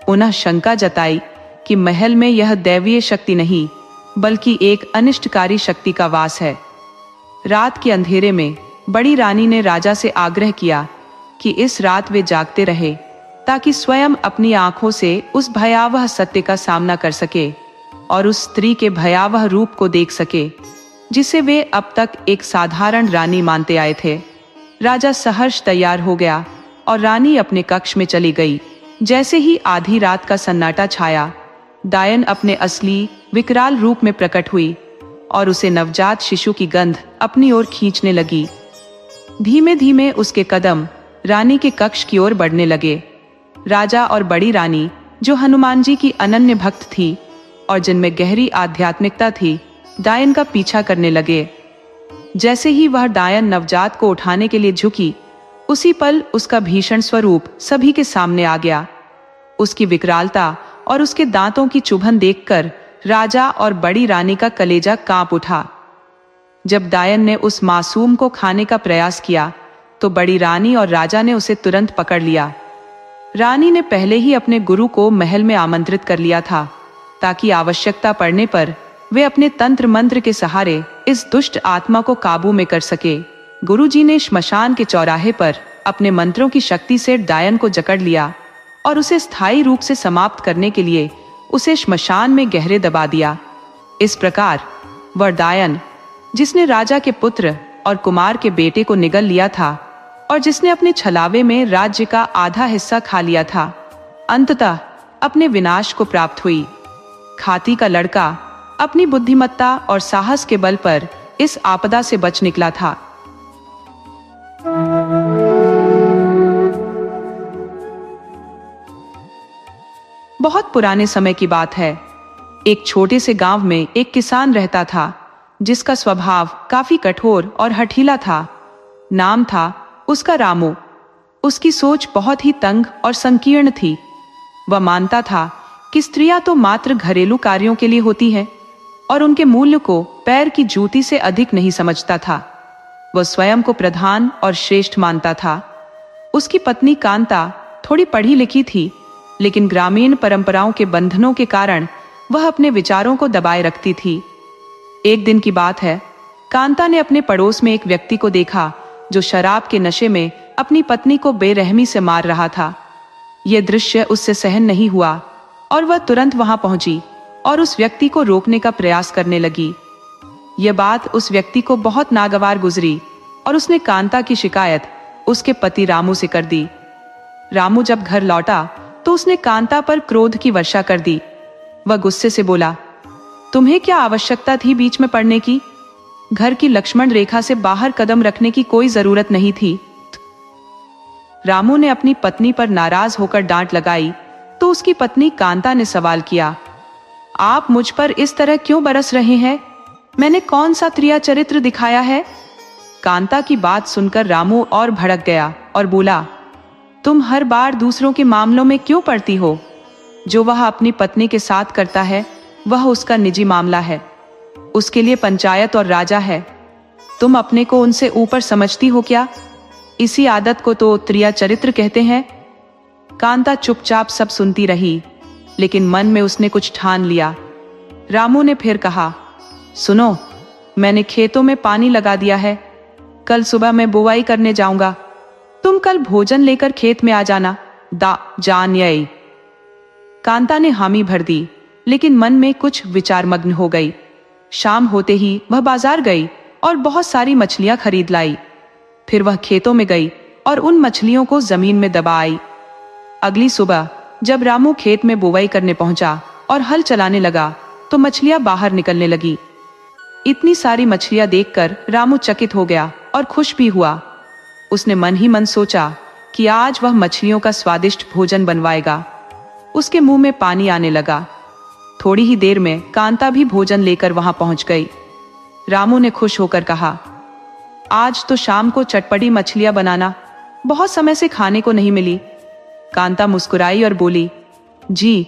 उन्हें शंका जताई कि महल में यह दैवीय शक्ति नहीं, बल्कि एक अनिष्टकारी शक्ति का वास है। रात के अंधेरे में बड़ी रानी ने राजा से आग्रह किया कि इस रात वे जागते रहे, ताकि स्वयं अपनी आंखों से उस भयावह सत्य का सामना कर सके और उस स्त्री के भयावह रूप को देख सके, जिसे वे अब तक एक साधारण रानी मानते आए थे। राजा सहर्ष तैयार हो गया और रानी अपने कक्ष में चली गई। जैसे ही आधी रात का सन्नाटा छाया, डायन अपने असली विकराल रूप में प्रकट हुई और उसे नवजात शिशु की गंध अपनी ओर खींचने लगी। धीमे धीमे उसके कदम रानी के कक्ष की ओर बढ़ने लगे। राजा और बड़ी रानी, जो हनुमान जी की अनन्य भक्त थी और जिनमें गहरी आध्यात्मिकता थी, डायन का पीछा करने लगे। जैसे ही वह डायन नवजात को उठाने के लिए झुकी, उसी पल उसका भीषण स्वरूप सभी के सामने आ गया। उसकी विकरालता और उसके दांतों की चुभन देखकर राजा और बड़ी रानी का कलेजा कांप उठा। जब डायन ने उस मासूम को खाने का प्रयास किया, तो बड़ी रानी और राजा ने उसे तुरंत पकड़ लिया। रानी ने पहले ही अपने गुरु को महल में आमंत्रित कर लिया था, ताकि आवश्यकता पड़ने पर वे अपने तंत्र मंत्र के सहारे इस दुष्ट आत्मा को काबू में कर सके। गुरुजी ने श्मशान के चौराहे पर अपने मंत्रों की शक्ति से डायन को जकड़ लिया और उसे स्थायी रूप से समाप्त करने के लिए उसे श्मशान में गहरे दबा दिया। इस प्रकार वह डायन, जिसने राजा के पुत्र और कुमार के बेटे को निगल लिया था और जिसने अपने छलावे में राज्य का आधा हिस्सा खा लिया था, अंततः अपने विनाश को प्राप्त हुई। खाती का लड़का अपनी बुद्धिमत्ता और साहस के बल पर इस आपदा से बच निकला था। बहुत पुराने समय की बात है। एक छोटे से गांव में एक किसान रहता था, जिसका स्वभाव काफी कठोर और हठीला था। नाम था उसका रामू। उसकी सोच बहुत ही तंग और संकीर्ण थी। वह मानता था कि स्त्रियां तो मात्र घरेलू कार्यों के लिए होती हैं और उनके मूल्य को पैर की जूती से अधिक नहीं समझता था। वह स्वयं को प्रधान और श्रेष्ठ मानता था। उसकी पत्नी कांता थोड़ी पढ़ी लिखी थी, लेकिन ग्रामीण परंपराओं के बंधनों के कारण वह अपने विचारों को दबाए रखती थी। एक दिन की बात है, कांता ने अपने पड़ोस में एक व्यक्ति को देखा जो शराब के नशे में अपनी पत्नी को बेरहमी से मार रहा था। यह दृश्य उससे सहन नहीं हुआ और वह तुरंत वहां पहुंची और उस व्यक्ति को रोकने का प्रयास करने लगी। यह बात उस व्यक्ति को बहुत नागवार गुजरी और उसने कांता की शिकायत उसके पति रामू से कर दी। रामू जब घर लौटा तो उसने कांता पर क्रोध की वर्षा कर दी। वह गुस्से से बोला, तुम्हें क्या आवश्यकता थी बीच में पड़ने की? घर की लक्ष्मण रेखा से बाहर कदम रखने की कोई जरूरत नहीं थी। रामू ने अपनी पत्नी पर नाराज होकर डांट लगाई तो उसकी पत्नी कांता ने सवाल किया, आप मुझ पर इस तरह क्यों बरस रहे हैं? मैंने कौन सा त्रिया चरित्र दिखाया है? कांता की बात सुनकर रामू और भड़क गया और बोला, तुम हर बार दूसरों के मामलों में क्यों पड़ती हो? जो वह अपनी पत्नी के साथ करता है वह उसका निजी मामला है। उसके लिए पंचायत और राजा है। तुम अपने को उनसे ऊपर समझती हो क्या? इसी आदत को तो त्रिया चरित्र कहते हैं। कांता चुपचाप सब सुनती रही, लेकिन मन में उसने कुछ ठान लिया। रामू ने फिर कहा, सुनो, मैंने खेतों में पानी लगा दिया है। कल सुबह मैं बुवाई करने जाऊंगा। तुम कल भोजन लेकर खेत में आ जाना। जान यही। कांता ने हामी भर दी, लेकिन मन में कुछ विचारमग्न हो गई। शाम होते ही वह बाजार गई और बहुत सारी मछलियां खरीद लाई। फिर वह खेतों में गई और उन मछलियों को जमीन में दबा आई। अगली सुबह जब रामू खेत में बुवाई करने पहुंचा और हल चलाने लगा तो मछलियां बाहर निकलने लगी। इतनी सारी मछलियां देखकर रामू चकित हो गया और खुश भी हुआ। उसने मन ही मन सोचा कि आज वह मछलियों का स्वादिष्ट भोजन बनवाएगा। उसके मुंह में पानी आने लगा। थोड़ी ही देर में कांता भी भोजन लेकर वहां पहुंच गई। रामू ने खुश होकर कहा, आज तो शाम को चटपटी मछलियां बनाना, बहुत समय से खाने को नहीं मिली। कांता मुस्कुराई और बोली, जी,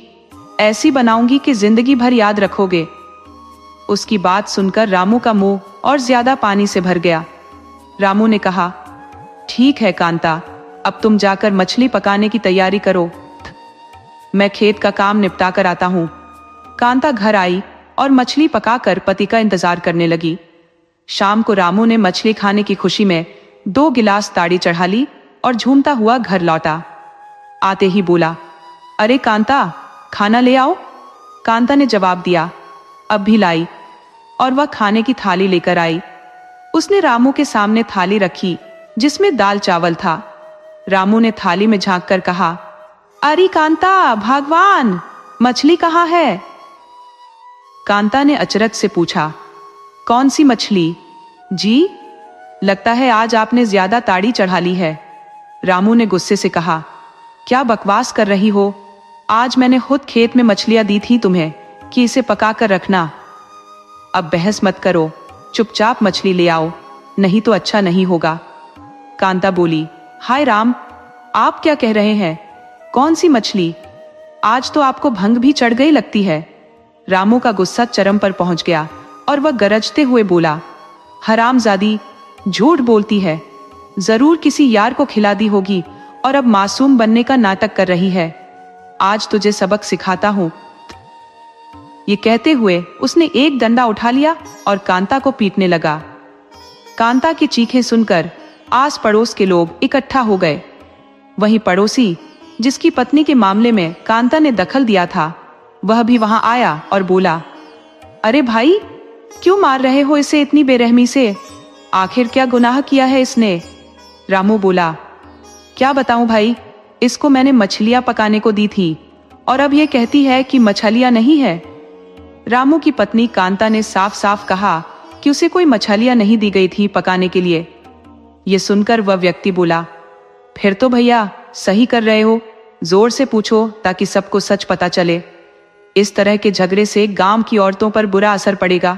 ऐसी बनाऊंगी कि जिंदगी भर याद रखोगे। उसकी बात सुनकर रामू का मुंह और ज्यादा पानी से भर गया। रामू ने कहा, ठीक है कांता, अब तुम जाकर मछली पकाने की तैयारी करो। मैं खेत का काम निपटा कर आता हूं। कांता घर आई और मछली पकाकर पति का इंतजार करने लगी। शाम को रामू ने मछली खाने की खुशी में 2 गिलास ताड़ी चढ़ा ली और झूमता हुआ घर लौटा। आते ही बोला, अरे कांता, खाना ले आओ। कांता ने जवाब दिया, अब भी लाई, और वह खाने की थाली लेकर आई। उसने रामू के सामने थाली रखी जिसमें दाल चावल था। रामू ने थाली में झांककर कहा, अरे कांता, भगवान, मछली कहाँ है? कांता ने अचरज से पूछा, कौन सी मछली? जी, लगता है आज आपने ज्यादा ताड़ी चढ़ा ली है। रामू ने गुस्से से कहा, क्या बकवास कर रही हो? आज मैंने खुद खेत में मछलियां दी थी तुम्हें कि इसे पका कर रखना। अब बहस मत करो, चुपचाप मछली ले आओ, नहीं तो अच्छा नहीं होगा। कांता बोली, हाय राम, आप क्या कह रहे हैं? कौन सी मछली? आज तो आपको भंग भी चढ़ गई लगती है। रामू का गुस्सा चरम पर पहुंच गया और वह गरजते हुए बोला, हरामजादी, झूठ बोलती है। जरूर किसी यार को खिला दी होगी और अब मासूम बनने का नाटक कर रही है। आज तुझे सबक सिखाता हूं। ये कहते हुए उसने एक डंडा उठा लिया और कांता को पीटने लगा। कांता की चीखें सुनकर आस पड़ोस के लोग इकट्ठा हो गए। वहीं पड़ोसी, जिसकी पत्नी के मामले में कांता ने दखल दिया था, वह भी वहां आया और बोला, अरे भाई, क्यों मार रहे हो इसे इतनी बेरहमी से? आखिर क्या गुनाह किया है इसने? रामू बोला, क्या बताऊं भाई, इसको मैंने मछलियां पकाने को दी थी और अब ये कहती है कि मछलियां नहीं है। रामू की पत्नी कांता ने साफ साफ कहा कि उसे कोई मछलियां नहीं दी गई थी पकाने के लिए। ये सुनकर वह व्यक्ति बोला, फिर तो भैया सही कर रहे हो, जोर से पूछो ताकि सबको सच पता चले। इस तरह के झगड़े से गांव की औरतों पर बुरा असर पड़ेगा।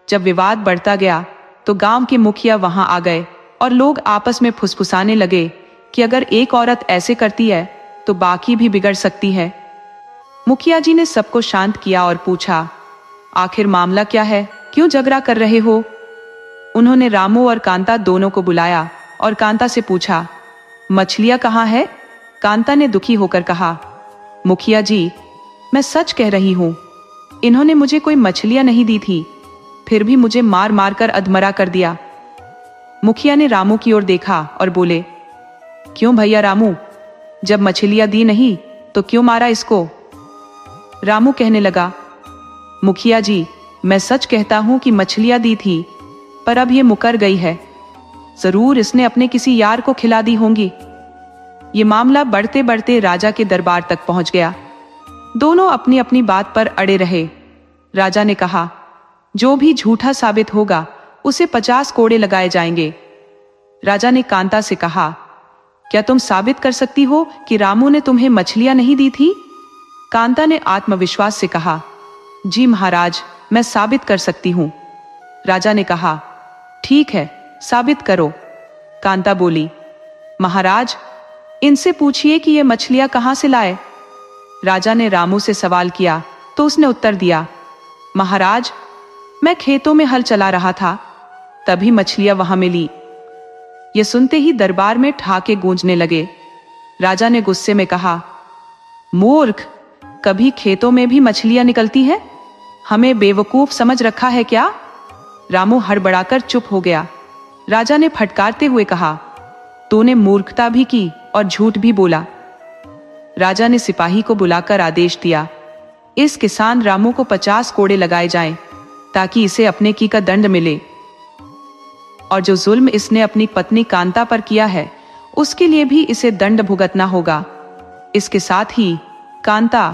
जब विवाद बढ़ता गया तो गांव के मुखिया वहां आ गए और लोग आपस में फुसफुसाने लगे कि अगर एक औरत ऐसे करती है तो बाकी भी बिगड़ सकती है। मुखिया जी ने सबको शांत किया और पूछा, आखिर मामला क्या है, क्यों झगड़ा कर रहे हो? उन्होंने रामू और कांता दोनों को बुलाया और कांता से पूछा, मछलियां कहाँ है? कांता ने दुखी होकर कहा, मुखिया जी मैं सच कह रही हूं, इन्होंने मुझे कोई मछलियां नहीं दी थी, फिर भी मुझे मार मार कर अधमरा कर दिया। मुखिया ने रामू की ओर देखा और बोले, क्यों भैया रामू, जब मछलियां दी नहीं तो क्यों मारा इसको? रामू कहने लगा, मुखिया जी मैं सच कहता हूं कि मछलियां दी थी, पर अब ये मुकर गई है, जरूर इसने अपने किसी यार को खिला दी होंगी। ये मामला बढ़ते बढ़ते राजा के दरबार तक पहुंच गया। दोनों अपनी अपनी बात पर अड़े रहे। राजा ने कहा, जो भी झूठा साबित होगा उसे 50 कोड़े लगाए जाएंगे। राजा ने कांता से कहा, क्या तुम साबित कर सकती हो कि रामू ने तुम्हें मछलियां नहीं दी थी? कांता ने आत्मविश्वास से कहा, जी महाराज मैं साबित कर सकती हूं। राजा ने कहा, ठीक है साबित करो। कांता बोली, महाराज इनसे पूछिए कि ये मछलियां कहां से लाए। राजा ने रामू से सवाल किया तो उसने उत्तर दिया, महाराज मैं खेतों में हल चला रहा था, तभी मछलियां वहां मिली। ये सुनते ही दरबार में ठहाके गूंजने लगे। राजा ने गुस्से में कहा, मूर्ख, कभी खेतों में भी मछलियां निकलती हैं? हमें बेवकूफ समझ रखा है क्या? रामू हड़बड़ाकर चुप हो गया। राजा ने फटकारते हुए कहा, तूने मूर्खता भी की और झूठ भी बोला। राजा ने सिपाही को बुलाकर आदेश दिया, इस किसान रामू को 50 कोड़े लगाए जाएं, ताकि इसे अपने की का दंड मिले, और जो जुल्म इसने अपनी पत्नी कांता पर किया है उसके लिए भी इसे दंड भुगतना होगा। इसके साथ ही कांता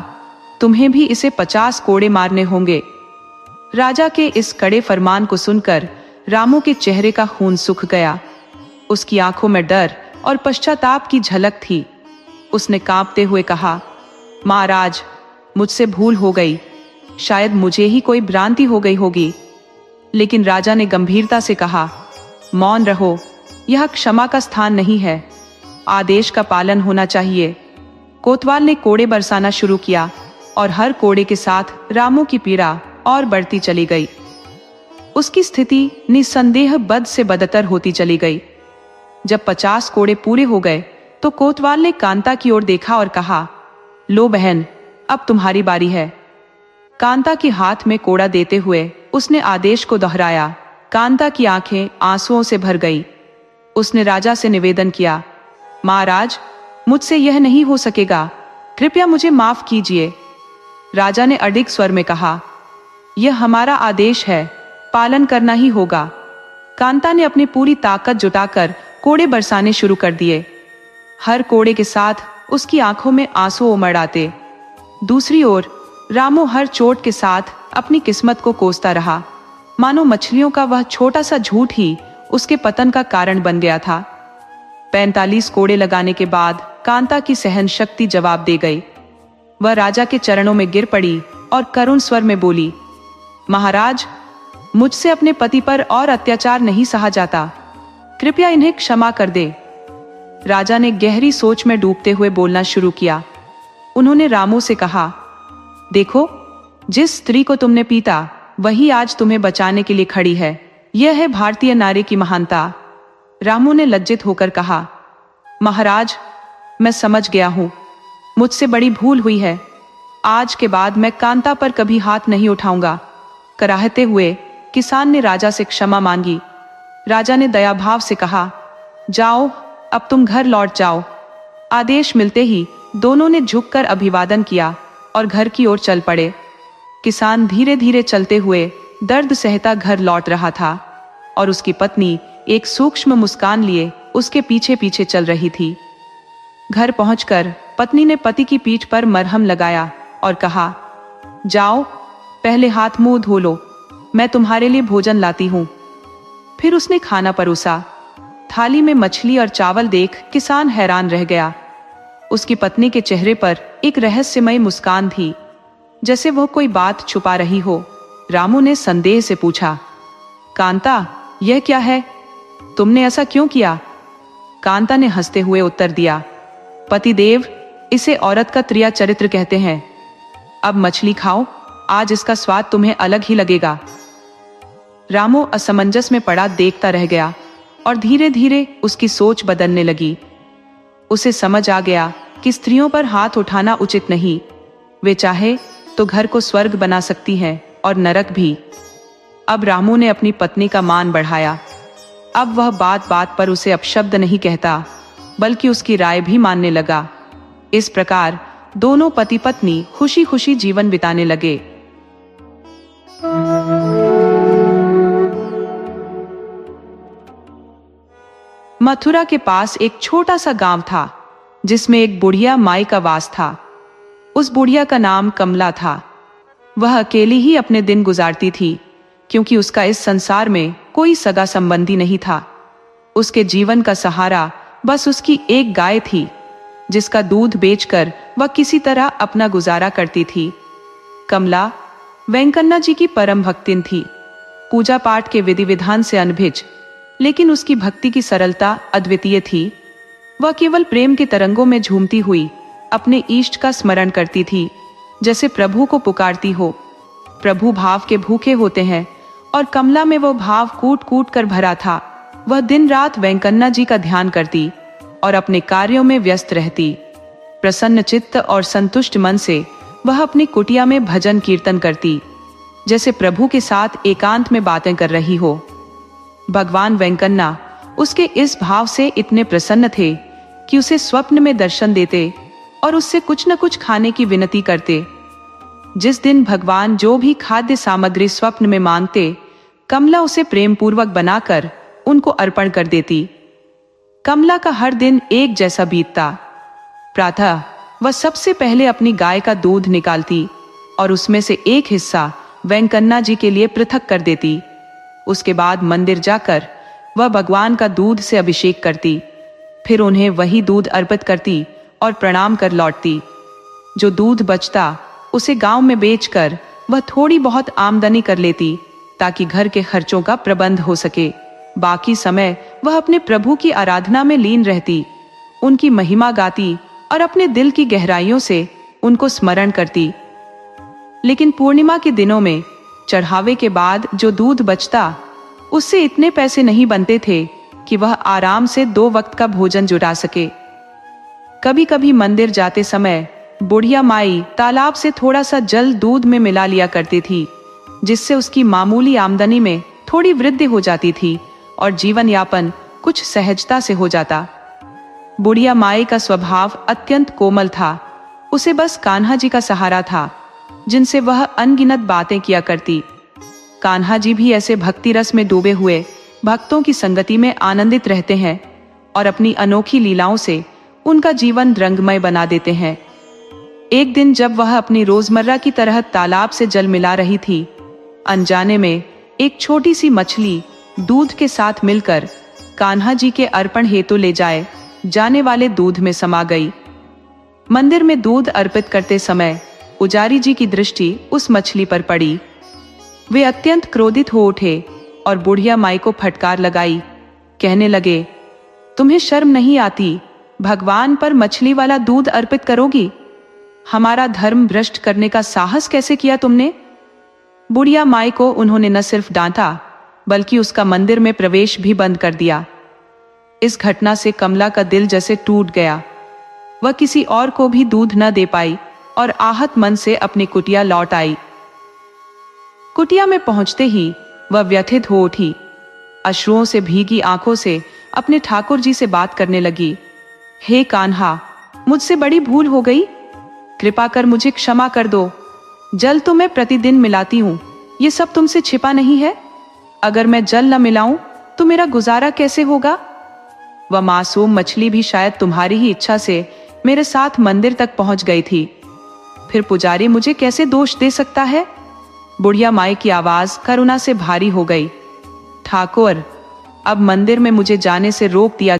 तुम्हें भी इसे 50 कोड़े मारने होंगे। राजा के इस कड़े फरमान को सुनकर रामू के चेहरे का खून सूख गया। उसकी आंखों में डर और पश्चाताप की झलक थी। उसने कांपते हुए कहा, महाराज मुझसे भूल हो गई, शायद मुझे ही कोई भ्रांति हो गई होगी। लेकिन राजा ने गंभीरता से कहा, मौन रहो, यह क्षमा का स्थान नहीं है, आदेश का पालन होना चाहिए। कोतवाल ने कोड़े बरसाना शुरू किया और हर कोड़े के साथ रामू की पीड़ा और बढ़ती चली गई। उसकी स्थिति निसंदेह बद से बदतर होती चली गई। जब 50 कोड़े पूरे हो गए तो कोतवाल ने कांता की ओर देखा और कहा, लो बहन अब तुम्हारी बारी है। कांता के हाथ में कोड़ा देते हुए उसने आदेश को दोहराया। कांता की आंखें आंसुओं से भर गई। उसने राजा से निवेदन किया, महाराज मुझसे यह नहीं हो सकेगा, कृपया मुझे माफ कीजिए। राजा ने अडिग स्वर में कहा, यह हमारा आदेश है, पालन करना ही होगा। कांता ने अपनी पूरी ताकत जुटाकर कोड़े बरसाने शुरू कर दिए। हर कोड़े के साथ उसकी आंखों में आंसू उमड़ आते। दूसरी ओर रामू हर चोट के साथ अपनी किस्मत को कोसता रहा, मानो मछलियों का वह छोटा सा झूठ ही उसके पतन का कारण बन गया था। 45 कोड़े लगाने के बाद कांता की सहन शक्ति जवाब दे गई। वह राजा के चरणों में गिर पड़ी और करुण स्वर में बोली, महाराज मुझसे अपने पति पर और अत्याचार नहीं सहा जाता, कृपया इन्हें क्षमा कर दे। राजा ने गहरी सोच में डूबते हुए बोलना शुरू किया। उन्होंने रामू से कहा, देखो जिस स्त्री को तुमने पीटा वही आज तुम्हें बचाने के लिए खड़ी है, यह है भारतीय नारी की महानता। रामू ने लज्जित होकर कहा, महाराज मैं समझ गया हूं, मुझसे बड़ी भूल हुई है, आज के बाद मैं कांता पर कभी हाथ नहीं उठाऊंगा। कराहते हुए किसान ने राजा से क्षमा मांगी। राजा ने दयाभाव से कहा, जाओ अब तुम घर लौट जाओ। आदेश मिलते ही दोनों ने झुककर अभिवादन किया और घर की ओर चल पड़े। किसान धीरे धीरे चलते हुए दर्द सहता घर लौट रहा था और उसकी पत्नी एक सूक्ष्म मुस्कान लिए उसके पीछे पीछे चल रही थी। घर पहुंचकर पत्नी ने पति की पीठ पर मरहम लगाया और कहा, जाओ पहले हाथ मुंह धो लो, मैं तुम्हारे लिए भोजन लाती हूँ। फिर उसने खाना परोसा। थाली में मछली और चावल देख किसान हैरान रह गया। उसकी पत्नी के चेहरे पर एक रहस्यमय मुस्कान थी, जैसे वह कोई बात छुपा रही हो। रामू ने संदेह से पूछा, कांता, यह क्या है? तुमने ऐसा क्यों किया? कांता ने हंसते हुए उत्तर दिया, पतिदेव, इसे औरत का त्रिया चरित्र कहते हैं। अब मछली खाओ, आज इसका स्वाद तुम्हें अलग ही लगेगा। रामू असमंजस में पड़ा देखता रह गया और धीरे धीरे उसकी सोच बदलने लगी। उसे समझ आ गया कि स्त्रियों पर हाथ उठाना उचित नहीं। वे चाहे तो घर को स्वर्ग बना सकती हैं और नरक भी। अब रामू ने अपनी पत्नी का मान बढ़ाया। अब वह बात बात पर उसे अपशब्द नहीं कहता, बल्कि उसकी राय भी मानने लगा। इस प्रकार दोनों पति पत्नी खुशी खुशी जीवन बिताने लगे। मथुरा के पास एक छोटा सा गांव था, जिसमें एक बुढ़िया माई का वास था। उस बुढ़िया का नाम कमला था। वह अकेली ही अपने दिन गुजारती थी, क्योंकि उसका इस संसार में कोई सगा संबंधी नहीं था। उसके जीवन का सहारा बस उसकी एक गाय थी, जिसका दूध बेचकर वह किसी तरह अपना गुजारा करती थी। कमला वेंकन्ना जी की परम भक्तिन थी, पूजा पाठ के विधि विधान से अनभिज, लेकिन उसकी भक्ति की सरलता अद्वितीय थी। वह केवल प्रेम के तरंगों में झूमती हुई अपने इष्ट का स्मरण करती थी, जैसे प्रभु को पुकारती हो। प्रभु भाव के भूखे होते हैं, और कमला में वो भाव कूट कूट कर भरा था। वह दिन रात वेंकन्ना जी का ध्यान करती और अपने कार्यों में व्यस्त रहती। प्रसन्न चित्त और संतुष्ट मन से वह अपनी कुटिया में भजन कीर्तन करती, जैसे प्रभु के साथ एकांत में बातें कर रही हो। भगवान वेंकन्ना उसके इस भाव से इतने प्रसन्न थे कि उसे स्वप्न में दर्शन देते और उससे कुछ न कुछ खाने की विनती करते। जिस दिन भगवान जो भी खाद्य सामग्री स्वप्न में मांगते, कमला उसे प्रेम पूर्वक बनाकर उनको अर्पण कर देती। कमला का हर दिन एक जैसा बीतता। प्रातः वह सबसे पहले अपनी गाय का दूध निकालती और उसमें से एक हिस्सा वेंकन्ना जी के लिए पृथक कर देती। उसके बाद मंदिर जाकर वह भगवान का दूध से अभिषेक करती, फिर उन्हें वही दूध अर्पित करती और प्रणाम कर लौटती। जो दूध बचता उसे गांव में बेचकर वह थोड़ी बहुत आमदनी कर लेती, ताकि घर के खर्चों का प्रबंध हो सके। बाकी समय वह अपने प्रभु की आराधना में लीन रहती, उनकी महिमा गाती और अपने दिल की गहराइयों से उनको स्मरण करती। लेकिन पूर्णिमा के दिनों में चढ़ावे के बाद जो दूध बचता, उससे इतने पैसे नहीं बनते थे कि वह आराम से 2 वक्त का भोजन जुटा सके। कभी कभी मंदिर जाते समय बुढ़िया माई तालाब से थोड़ा सा जल दूध में मिला लिया करती थी, जिससे उसकी मामूली आमदनी में थोड़ी वृद्धि हो जाती थी और जीवन यापन कुछ सहजता से हो जाता। बुढ़िया माई का स्वभाव अत्यंत कोमल था। उसे बस कान्हा जी का सहारा था, जिनसे वह अनगिनत बातें किया करती। कान्हा जी भी ऐसे भक्ति रस में डूबे हुए भक्तों की संगति में आनंदित रहते हैं और अपनी अनोखी लीलाओं से उनका जीवन रंगमय बना देते हैं। एक दिन जब वह अपनी रोजमर्रा की तरह तालाब से जल मिला रही थी, अनजाने में एक छोटी सी मछली दूध के साथ मिलकर कान्हा जी के अर्पण हेतु ले जाने वाले दूध में समा गई। मंदिर में दूध अर्पित करते समय पुजारी जी की दृष्टि उस मछली पर पड़ी। वे अत्यंत क्रोधित हो उठे और बुढ़िया माई को फटकार लगाई। कहने लगे, तुम्हें शर्म नहीं आती? भगवान पर मछली वाला दूध अर्पित करोगी? हमारा धर्म भ्रष्ट करने का साहस कैसे किया तुमने? बुढ़िया माई को उन्होंने न सिर्फ डांटा, बल्कि उसका मंदिर में प्रवेश भी बंद कर दिया। इस घटना से कमला का दिल जैसे टूट गया। वह किसी और को भी दूध न दे पाई और आहत मन से अपनी कुटिया लौट आई। कुटिया में पहुंचते ही वह व्यथित हो उठी। अश्रुओं से भीगी आंखों से अपने ठाकुर जी से बात करने लगी। हे कान्हा, मुझसे बड़ी भूल हो गई, कृपा कर मुझे क्षमा कर दो। जल तो मैं प्रतिदिन मिलाती हूँ, ये सब तुमसे छिपा नहीं है। अगर मैं जल न मिलाऊं तो मेरा गुजारा कैसे होगा? वह मासूम मछली भी शायद तुम्हारी ही इच्छा से मेरे साथ मंदिर तक पहुंच गई थी। फिर पुजारी मुझे कैसे दोष दे सकता है? बुढ़िया माई की आवाज करुणा से भारी हो गई। ठाकुर, अब मंदिर में मुझे जाने से रोक दिया